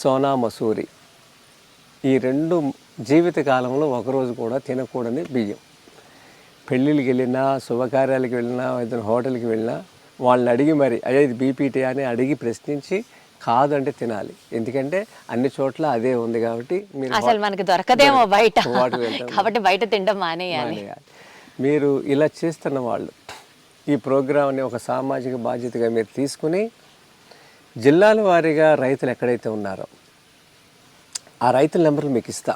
సోనా మసూరి, ఈ 2 జీవితకాలంలో ఒకరోజు కూడా తినకూడని బియ్యం. పెళ్ళిళ్ళకి వెళ్ళినా, శుభకార్యాలకు వెళ్ళినా, ఏదైనా హోటల్కి వెళ్ళినా వాళ్ళని అడిగి మరి అయ్యా ఇది బీపీటీ అని అడిగి ప్రశ్నించి కాదంటే తినాలి. ఎందుకంటే అన్ని చోట్ల అదే ఉంది కాబట్టి మీరు అసలు మనకి దొరకదేమో బయట, కాబట్టి బయట తినడం మానేయాలి. మీరు ఇలా చేస్తున్న వాళ్ళు ఈ ప్రోగ్రామ్ని ఒక సామాజిక బాధ్యతగా మీరు తీసుకుని జిల్లాల వారీగా రైతులు ఎక్కడైతే ఉన్నారో ఆ రైతుల నెంబర్లు మీకు ఇస్తా.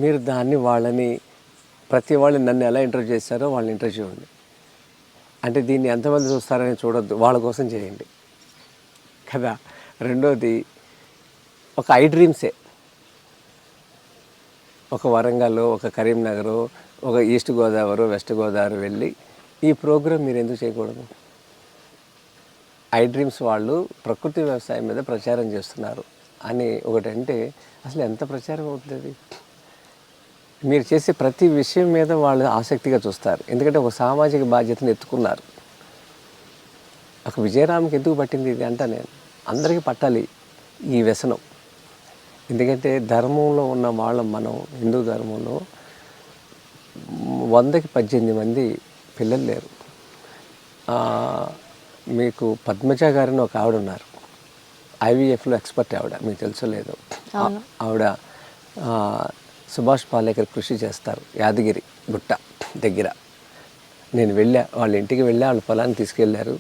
మీరు దాన్ని వాళ్ళని ప్రతి వాళ్ళు నన్ను ఎలా ఇంటర్వ్యూ చేస్తారో వాళ్ళని ఇంటర్వ్యూ చేయండి. అంటే దీన్ని ఎంతమంది చూస్తారని చూడొద్దు, వాళ్ళ కోసం చేయండి కదా. రెండోది ఒక ఐ డ్రీమ్సే. ఒక వరంగల్, ఒక కరీంనగర్, ఒక ఈస్ట్ గోదావరి, వెస్ట్ గోదావరి వెళ్ళి ఈ ప్రోగ్రాం మీరు ఎందుకు చేయకూడదు? ఐ డ్రీమ్స్ వాళ్ళు ప్రకృతి వ్యవసాయం మీద ప్రచారం చేస్తున్నారు అని ఒకటంటే అసలు ఎంత ప్రచారం అవుతుంది? మీరు చేసే ప్రతి విషయం మీద వాళ్ళు ఆసక్తిగా చూస్తారు. ఎందుకంటే ఒక సామాజిక బాధ్యతను ఎత్తుకున్నారు. ఒక విజయరామ్కి ఎందుకు పట్టింది ఇది అంట, నేను అందరికీ పట్టాలి ఈ వ్యసనం. ఎందుకంటే ధర్మంలో ఉన్న వాళ్ళం మనం, హిందూ ధర్మంలో 100కి 18 మంది పిల్లలు లేరు. మీకు పద్మజ గారిని ఒక ఆవిడ ఉన్నారు, ఐవీఎఫ్లో ఎక్స్పర్ట్ ఆవిడ, మీకు తెలుసో లేదో. ఆవిడ సుభాష్ పాలేకర్ కృషి చేస్తారు యాదగిరి గుట్ట దగ్గర. నేను వెళ్ళా, వాళ్ళ ఇంటికి వెళ్ళా, వాళ్ళ పొలాన్ని తీసుకెళ్ళారు.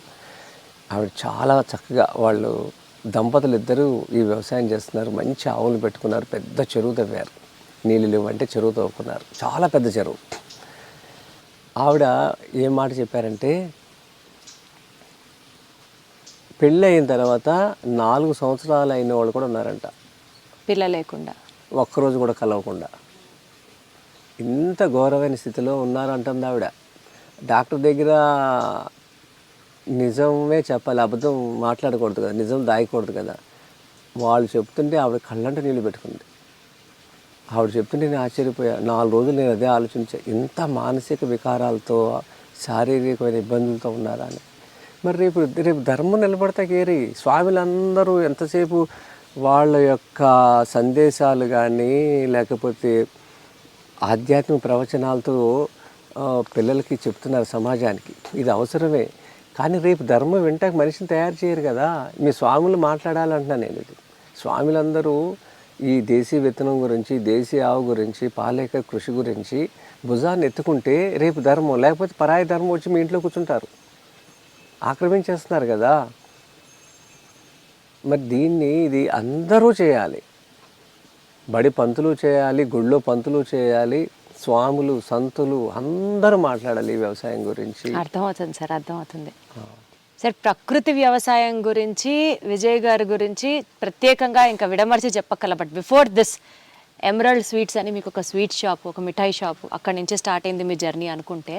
ఆవిడ చాలా చక్కగా, వాళ్ళు దంపతులు ఇద్దరు ఈ వ్యవసాయం చేస్తున్నారు. మంచి ఆవులు పెట్టుకున్నారు, పెద్ద చెరువు తవ్వారు. నీళ్ళు లేవంటే చెరువు తవ్వుకున్నారు, చాలా పెద్ద చెరువు. ఆవిడ ఏం మాట చెప్పారంటే, పెళ్ళి అయిన తర్వాత 4 సంవత్సరాలు అయిన వాళ్ళు కూడా ఉన్నారంట, పిల్ల లేకుండా, ఒక్కరోజు కూడా కలవకుండా. ఇంత ఘోరమైన స్థితిలో ఉన్నారంటుంది ఆవిడ. డాక్టర్ దగ్గర నిజమే చెప్పాలి, అబద్ధం మాట్లాడకూడదు కదా, నిజం దాయకూడదు కదా. వాళ్ళు చెప్తుంటే ఆవిడ కళ్ళంట నీళ్ళు పెట్టుకుంది. ఆవిడ చెప్తుంటే నేను ఆశ్చర్యపోయా. 4 రోజులు నేను అదే ఆలోచించా, ఇంత మానసిక వికారాలతో, శారీరకమైన ఇబ్బందులతో ఉన్నారా అని. మరి రేపు ధర్మం నిలబడతాకేరి స్వాములందరూ ఎంతసేపు వాళ్ళ యొక్క సందేశాలు కానీ లేకపోతే ఆధ్యాత్మిక ప్రవచనాలతో పిల్లలకి చెప్తున్నారు సమాజానికి. ఇది అవసరమే, కానీ రేపు ధర్మం వెంటనే మనిషిని తయారు చేయరు కదా. మీ స్వాములు మాట్లాడాలంటున్నా నేను. ఇది స్వాములందరూ ఈ దేశీ విత్తనం గురించి, దేశీ ఆవు గురించి, పాలేకర్ కృషి గురించి భుజాన్ని ఎత్తుకుంటే రేపు ధర్మం, లేకపోతే పరాయి ధర్మం వచ్చి మీ ఇంట్లో కూర్చుంటారు, ఆక్రమించేస్తున్నారు కదా. మరి ఇది అందరూ చేయాలి. బడి పంతులు చేయాలి, గుళ్ళో పంతులు చేయాలి, స్వాములు, సంతులు అందరూ మాట్లాడాలి ఈ వ్యవసాయం గురించి. అర్థమవుతుంది సార్, అర్థమవుతుంది. సార్ ప్రకృతి వ్యవసాయం గురించి విజయ్ గారి గురించి ప్రత్యేకంగా ఇంకా విడమర్చి చెప్పక్కల. But before this emerald sweets అని మీకు ఒక స్వీట్ షాప్, ఒక మిఠాయి షాపు, అక్కడి నుంచి స్టార్ట్ అయింది మీ జర్నీ అనుకుంటే,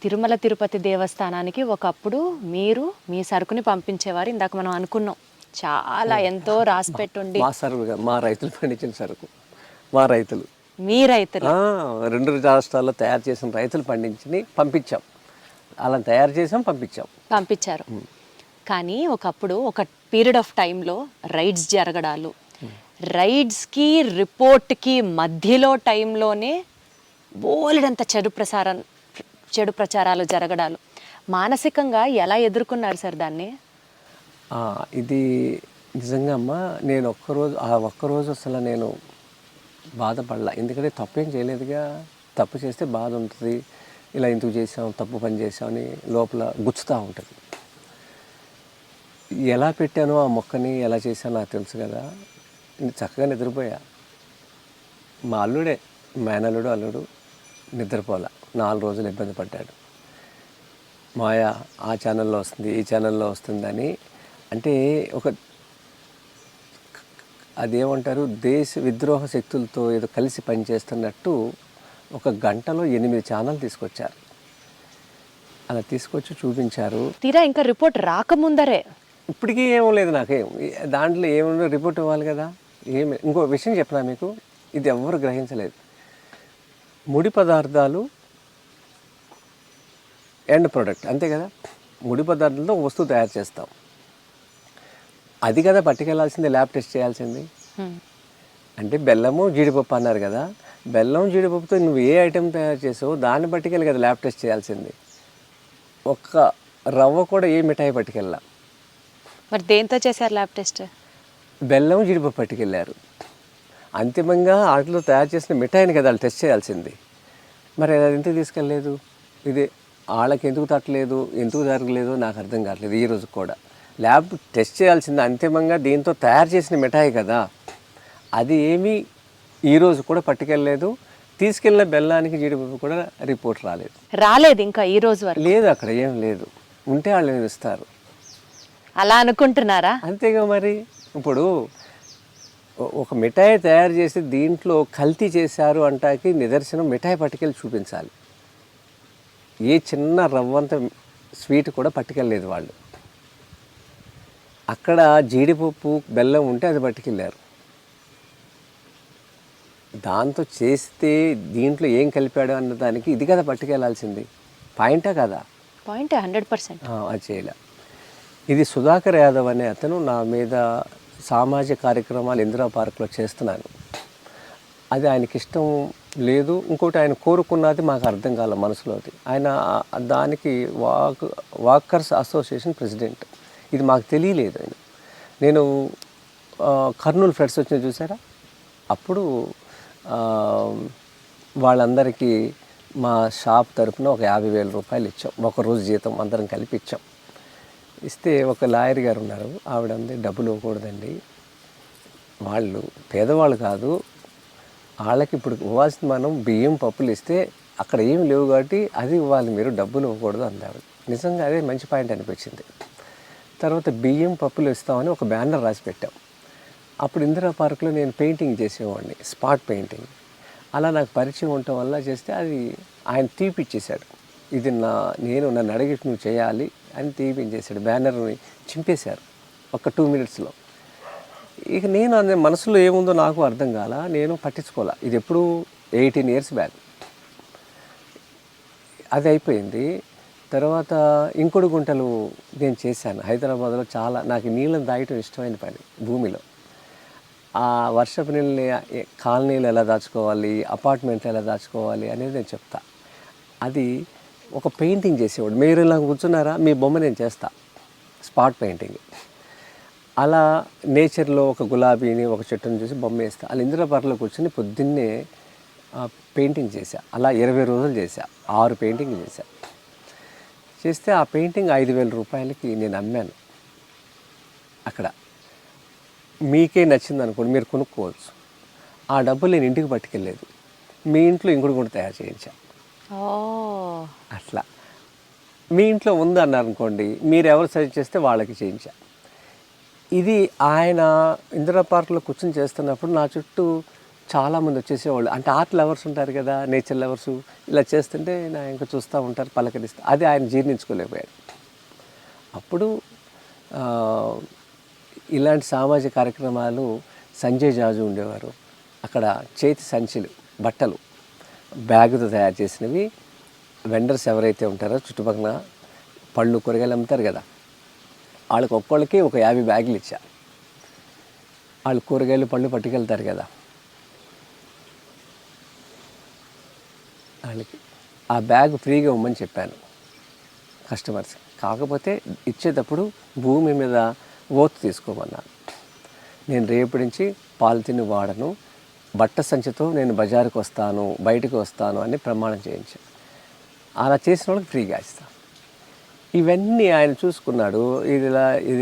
తిరుమల తిరుపతి దేవస్థానానికి ఒకప్పుడు మీరు మీ సరుకుని పంపించేవారు. ఇందాక మనం అనుకున్నాం చాలా ఎంతో రాసి పెట్టుండి. మా సరుకు, మా రైతులు పండించిన సరుకు, మా రైతులు, మీ రైతులు 2 రాష్ట్రాల్లో తయారు చేసిన రైతులు పండించి పంపించాం. అలా తయారు చేసాం, పంపించారు. కానీ ఒకప్పుడు ఒక పీరియడ్ ఆఫ్ టైంలో రైడ్స్ జరగడాలు, రైడ్స్కి రిపోర్ట్కి మధ్యలో టైంలోనే బోలెడంత చెడు ప్రచారాలు జరగడాలు, మానసికంగా ఎలా ఎదుర్కొన్నారు సార్ దాన్ని? ఇది నిజంగా అమ్మా, నేను ఒక్కరోజు అసలు నేను బాధపడలా. ఎందుకంటే తప్పేం చేయలేదుగా. తప్పు చేస్తే బాధ ఉంటుంది, ఇలా ఎందుకు చేసాం, తప్పు పని చేసామని లోపల గుచ్చుతూ ఉంటుంది. ఎలా పెట్టానో ఆ మొక్కని, ఎలా చేశానో నాకు తెలుసు కదా. చక్కగా నిద్రపోయా. మా అల్లుడే, మేనల్లుడు అల్లుడు నిద్రపోలా. 4 రోజులు ఇబ్బంది పడ్డాడు. మాయా ఆ ఛానల్లో వస్తుంది, ఈ ఛానల్లో వస్తుందని. అంటే అదేమంటారు, దేశ విద్రోహ శక్తులతో ఏదో కలిసి పనిచేస్తున్నట్టు 1 గంటలో 8 ఛానల్ తీసుకొచ్చారు. అలా తీసుకొచ్చి చూపించారు. తీరా ఇంకా రిపోర్ట్ రాకముందరే ఇప్పటికీ ఏమో లేదు నాకేం, దాంట్లో ఏమన్నా రిపోర్ట్ ఇవ్వాలి కదా. ఇంకో విషయం చెప్పినా మీకు, ఇది ఎవ్వరు గ్రహించలేదు. ముడి పదార్థాలు ఎండ్ ప్రోడక్ట్ అంతే కదా. ముడి పదార్థాలతో వస్తువు తయారు చేస్తాం, అది కదా పట్టుకెళ్లాల్సింది, ల్యాబ్ టెస్ట్ చేయాల్సింది. అంటే బెల్లము జీడిపప్పు అన్నారు కదా, బెల్లం జీడిపప్పుతో నువ్వు ఏ ఐటెం తయారు చేసావో దాన్ని పట్టుకెళ్ళి కదా ల్యాబ్ టెస్ట్ చేయాల్సింది. ఒక్క రవ్వ కూడా ఏ మిఠాయి పట్టుకెళ్ళా. మరి దేంతో చేశారు ల్యాబ్ టెస్ట్? బెల్లం జీడిపప్పు పట్టుకెళ్ళారు. అంతిమంగా వాటిలో తయారు చేసిన మిఠాయిని కదా వాళ్ళు టెస్ట్ చేయాల్సింది. మరి అది ఎందుకు తీసుకెళ్ళలేదు? ఇది వాళ్ళకి ఎందుకు తట్టలేదు, ఎందుకు జరగలేదు నాకు అర్థం కావట్లేదు. ఈ రోజు కూడా ల్యాబ్ టెస్ట్ చేయాల్సింది అంతిమంగా దీంతో తయారు చేసిన మిఠాయి కదా. అది ఏమీ ఈరోజు కూడా పట్టుకెళ్ళలేదు. తీసుకెళ్ళిన బెల్లానికి జీడిపప్పు కూడా రిపోర్ట్ రాలేదు ఇంకా ఈ రోజు వరకు లేదు. అక్కడ ఏం లేదు, ఉంటే వాళ్ళు ఇస్తారు. అలా అనుకుంటున్నారా? అంతేగా మరి. ఇప్పుడు ఒక మిఠాయి తయారు చేసి దీంట్లో కల్తీ చేశారు అంటాకి నిదర్శనం మిఠాయి పట్టుకెళ్ళి చూపించాలి. ఏ చిన్న రవ్వంత స్వీట్ కూడా పట్టుకెళ్ళలేదు వాళ్ళు. అక్కడ జీడిపప్పు బెల్లం ఉంటే అది పట్టుకెళ్ళారు. దాంతో చేస్తే దీంట్లో ఏం కలిపాడు అన్న దానికి ఇది కదా పట్టుకెళ్లాల్సింది. పాయింటా కదా? పాయింట్ 100%. అది చేయలే. ఇది సుధాకర్ యాదవ్ అనే అతను నా మీద సామాజిక కార్యక్రమాలు ఇందిరా పార్క్లో చేస్తున్నాను. అది ఆయనకి ఇష్టం లేదు. ఇంకోటి ఆయన కోరుకున్నది మాకు అర్థం కాల మనసులోది. ఆయన దానికి వాకర్స్ అసోసియేషన్ ప్రెసిడెంట్. ఇది మాకు తెలియలేదు. నేను కర్నూలు ఫ్లడ్స్ వచ్చిన చూసారా, అప్పుడు వాళ్ళందరికీ మా షాప్ తరఫున ఒక 50,000 రూపాయలు ఇచ్చాం. ఒకరోజు జీతం అందరం కలిపి ఇచ్చాం. ఇస్తే ఒక లాయర్ గారు ఉన్నారు, ఆవిడ అంది డబ్బులు ఇవ్వకూడదండి, వాళ్ళు పేదవాళ్ళు కాదు, వాళ్ళకి ఇప్పుడు ఇవ్వాల్సింది మనం బియ్యం పప్పులు ఇస్తే అక్కడ ఏమి లేవు కాబట్టి అది ఇవ్వాలి, మీరు డబ్బులు ఇవ్వకూడదు అందారు. నిజంగా అదే మంచి పాయింట్ అనిపించింది. తర్వాత బియ్యం పప్పులు ఇస్తామని ఒక బ్యానర్ రాసి పెట్టాం. అప్పుడు ఇందిరా పార్క్లో నేను పెయింటింగ్ చేసేవాడిని, స్పాట్ పెయింటింగ్. అలా నాకు పరిచయం ఉండటం వల్ల చేస్తే అది ఆయన తీపిచ్చేశాడు. ఇది నన్ను అడిగి నువ్వు చేయాలి అని తీపించేశాడు. బ్యానర్ని చింపేశారు ఒక 2 మినిట్స్లో. ఇక నేను అనే మనసులో ఏముందో నాకు అర్థం కాల, నేను పట్టించుకోలే. ఇది ఎప్పుడు 18 years బ్యాక్ అది అయిపోయింది. తర్వాత ఇంకొడు గుంటలు నేను చేశాను హైదరాబాద్లో. చాలా నాకు నీళ్ళని దాగటం ఇష్టమైన పని. భూమిలో ఆ వర్షపు నీళ్ళని కాలనీలు ఎలా దాచుకోవాలి, అపార్ట్మెంట్లు ఎలా దాచుకోవాలి అనేది నేను చెప్తా. అది ఒక పెయింటింగ్ చేసేవాడు. మీరు ఇలా కూర్చున్నారా, మీ బొమ్మ నేను చేస్తా, స్పాట్ పెయింటింగ్. అలా నేచర్లో ఒక గులాబీని ఒక చెట్టుని చూసి బొమ్మ వేస్తా. అలా ఇందిరా పార్క్లో కూర్చొని పొద్దున్నే పెయింటింగ్ చేశా. అలా 20 రోజులు చేశా, 6 పెయింటింగ్ చేశా. చేస్తే ఆ పెయింటింగ్ 5,000 రూపాయలకి నేను అమ్మాను. అక్కడ మీకే నచ్చింది అనుకోండి, మీరు కొనుక్కోవచ్చు. ఆ డబ్బులు నేను ఇంటికి పట్టుకెళ్ళలేదు, మీ ఇంట్లో ఇంకోటి కూడా తయారు చేయించా. అట్లా మీ ఇంట్లో ఉంది అన్నారు అనుకోండి, మీరు ఎవరు సజెస్ట్ చేస్తే వాళ్ళకి చేయించా. ఇది ఆయన ఇందిరా పార్క్లో కూర్చొని చేస్తున్నప్పుడు నా చుట్టూ చాలామంది వచ్చేసేవాళ్ళు. అంటే ఆర్ట్ లవర్స్ ఉంటారు కదా, నేచర్ లవర్సు. ఇలా చేస్తుంటే నా ఇంకా చూస్తూ ఉంటారు, పలకరిస్తూ. అది ఆయన జీర్ణించుకోలేకపోయాడు. అప్పుడు ఇలాంటి సామాజిక కార్యక్రమాలు సంజయ్ జాజు ఉండేవారు. అక్కడ చేతి సంచులు, బట్టలు, బ్యాగుతో తయారు చేసినవి వెండర్స్ ఎవరైతే ఉంటారో చుట్టుపక్కల పళ్ళు కూరగాయలు అమ్ముతారు కదా, వాళ్ళకి ఒక్కొక్కరికి ఒక 50 బ్యాగులు ఇచ్చా. వాళ్ళు కూరగాయలు పళ్ళు పట్టుకెళ్తారు కదా, వాళ్ళకి ఆ బ్యాగ్ ఫ్రీగా ఇవ్వమని చెప్పాను కస్టమర్స్. కాకపోతే ఇచ్చేటప్పుడు భూమి మీద ఓత్ తీసుకోమన్నాను. నేను రేపటి నుంచి పాలిథిన్ వాడను, బట్ట సంచితో నేను బజారుకు వస్తాను, బయటకు వస్తాను అని ప్రమాణం చేయించాను. అలా చేసిన వాళ్ళకి ఫ్రీగా ఇస్తాను. ఇవన్నీ ఆయన చూసుకున్నాడు. ఇది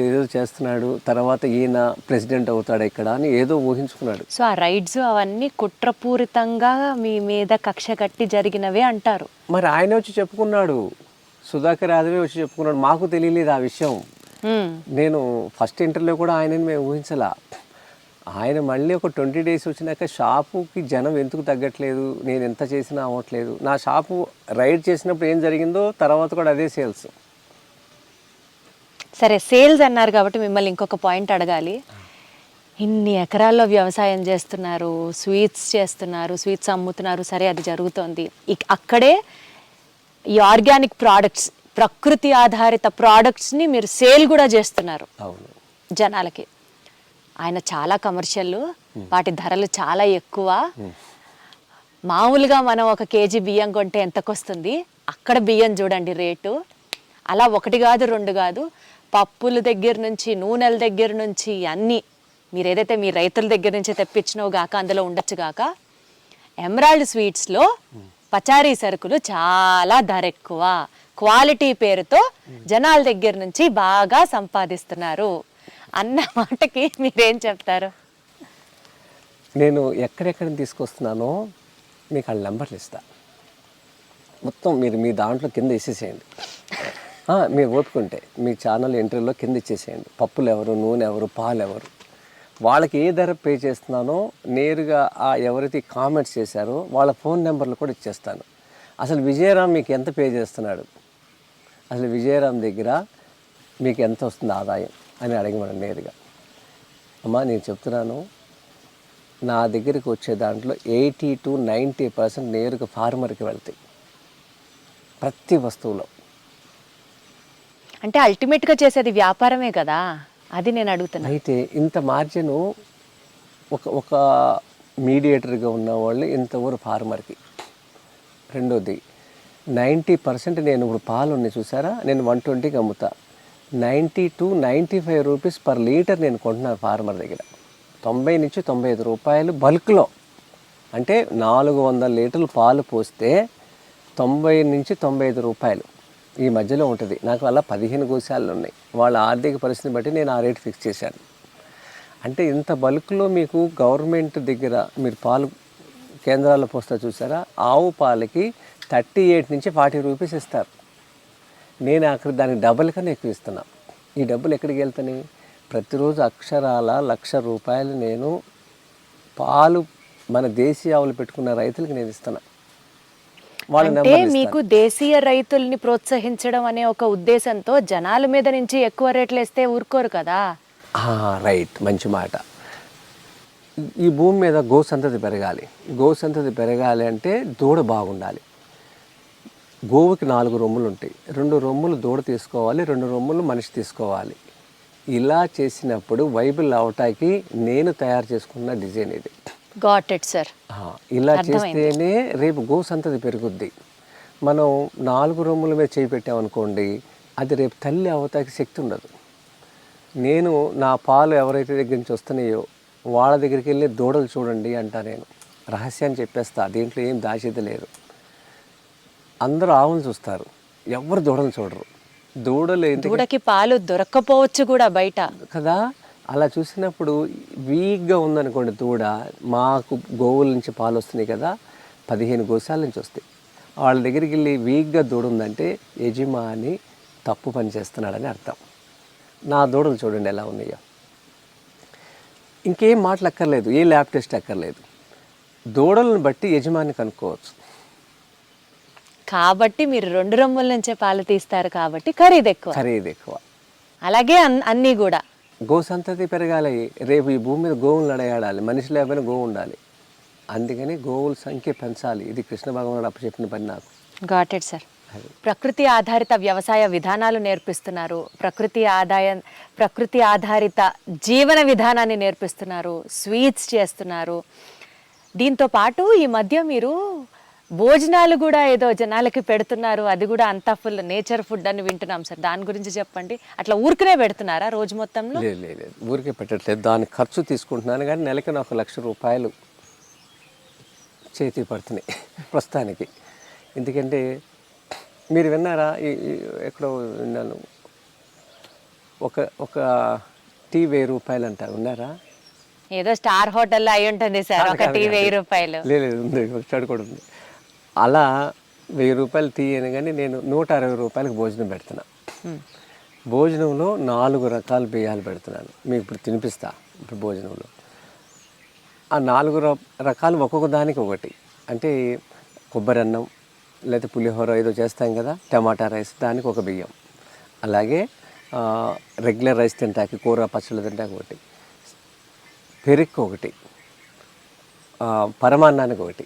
ఏదో చేస్తున్నాడు, తర్వాత ఈయన ప్రెసిడెంట్ అవుతాడు ఇక్కడ అని ఏదో ఊహించుకున్నాడు. సో ఆ రైడ్స్ అవన్నీ కుట్రపూరితంగా మీ మీద కక్ష కట్టి జరిగినవే అంటారు. మరి ఆయన వచ్చి చెప్పుకున్నాడు, సుధాకర్ యాదవే వచ్చి చెప్పుకున్నాడు. మాకు తెలియలేదు ఆ విషయం. నేను ఫస్ట్ ఇంటర్వ్యూలో కూడా ఆయనని మేము ఊహించలా. ఆయన మళ్ళీ ఒక 20 days వచ్చినాక షాపుకి జనం ఎందుకు తగ్గట్లేదు, నేను ఎంత చేసినా అవ్వట్లేదు. నా షాపు రైడ్ చేసినప్పుడు ఏం జరిగిందో తర్వాత కూడా అదే సేల్స్. సరే, సేల్స్ అన్నారు కాబట్టి మిమ్మల్ని ఇంకొక పాయింట్ అడగాలి. ఇన్ని ఎకరాల్లో వ్యవసాయం చేస్తున్నారు, స్వీట్స్ చేస్తున్నారు, స్వీట్స్ అమ్ముతున్నారు, సరే అది జరుగుతోంది. అక్కడే ఈ ఆర్గానిక్ ప్రోడక్ట్స్, ప్రకృతి ఆధారిత ప్రోడక్ట్స్ని మీరు సేల్ కూడా చేస్తున్నారు అవును జనాలకి. ఆయన చాలా కమర్షియల్, వాటి ధరలు చాలా ఎక్కువ. మామూలుగా మనం 1 kg బియ్యం కొంటే ఎంతకొస్తుంది, అక్కడ బియ్యం చూడండి రేటు. అలా 1 కాదు 2 కాదు, పప్పుల దగ్గర నుంచి నూనెల దగ్గర నుంచి అన్నీ మీరు ఏదైతే మీ రైతుల దగ్గర నుంచి తెప్పించినవు గాక అందులో ఉండొచ్చు గాక, ఎమరాల్డ్ స్వీట్స్లో పచారీ సరుకులు చాలా ధర ఎక్కువ, క్వాలిటీ పేరుతో జనాల దగ్గర నుంచి బాగా సంపాదిస్తున్నారు అన్న మాటకి మీరేం చెప్తారు? నేను ఎక్కడెక్కడ తీసుకొస్తున్నానో మీకు వాళ్ళ నెంబర్లు ఇస్తా. మొత్తం మీరు మీ దాంట్లో కింద వేసేసేయండి. మీరు ఓపుకుంటే మీ ఛానల్ ఎంట్రీలో కింద ఇచ్చేసేయండి. పప్పులు ఎవరు, నూనె ఎవరు, పాలు ఎవరు, వాళ్ళకి ఏ ధర పే చేస్తున్నానో నేరుగా ఎవరైతే కామెంట్స్ చేశారో వాళ్ళ ఫోన్ నెంబర్లు కూడా ఇచ్చేస్తాను. అసలు విజయరామ్ మీకు ఎంత పే చేస్తున్నాడు, అసలు విజయరామ్ దగ్గర మీకు ఎంత వస్తుంది ఆదాయం అని అడగమని నేరుగా. అమ్మా నేను చెప్తున్నాను, నా దగ్గరికి వచ్చే దాంట్లో 80 to 90% నేరుగా ఫార్మర్కి వెళ్తాయి ప్రతి వస్తువులో. అంటే అల్టిమేట్గా చేసేది వ్యాపారమే కదా, అది నేను అడుగుతున్నా. అయితే ఇంత మార్జిను ఒక మీడియేటర్గా ఉన్న వాళ్ళు ఇంతవరకు ఫార్మర్కి. రెండోది 90% నేను ఇప్పుడు పాలు ఉన్నాయి చూసారా, నేను 120కి అమ్ముతా. 90 to 95 రూపీస్ పర్ లీటర్ నేను కొంటున్నాను ఫార్మర్ దగ్గర. 90 నుంచి 95 రూపాయలు బల్క్లో. అంటే 400 లీటర్లు పాలు పోస్తే 90 నుంచి 95 రూపాయలు ఈ మధ్యలో ఉంటుంది. నాకు అలా 15 గోశాలు ఉన్నాయి. వాళ్ళ ఆర్థిక పరిస్థితిని బట్టి నేను ఆ రేట్ ఫిక్స్ చేశాను. అంటే ఇంత బల్క్లో మీకు గవర్నమెంట్ దగ్గర మీరు పాలు కేంద్రాల్లో పోస్తా చూసారా, ఆవు పాలకి 38 నుంచి 40 రూపీస్ ఇస్తారు. నేను అక్కడ దానికి డబల్ కన్నా ఎక్కువ ఇస్తున్నా. ఈ డబ్బులు ఎక్కడికి వెళ్తాయి? ప్రతిరోజు అక్షరాల 1,00,000 రూపాయలు నేను పాలు మన దేశీయ ఆవులు పెట్టుకున్న రైతులకు నేను ఇస్తున్నా. అంటే మీకు దేశీయ రైతుల్ని ప్రోత్సహించడం అనే ఒక ఉద్దేశంతో జనాల మీద నుంచి ఎక్కువ రేట్లు వేస్తే ఊరుకోరు కదా. రైట్, మంచి మాట. ఈ భూమి మీద గోసంతతి పెరగాలి. గోసంతతి పెరగాలి అంటే దూడ బాగుండాలి. గోవుకి 4 రొమ్ములు ఉంటాయి. 2 రొమ్ములు దూడ తీసుకోవాలి, 2 రొమ్ములు మనిషి తీసుకోవాలి. ఇలా చేసినప్పుడు వైబుల్ అవటానికి నేను తయారు చేసుకున్న డిజైన్ ఇది. Got it sir. ఇలా చేస్తేనే రేపు గోసంతతి పెరుగుద్ది. మనం 4 రొమ్ముల మీద చేయి పెట్టామనుకోండి, అది రేపు తల్లి అవటానికి శక్తి ఉండదు. నేను నా పాలు ఎవరైతే దగ్గర నుంచి వస్తున్నాయో వాళ్ళ దగ్గరికి వెళ్ళి దూడలు చూడండి అంటా. నేను రహస్యాన్ని చెప్పేస్తా, దీంట్లో ఏం దాచేది లేదు. అందరూ ఆవులు చూస్తారు, ఎవరు దూడలు చూడరు. దూడకి పాలు దొరక్కపోవచ్చు కూడా బయట కదా. అలా చూసినప్పుడు వీక్గా ఉందనుకోండి దూడ, మాకు గోవుల నుంచి పాలు వస్తున్నాయి కదా, 15 గోశాల నుంచి వస్తాయి. వాళ్ళ దగ్గరికి వెళ్ళి వీక్గా దూడ ఉందంటే యజమాని తప్పు పని చేస్తున్నాడని అర్థం. నా దూడలు చూడండి ఎలా ఉన్నాయో. ఇంకేం మాటలు అక్కర్లేదు, ఏ ల్యాబ్ టెస్ట్ అక్కర్లేదు. దూడలను బట్టి యజమాని కనుక్కోవచ్చు. కాబట్టి మీరు 2 రొమ్ముల నుంచే పాలు తీస్తారు కాబట్టి ఖరీదు ఎక్కువ. అలాగే అన్నీ కూడా గో సంతతి పెరగాలి. రేపు ఈ భూమి మీద గోవులు నడయాడాలి, మనిషి లేకపోయినా గోవు ఉండాలి. అందుకని గోవుల సంఖ్య పెంచాలి. ఇది కృష్ణ భగవానుడు అప్పచెప్పిన పని నాకు. Got it sir. ప్రకృతి ఆధారిత వ్యవసాయ విధానాలు నేర్పిస్తున్నారు, ప్రకృతి ఆధారిత జీవన విధానాన్ని నేర్పిస్తున్నారు, స్వీట్స్ చేస్తున్నారు. దీంతో పాటు ఈ మధ్య మీరు భోజనాలు కూడా ఏదో జనాలకి పెడుతున్నారు, అది కూడా అంతా ఫుల్ నేచర్ ఫుడ్ అని వింటున్నాం సార్. దాని గురించి చెప్పండి. అట్లా ఊరికనే పెడుతున్నారా రోజు మొత్తంలో? లేదు, ఊరికే పెట్టట్లేదు. దాని ఖర్చు తీసుకుంటున్నాను, కానీ నెలకి నాకు 1,00,000 రూపాయలు చేతికి పడుతున్నాయి ప్రస్తుతానికి. ఎందుకంటే మీరు విన్నారా, ఎక్కడో విన్నాను, ఒక టీ 1000 రూపాయలు అంట. విన్నారా? ఏదో స్టార్ హోటల్లో అయి ఉంటుంది సార్, ఒక టీ 1000 రూపాయలు. లేదు, ఉంది, ఒకటి కూడా ఉంది. అలా 1000 రూపాయలు టీ అని, కానీ నేను 160 రూపాయలకు భోజనం పెడుతున్నా. భోజనంలో 4 రకాల బియ్యాలు పెడుతున్నాను. మీకు ఇప్పుడు తినిపిస్తా. ఇప్పుడు భోజనంలో ఆ 4 రకాలు ఒక్కొక్క దానికి ఒకటి. అంటే కొబ్బరి అన్నం, లేకపోతే పులిహోర ఏదో చేస్తాం కదా, టమాటా రైస్, దానికి ఒక బియ్యం. అలాగే రెగ్యులర్ రైస్ తింటాకి, కూర పచ్చళ్ళు తింటాకి ఒకటి, పెరుగు ఒకటి, పరమాన్నానికి ఒకటి.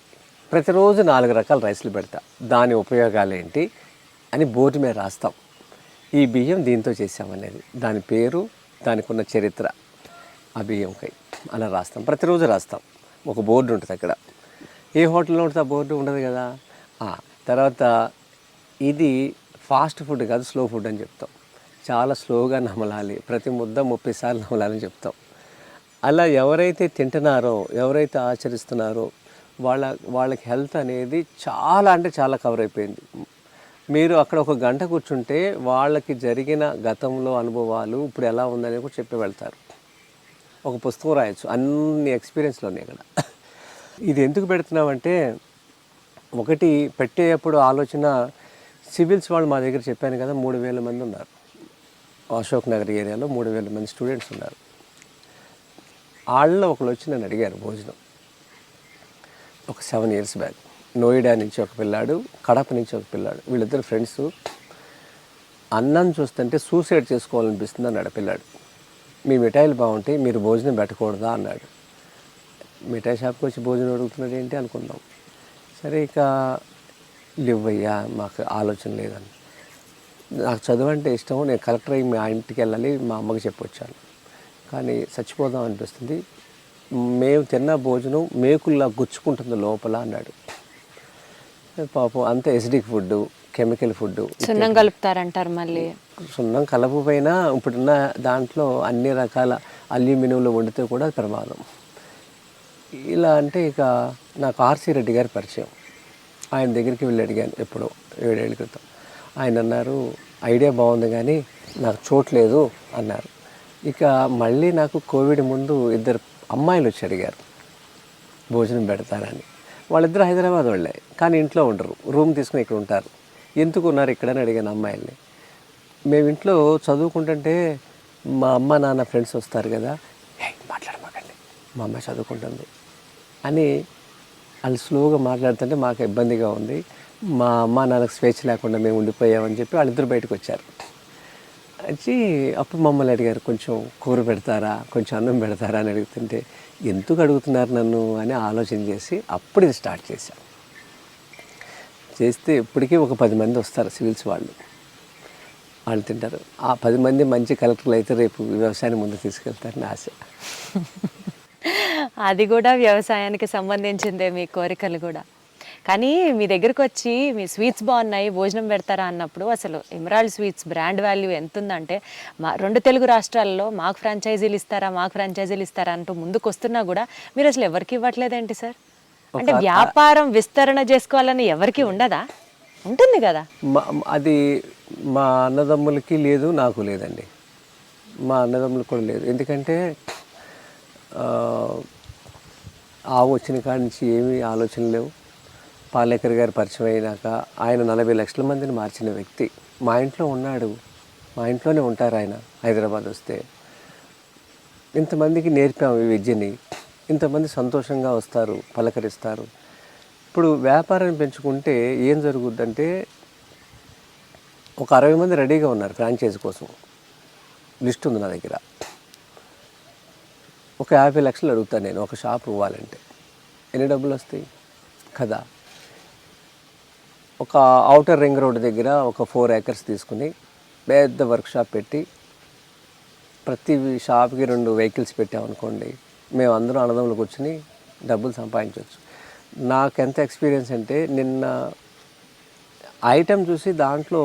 ప్రతిరోజు 4 రకాల రైస్లు పెడతా. దాని ఉపయోగాలు ఏంటి అని బోర్డు మీద రాస్తాం. ఈ బియ్యం దీంతో చేసామనేది, దాని పేరు, దానికి ఉన్న చరిత్ర, ఆ బియ్యంకై అలా రాస్తాం. ప్రతిరోజు రాస్తాం. ఒక బోర్డు ఉంటుంది అక్కడ. ఏ హోటల్లో ఉంటుంది ఆ బోర్డు? ఉండదు కదా. తర్వాత ఇది ఫాస్ట్ ఫుడ్ కాదు, స్లో ఫుడ్ అని చెప్తాం. చాలా స్లోగా నమలాలి, ప్రతి ముద్ద 30 సార్లు నమలాలని చెప్తాం. అలా ఎవరైతే తింటున్నారో, ఎవరైతే ఆచరిస్తున్నారో వాళ్ళకి హెల్త్ అనేది చాలా అంటే చాలా కవర్ అయిపోయింది. మీరు అక్కడ ఒక గంట కూర్చుంటే వాళ్ళకి జరిగిన గతంలో అనుభవాలు ఇప్పుడు ఎలా ఉందనేది కూడా చెప్పి వెళ్తారు. ఒక పుస్తకం రాయొచ్చు, అన్ని ఎక్స్పీరియన్స్లు ఉన్నాయి ఇక్కడ. ఇది ఎందుకు పెడుతున్నామంటే, ఒకటి పెట్టేటప్పుడు ఆలోచన, సివిల్స్ వాళ్ళు మా దగ్గర చెప్పాను కదా 3,000 మంది ఉన్నారు. అశోక్ నగర్ ఏరియాలో 3,000 మంది స్టూడెంట్స్ ఉన్నారు. వాళ్ళలో ఒకళ్ళు వచ్చి నన్ను అడిగారు భోజనం. ఒక 7 years బ్యాక్ నోయిడా నుంచి ఒక పిల్లాడు, కడప నుంచి ఒక పిల్లాడు, వీళ్ళిద్దరు ఫ్రెండ్స్. అన్నం చూస్తుంటే సూసైడ్ చేసుకోవాలనిపిస్తుంది అన్నాడు పిల్లాడు. మీ మిఠాయిలు బాగుంటాయి, మీరు భోజనం పెట్టకూడదా అన్నాడు. మిఠాయి షాప్కి వచ్చి భోజనం అడుగుతున్నాడు ఏంటి అనుకుందాం. సరే, ఇక లేవయ్యా, మాకు ఆలోచన లేదని. నాకు చదువు అంటే ఇష్టం, నేను కలెక్టర్ అయ్యి మా ఇంటికి వెళ్ళాలి, మా అమ్మకి చెప్పొచ్చాను. కానీ చచ్చిపోదాం అనిపిస్తుంది, మేము తిన్న భోజనం మేకుల్లా గుచ్చుకుంటుంది లోపల అన్నాడు. పాపం అంత ఎసిడిక్ ఫుడ్, కెమికల్ ఫుడ్, సున్నం కలుపుతారంటారు. మళ్ళీ సున్నం కలపపోయినా ఇప్పుడున్న దాంట్లో అన్ని రకాల అల్యూమినియంలో వండితే కూడా ప్రమాదం. ఇలా అంటే ఇక నాకు ఆర్సి రెడ్డి గారి పరిచయం. ఆయన దగ్గరికి వెళ్ళి అడిగాను ఎప్పుడో 7 ఏళ్ళ క్రితం. ఆయన అన్నారు, ఐడియా బాగుంది కానీ నాకు చోట్లేదు అన్నారు. ఇక మళ్ళీ నాకు కోవిడ్ ముందు 2 అమ్మాయిలు వచ్చి అడిగారు భోజనం పెడతారని. వాళ్ళిద్దరు హైదరాబాద్ వాళ్ళే, కానీ ఇంట్లో ఉండరు, రూమ్ తీసుకుని ఇక్కడ ఉంటారు. ఎందుకు ఉన్నారు ఇక్కడని అడిగాను అమ్మాయిల్ని. మేము ఇంట్లో చదువుకుంటుంటే మా అమ్మ నాన్న ఫ్రెండ్స్ వస్తారు కదా, మాట్లాడమాకండి, మా అమ్మాయి చదువుకుంటుంది అని వాళ్ళు స్లోగా మాట్లాడుతుంటే మాకు ఇబ్బందిగా ఉంది. మా అమ్మ నాన్నకు స్వేచ్ఛ లేకుండా మేము ఉండిపోయామని చెప్పి వాళ్ళిద్దరు బయటకు వచ్చారు. వచ్చి అప్పుడు మమ్మల్ని అడిగారు, కొంచెం కూర పెడతారా, కొంచెం అన్నం పెడతారా అని అడుగుతుంటే, ఎందుకు అడుగుతున్నారు నన్ను అని ఆలోచన చేసి అప్పుడు ఇది స్టార్ట్ చేశాం. చేస్తే ఇప్పటికీ ఒక 10 మంది వస్తారు సివిల్స్ వాళ్ళు తింటారు. ఆ 10 మంది మంచి కలెక్టర్లు అయితే రేపు వ్యవసాయాన్ని ముందు తీసుకెళ్తారని ఆశ. అది కూడా వ్యవసాయానికి సంబంధించిందే మీ కోరికలు కూడా. కానీ మీ దగ్గరకు వచ్చి మీ స్వీట్స్ బాగున్నాయి, భోజనం పెడతారా అన్నప్పుడు అసలు ఎమరాల్డ్ స్వీట్స్ బ్రాండ్ వాల్యూ ఎంత ఉందంటే, మా 2 తెలుగు రాష్ట్రాల్లో మాకు ఫ్రాంచైజీలు ఇస్తారా అంటూ ముందుకు వస్తున్నా కూడా మీరు అసలు ఎవరికి ఇవ్వట్లేదేంటి సార్? అంటే వ్యాపారం విస్తరణ చేసుకోవాలని ఎవరికి ఉండదా? ఉంటుంది కదా. అది మా అన్నదమ్ములకి లేదు, నాకు లేదండి. మా అన్నదమ్ములకు కూడా లేదు. ఎందుకంటే ఆవు వచ్చిన కాడి నుంచి ఏమీ ఆలోచన లేవు. పాలేకర్ గారు పరిచయం అయినాక ఆయన 40 లక్షల మందిని మార్చిన వ్యక్తి మా ఇంట్లో ఉన్నాడు. మా ఇంట్లోనే ఉంటారు ఆయన. హైదరాబాద్ వస్తే ఇంతమందికి నేర్పాము ఈ విద్యని. ఇంతమంది సంతోషంగా వస్తారు, పలకరిస్తారు. ఇప్పుడు వ్యాపారాన్ని పెంచుకుంటే ఏం జరుగుద్దంటే ఒక 60 మంది రెడీగా ఉన్నారు ఫ్రాంచైజీ కోసం. లిస్ట్ ఉంది నా దగ్గర. ఒక 50 లక్షలు అడుగుతాను నేను ఒక షాప్ ఇవ్వాలంటే. ఎన్ని డబ్బులు వస్తాయి కదా? ఒక ఔటర్ రింగ్ రోడ్ దగ్గర ఒక 4 acres తీసుకుని పెద్ద వర్క్షాప్ పెట్టి ప్రతి షాప్కి 2 వెహికల్స్ పెట్టామనుకోండి, మేము అందరం అన్నదమ్ములు కూర్చుని డబ్బులు సంపాదించవచ్చు. నాకు ఎంత ఎక్స్పీరియన్స్ అంటే నిన్న ఐటెం చూసి దాంట్లో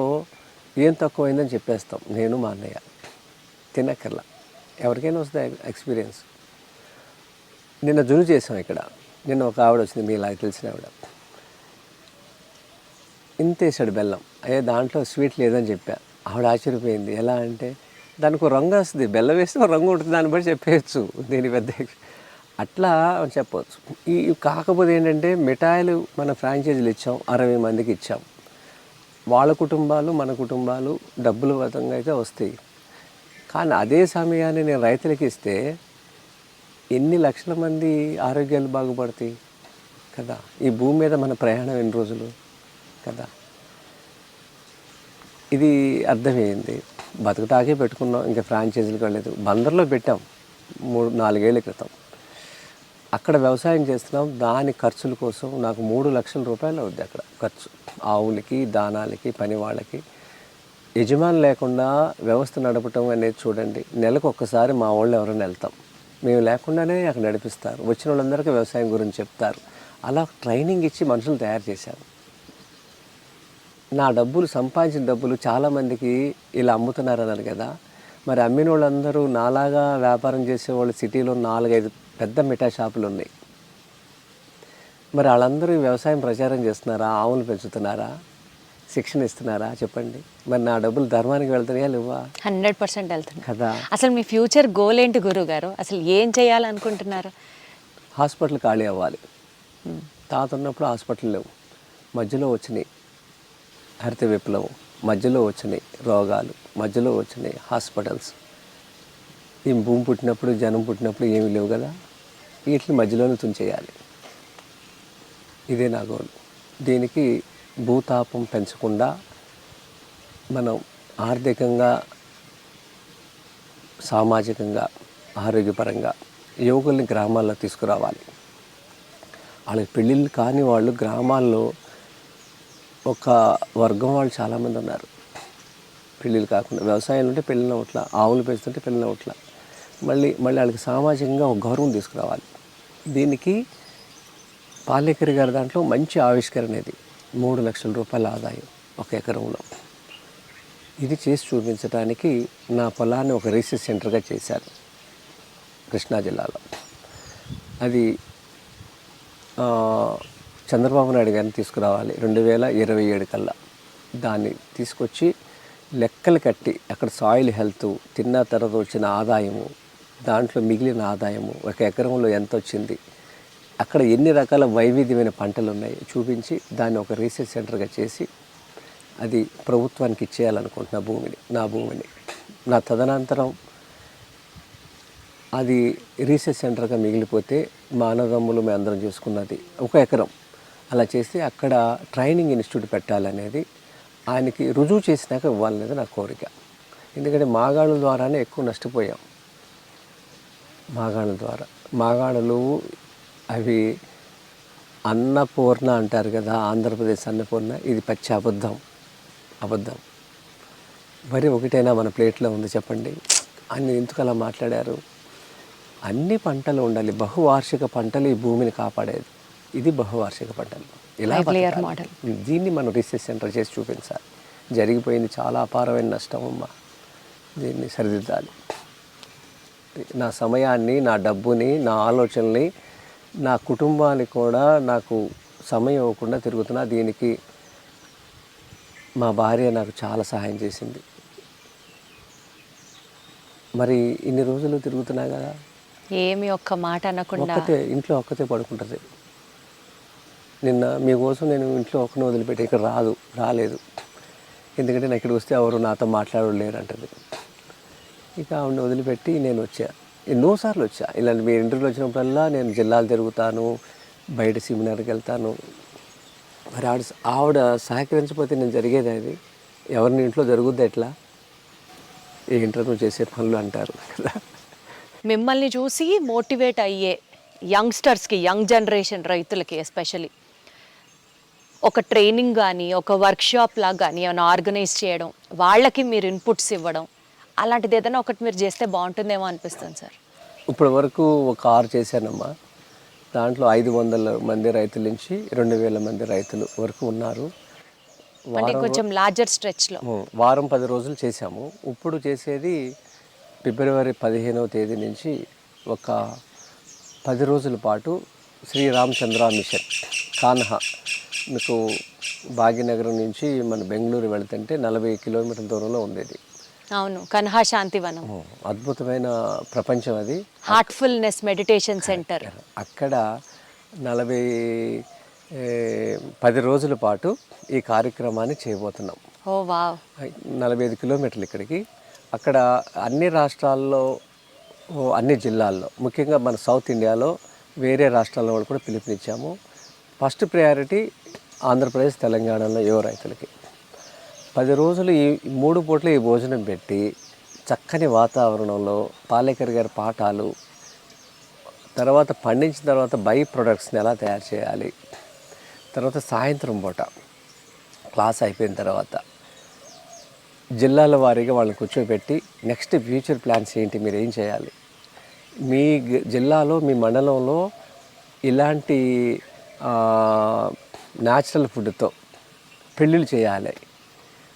ఏం తక్కువైందని చెప్పేస్తాం నేను మా అన్నయ్య. తినక్కర్లా, ఎవరికైనా వస్తుంది ఎక్స్పీరియన్స్. నిన్న జును చేసాం ఇక్కడ. నిన్న ఒక ఆవిడ వచ్చింది, మీలాగా తెలిసిన ఆవిడ. ఇంత వేసాడు బెల్లం. దాంట్లో స్వీట్ లేదని చెప్పా. ఆవిడ ఆశ్చర్యపోయింది. ఎలా అంటే దానికి రంగు వస్తుంది, బెల్లం వేస్తే ఒక రంగు ఉంటుంది, దాన్ని బట్టి చెప్పేయచ్చు. దీని పెద్ద అట్లా చెప్పవచ్చు. ఈ కాకపోతే ఏంటంటే మిఠాయిలు మన ఫ్రాంచైజీలు ఇచ్చాం, 60 మందికి ఇచ్చాం. వాళ్ళ కుటుంబాలు మన కుటుంబాలు డబ్బుల విధంగా అయితే వస్తాయి. కానీ అదే సమయాన్ని నేను రైతులకి ఇస్తే ఎన్ని లక్షల మంది ఆరోగ్యాలు బాగుపడతాయి కదా. ఈ భూమి మీద మన ప్రయాణం ఎన్ని రోజులు కదా. ఇది అర్థమైంది. బతుకుటాకే పెట్టుకున్నాం, ఇంకా ఫ్రాంచైజీలకు వెళ్ళలేదు. బందర్లో పెట్టాం 3-4 ఏళ్ళ క్రితం. అక్కడ వ్యవసాయం చేస్తున్నాం. దాని ఖర్చుల కోసం నాకు 3 లక్షల రూపాయలు అవుద్ది అక్కడ ఖర్చు. ఆవులకి, దానాలకి, పని వాళ్ళకి. యజమాని లేకుండా వ్యవస్థ నడపటం అనేది చూడండి. నెలకు ఒక్కసారి మా వాళ్ళు ఎవరైనా వెళ్తాం. మేము లేకుండానే అక్కడ నడిపిస్తారు. వచ్చిన వాళ్ళందరికీ వ్యవసాయం గురించి చెప్తారు. అలా ట్రైనింగ్ ఇచ్చి మనుషులు తయారు చేశారు. నా డబ్బులు, సంపాదించిన డబ్బులు చాలామందికి ఇలా అమ్ముతున్నారు అన్నారు కదా. మరి అమ్మిన వాళ్ళందరూ నాలాగా వ్యాపారం చేసేవాళ్ళు సిటీలో 4-5 పెద్ద మిఠాయి షాపులు ఉన్నాయి. మరి వాళ్ళందరూ వ్యవసాయం ప్రచారం చేస్తున్నారా? ఆవులు పెంచుతున్నారా? శిక్షణ ఇస్తున్నారా? చెప్పండి. మరి నా డబ్బులు ధర్మానికి వెళ్తున్నాయా లేవా? 100% వెళ్తున్నాయి కదా. అసలు మీ ఫ్యూచర్ గోల్ ఏంటి గురువు గారు? అసలు ఏం చేయాలనుకుంటున్నారు? హాస్పిటల్ ఖాళీ అవ్వాలి. తాత ఉన్నప్పుడు హాస్పిటల్ లేవు, మధ్యలో వచ్చినాయి హరిత విప్లవం, మధ్యలో వచ్చినాయి రోగాలు, మధ్యలో వచ్చినాయి హాస్పిటల్స్. ఈ భూమి పుట్టినప్పుడు, జనం పుట్టినప్పుడు ఏమీ లేవు కదా. వీటిని మధ్యలోనే తుంచేయాలి. ఇదే నా గోల్. దీనికి భూతాపం పెంచకుండా మనం ఆర్థికంగా, సామాజికంగా, ఆరోగ్యపరంగా యువకుల్ని గ్రామాల్లో తీసుకురావాలి. వాళ్ళకి పెళ్ళిళ్ళు కాని వాళ్ళు గ్రామాల్లో ఒక వర్గం వాళ్ళు చాలామంది ఉన్నారు. పెళ్ళిళ్ళు కాకుండా వ్యవసాయాలు ఉంటే పెళ్ళిన ఒకట్ల, ఆవులు పెంచుతుంటే పెళ్ళిన ఒకట్ల. మళ్ళీ వాళ్ళకి సామాజికంగా ఒక గౌరవం తీసుకురావాలి. దీనికి పాలేకర్ గారి దాంట్లో మంచి ఆవిష్కరణ ఇది. 3 లక్షల రూపాయల ఆదాయం 1 ఎకరంలో. ఇది చేసి చూపించడానికి నా పొలాన్ని ఒక రీసెర్చ్ సెంటర్గా చేశారు కృష్ణా జిల్లాలో. అది చంద్రబాబు నాయుడు గారిని తీసుకురావాలి 2027 కల్లా. దాన్ని తీసుకొచ్చి లెక్కలు కట్టి అక్కడ సాయిల్ హెల్త్, తిన్న తర్వాత వచ్చిన ఆదాయము, దాంట్లో మిగిలిన ఆదాయము, 1 ఎకరంలో ఎంత వచ్చింది, అక్కడ ఎన్ని రకాల వైవిధ్యమైన పంటలు ఉన్నాయి చూపించి దాన్ని ఒక రీసెర్చ్ సెంటర్గా చేసి అది ప్రభుత్వానికి ఇచ్చేయాలనుకుంటున్నా నా భూమిని. నా తదనంతరం అది రీసెర్చ్ సెంటర్గా మిగిలిపోతే మా అన్నదమ్ములు మేము అందరం చేసుకున్నది 1 ఎకరం. అలా చేసి అక్కడ ట్రైనింగ్ ఇన్స్టిట్యూట్ పెట్టాలనేది, ఆయనకి రుజువు చేసినాక ఇవ్వాలనేది నా కోరిక. ఎందుకంటే మాగాణుల ద్వారానే ఎక్కువ నష్టపోయాం. మాగాణుల ద్వారా, మాగాణులు అవి అన్నపూర్ణ అంటారు కదా, ఆంధ్రప్రదేశ్ అన్నపూర్ణ. ఇది పచ్చి అబద్ధం. మరి ఒకటైనా మన ప్లేట్లో ఉంది చెప్పండి. అన్ని ఎందుకు అలా మాట్లాడారు? అన్ని పంటలు ఉండాలి. బహువార్షిక పంటలు ఈ భూమిని కాపాడేది. ఇది బహువార్షిక పంటలు. ఇలా మోడల్. దీన్ని మనం రీసెర్చ్ సెంటర్ చేసి చూపించాలి. జరిగిపోయింది చాలా అపారమైన నష్టం అమ్మ. దీన్ని సరిదిద్దాలి. నా సమయాన్ని, నా డబ్బుని, నా ఆలోచనల్ని, నా కుటుంబానికి కూడా నాకు సమయం ఇవ్వకుండా తిరుగుతున్నా. దీనికి మా భార్య నాకు చాలా సహాయం చేసింది. మరి ఇన్ని రోజులు తిరుగుతున్నా కదా, ఏమి ఒక్క మాట అనకుండా ఇంట్లో ఒక్కతే పడుకుంటుంది. నిన్న మీకోసం నేను ఇంట్లో ఒక్కనే వదిలిపెట్టి ఇక్కడ రాలేదు, ఎందుకంటే నాకు ఇక్కడికి వస్తే ఎవరు నాతో మాట్లాడలేరు అంటది. ఇక ఆవిడని వదిలిపెట్టి నేను వచ్చా. ఎన్నోసార్లు వచ్చా, ఇలాంటి మీ ఇంటర్వ్యూలో వచ్చినప్పుడల్లా నేను జిల్లాలు తిరుగుతాను, బయట సెమినార్కి వెళ్తాను. మరి ఆవిడ సహకరించకపోతే నేను జరిగేది అది. ఎవరిని ఇంట్లో జరుగుద్ది ఎట్లా, ఏ ఇంటర్వ్యూ చేసే పనులు అంటారు కదా. మిమ్మల్ని చూసి మోటివేట్ అయ్యే యంగ్స్టర్స్కి, యంగ్ జనరేషన్ రైతులకి ఎస్పెషలీ ఒక ట్రైనింగ్ కానీ ఒక వర్క్షాప్ లాగా కానీ ఏమైనా ఆర్గనైజ్ చేయడం, వాళ్ళకి మీరు ఇన్పుట్స్ ఇవ్వడం, అలాంటిది ఏదైనా ఒకటి మీరు చేస్తే బాగుంటుందేమో అనిపిస్తుంది సార్. ఇప్పటి వరకు ఒక 6 చేశానమ్మా. దాంట్లో 500 మంది రైతుల నుంచి 2000 మంది రైతులు వరకు ఉన్నారు. అంటే కొంచెం లార్జర్ స్ట్రెచ్లో వారం 10 రోజులు చేశాము. ఇప్పుడు చేసేది ఫిబ్రవరి 15వ తేదీ నుంచి ఒక 10 రోజుల పాటు శ్రీరామచంద్ర మిషన్ కాన్హా, మీకు భాగ్యనగరం నుంచి మన బెంగళూరు వెళుతుంటే 40 కిలోమీటర్ల దూరంలో ఉండేది. అవును, కన్హా శాంతివనం, అద్భుతమైన ప్రపంచం అది. Heartfulness meditation centre. అక్కడ 10 రోజుల పాటు ఈ కార్యక్రమాన్ని చేయబోతున్నాం. ఓ వావ్. 45 కిలోమీటర్లు ఇక్కడికి. అక్కడ అన్ని రాష్ట్రాల్లో, అన్ని జిల్లాల్లో, ముఖ్యంగా మన సౌత్ ఇండియాలో వేరే రాష్ట్రాల్లో వాళ్ళు కూడా పిలుపునిచ్చాము. ఫస్ట్ ప్రయారిటీ ఆంధ్రప్రదేశ్, తెలంగాణలో యువ రైతులకి 10 రోజులు ఈ 3 పూట్ల ఈ భోజనం పెట్టి చక్కని వాతావరణంలో పాలేకర్ గారి పాఠాలు, తర్వాత పండించిన తర్వాత బై ప్రొడక్ట్స్ని ఎలా తయారు చేయాలి, తర్వాత సాయంత్రం పూట క్లాస్ అయిపోయిన తర్వాత జిల్లాల వారీగా వాళ్ళని కూర్చోబెట్టి నెక్స్ట్ ఫ్యూచర్ ప్లాన్స్ ఏంటి, మీరు ఏం చేయాలి, మీ జిల్లాలో మీ మండలంలో ఇలాంటి న్యాచురల్ ఫుడ్తో పెళ్ళిళ్ళు చేయాలి,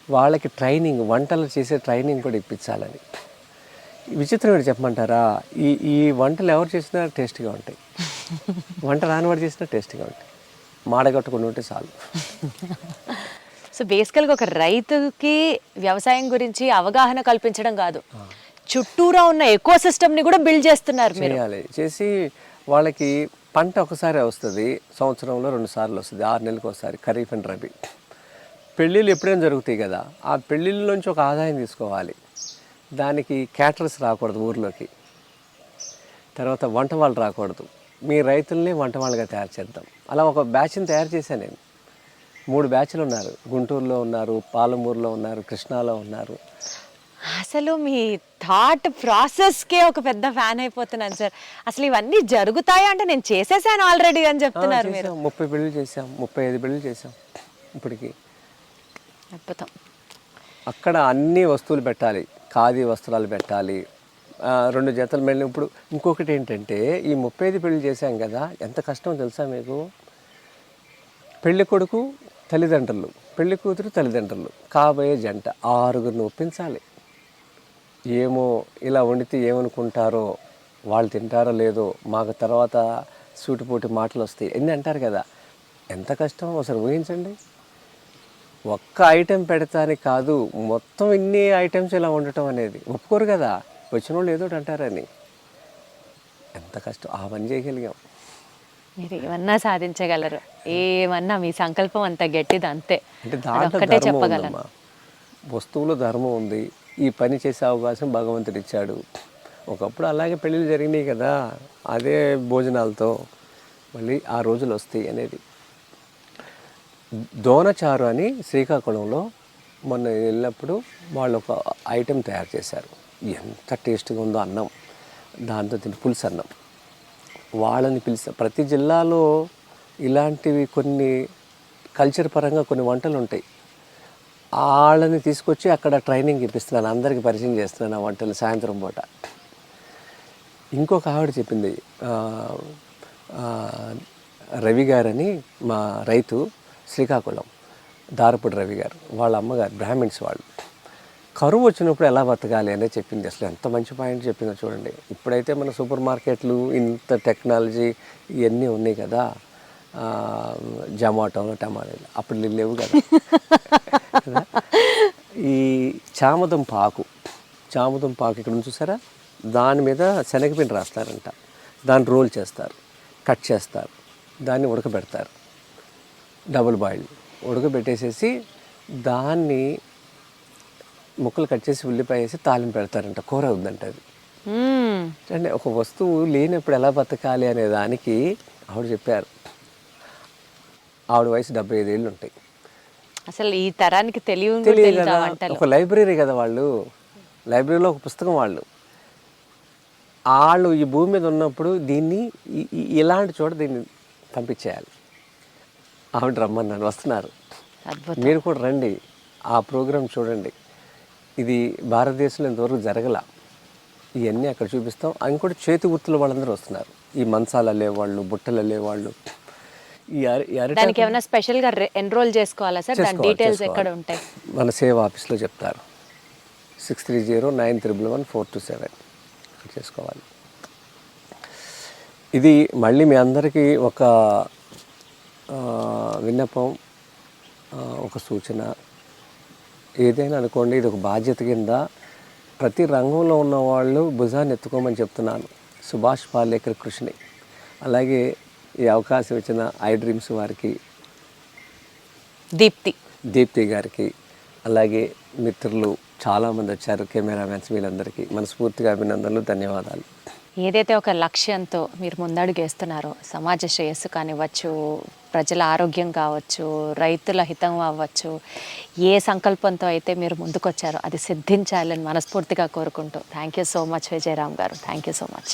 వాళ్ళకి ట్రైనింగ్, వంటలు చేసే ట్రైనింగ్ కూడా ఇప్పించాలని. విచిత్రం ఏంటి చెప్పమంటారా, ఈ వంటలు ఎవరు చేసినా టేస్ట్గా ఉంటాయి, వంట రానివాడు చేసినా టేస్ట్గా ఉంటాయి, మాడగట్టుకుని ఉంటే చాలు. సో బేసికల్గా ఒక రైతుకి వ్యవసాయం గురించి అవగాహన కల్పించడం కాదు, చుట్టూరా ఉన్న ఎకో సిస్టమ్ని కూడా బిల్డ్ చేస్తున్నారు మీరు. చేయాలి. చేసి వాళ్ళకి పంట ఒకసారి వస్తుంది, సంవత్సరంలో 2 సార్లు వస్తుంది, 6 నెలలకు ఒకసారి, ఖరీఫ్ అండ్ రబీ. పెళ్ళిళ్ళు ఎప్పుడైనా జరుగుతాయి కదా, ఆ పెళ్ళిళ్ళ నుంచి ఒక ఆదాయం తీసుకోవాలి. దానికి క్యాటరర్స్ రాకూడదు ఊర్లోకి, తర్వాత వంట వాళ్ళు రాకూడదు, మీ రైతుల్ని వంట వాళ్ళుగా తయారు చేద్దాం. అలా ఒక బ్యాచ్ని తయారు చేశాను నేను. 3 బ్యాచ్లు ఉన్నారు, గుంటూరులో ఉన్నారు, పాలమూరులో ఉన్నారు, కృష్ణాలో ఉన్నారు. అసలు మీ థాట్ ప్రాసెస్కే ఒక పెద్ద ఫ్యాన్ అయిపోతున్నాను సార్. అసలు ఇవన్నీ జరుగుతాయా అంటే నేను చేసేసాను ఆల్రెడీ అని చెప్తున్నారు మీరు. 30 పెళ్ళిళ్ళు చేసాం, 35 పెళ్ళిళ్ళు చేసాం ఇప్పటికి. అద్భుతం. అక్కడ అన్ని వస్తువులు పెట్టాలి, ఖాదీ వస్త్రాలు పెట్టాలి, 2 జతలు మెళ్ళి. ఇప్పుడు ఇంకొకటి ఏంటంటే, ఈ 35 పెళ్ళి చేశాం కదా, ఎంత కష్టం తెలుసా మీకు. పెళ్ళి కొడుకు తల్లిదండ్రులు, పెళ్లి కూతురు తల్లిదండ్రులు, కాబోయే జంట 6గురిని ఒప్పించాలి. ఏమో ఇలా వండితే ఏమనుకుంటారో, వాళ్ళు తింటారో లేదో, మాకు తర్వాత సూటిపోటి మాటలు వస్తాయి ఎన్ని అంటారు కదా. ఎంత కష్టం ఒకసారి ఊహించండి. ఒక్క ఐటెం పెడతానికి కాదు, మొత్తం ఇన్ని ఐటమ్స్ ఇలా ఉండటం అనేది ఒప్పుకోరు కదా, వచ్చిన వాళ్ళు ఏదో అంటారని. ఎంత కష్టం, ఆ పని చేయగలిగాం. మీరు ఏమన్నా సాధించగలరు, ఏమన్నా మీ సంకల్పం అంత గట్టిది, అంతే. అంటే దాంట్లో ధర్మం ఉందమ్మా, వస్తువులో ధర్మం ఉంది. ఈ పని చేసే అవకాశం భగవంతుడు ఇచ్చాడు. ఒకప్పుడు అలాగే పెళ్ళిళ్ళు జరిగినాయి కదా, అదే భోజనాలతో మళ్ళీ ఆ రోజులు వస్తాయి అనేది. దోనచారు అని శ్రీకాకుళంలో మొన్న వెళ్ళినప్పుడు వాళ్ళు ఒక ఐటెం తయారు చేశారు. ఎంత టేస్ట్గా ఉందో అన్నం, దాంతో తిని పులుసు అన్నం. వాళ్ళని పిలిచి, ప్రతి జిల్లాలో ఇలాంటివి కొన్ని కల్చర్ పరంగా కొన్ని వంటలు ఉంటాయి, వాళ్ళని తీసుకొచ్చి అక్కడ ట్రైనింగ్ ఇప్పిస్తున్నాను, అందరికీ పరిచయం చేస్తున్నాను ఆ వంటలు సాయంత్రం పూట. ఇంకొక ఆవిడ చెప్పింది, రవి గారని మా రైతు శ్రీకాకుళం, దారపుడి రవి గారు, వాళ్ళ అమ్మగారు బ్రాహ్మిన్స్ వాళ్ళు, కరువు వచ్చినప్పుడు ఎలా బతకాలి అనేది చెప్పింది. అసలు ఎంత మంచి పాయింట్ చెప్పిందో చూడండి. ఇప్పుడైతే మన సూపర్ మార్కెట్లు ఇంత టెక్నాలజీ ఇవన్నీ ఉన్నాయి కదా, జొమాటో, టమాటాలు అప్పుడు లేవు కదా. ఈ చామదుంప ఆకు ఇక్కడ నుంచి చూసారా, దాని మీద శనగపిండి రాస్తారంట, దాన్ని రోల్ చేస్తారు, కట్ చేస్తారు, దాన్ని ఉడకబెడతారు, డబుల్ బాయిల్డ్ ఉడకబెట్టేసేసి దాన్ని ముక్కలు కట్ చేసి ఉల్లిపాయ వేసి తాలింపు పెడతారంట. కూర ఉందంట అది. అంటే ఒక వస్తువు లేనప్పుడు ఎలా బతకాలి అనే దానికి ఆవిడ చెప్పారు. ఆవిడ వయసు 75 ఏళ్ళు ఉంటాయి. అసలు ఈ తరానికి తెలియదు తెలియదు కదా, ఒక లైబ్రరీ కదా వాళ్ళు, లైబ్రరీలో ఒక పుస్తకం వాళ్ళు ఈ భూమి మీద ఉన్నప్పుడు దీన్ని ఇలాంటి చోట దీన్ని పంపించేయాలి. ఆవిడ రమ్మన్నాను, వస్తున్నారు. మీరు కూడా రండి, ఆ ప్రోగ్రాం చూడండి. ఇది భారతదేశంలో ఇంతవరకు జరగల. ఇవన్నీ అక్కడ చూపిస్తాం. ఇంకోటి చేతి గుర్తుల వాళ్ళందరూ వస్తున్నారు. ఈ మంచాలు అల్లేవాళ్ళు, బుట్టలు అల్లేవాళ్ళు. దానికి ఏమైనా స్పెషల్గా ఎన్రోల్ చేసుకోవాలా సార్? దాని డీటెయిల్స్ ఎక్కడ ఉంటాయి? మన సేవ ఆఫీస్లో చెప్తారు. 6309111427 చేసుకోవాలి. ఇది మళ్ళీ మీ అందరికీ ఒక విన్నపం, ఒక సూచన, ఏదైనా అనుకోండి. ఇది ఒక బాధ్యత కింద ప్రతి రంగంలో ఉన్న వాళ్ళు భుజాన్ని ఎత్తుకోమని చెప్తున్నాను. సుభాష్ పాలేకర్ కృషిని, అలాగే ఈ అవకాశం ఇచ్చిన ఐ డ్రీమ్స్ వారికి, దీప్తి గారికి, అలాగే మిత్రులు చాలామంది వచ్చారు, కెమెరామెన్స్, వీళ్ళందరికీ మనస్ఫూర్తిగా అభినందనలు, ధన్యవాదాలు. ఏదైతే ఒక లక్ష్యంతో మీరు ముందడుగు వేస్తున్నారో, సమాజ శ్రేయస్సు కానివ్వచ్చు, ప్రజల ఆరోగ్యం కావచ్చు, రైతుల హితం అవ్వచ్చు, ఏ సంకల్పంతో అయితే మీరు ముందుకొచ్చారో అది సిద్ధించాలని మనస్ఫూర్తిగా కోరుకుంటూ thank you so much Vijayaram garu. Thank you so much.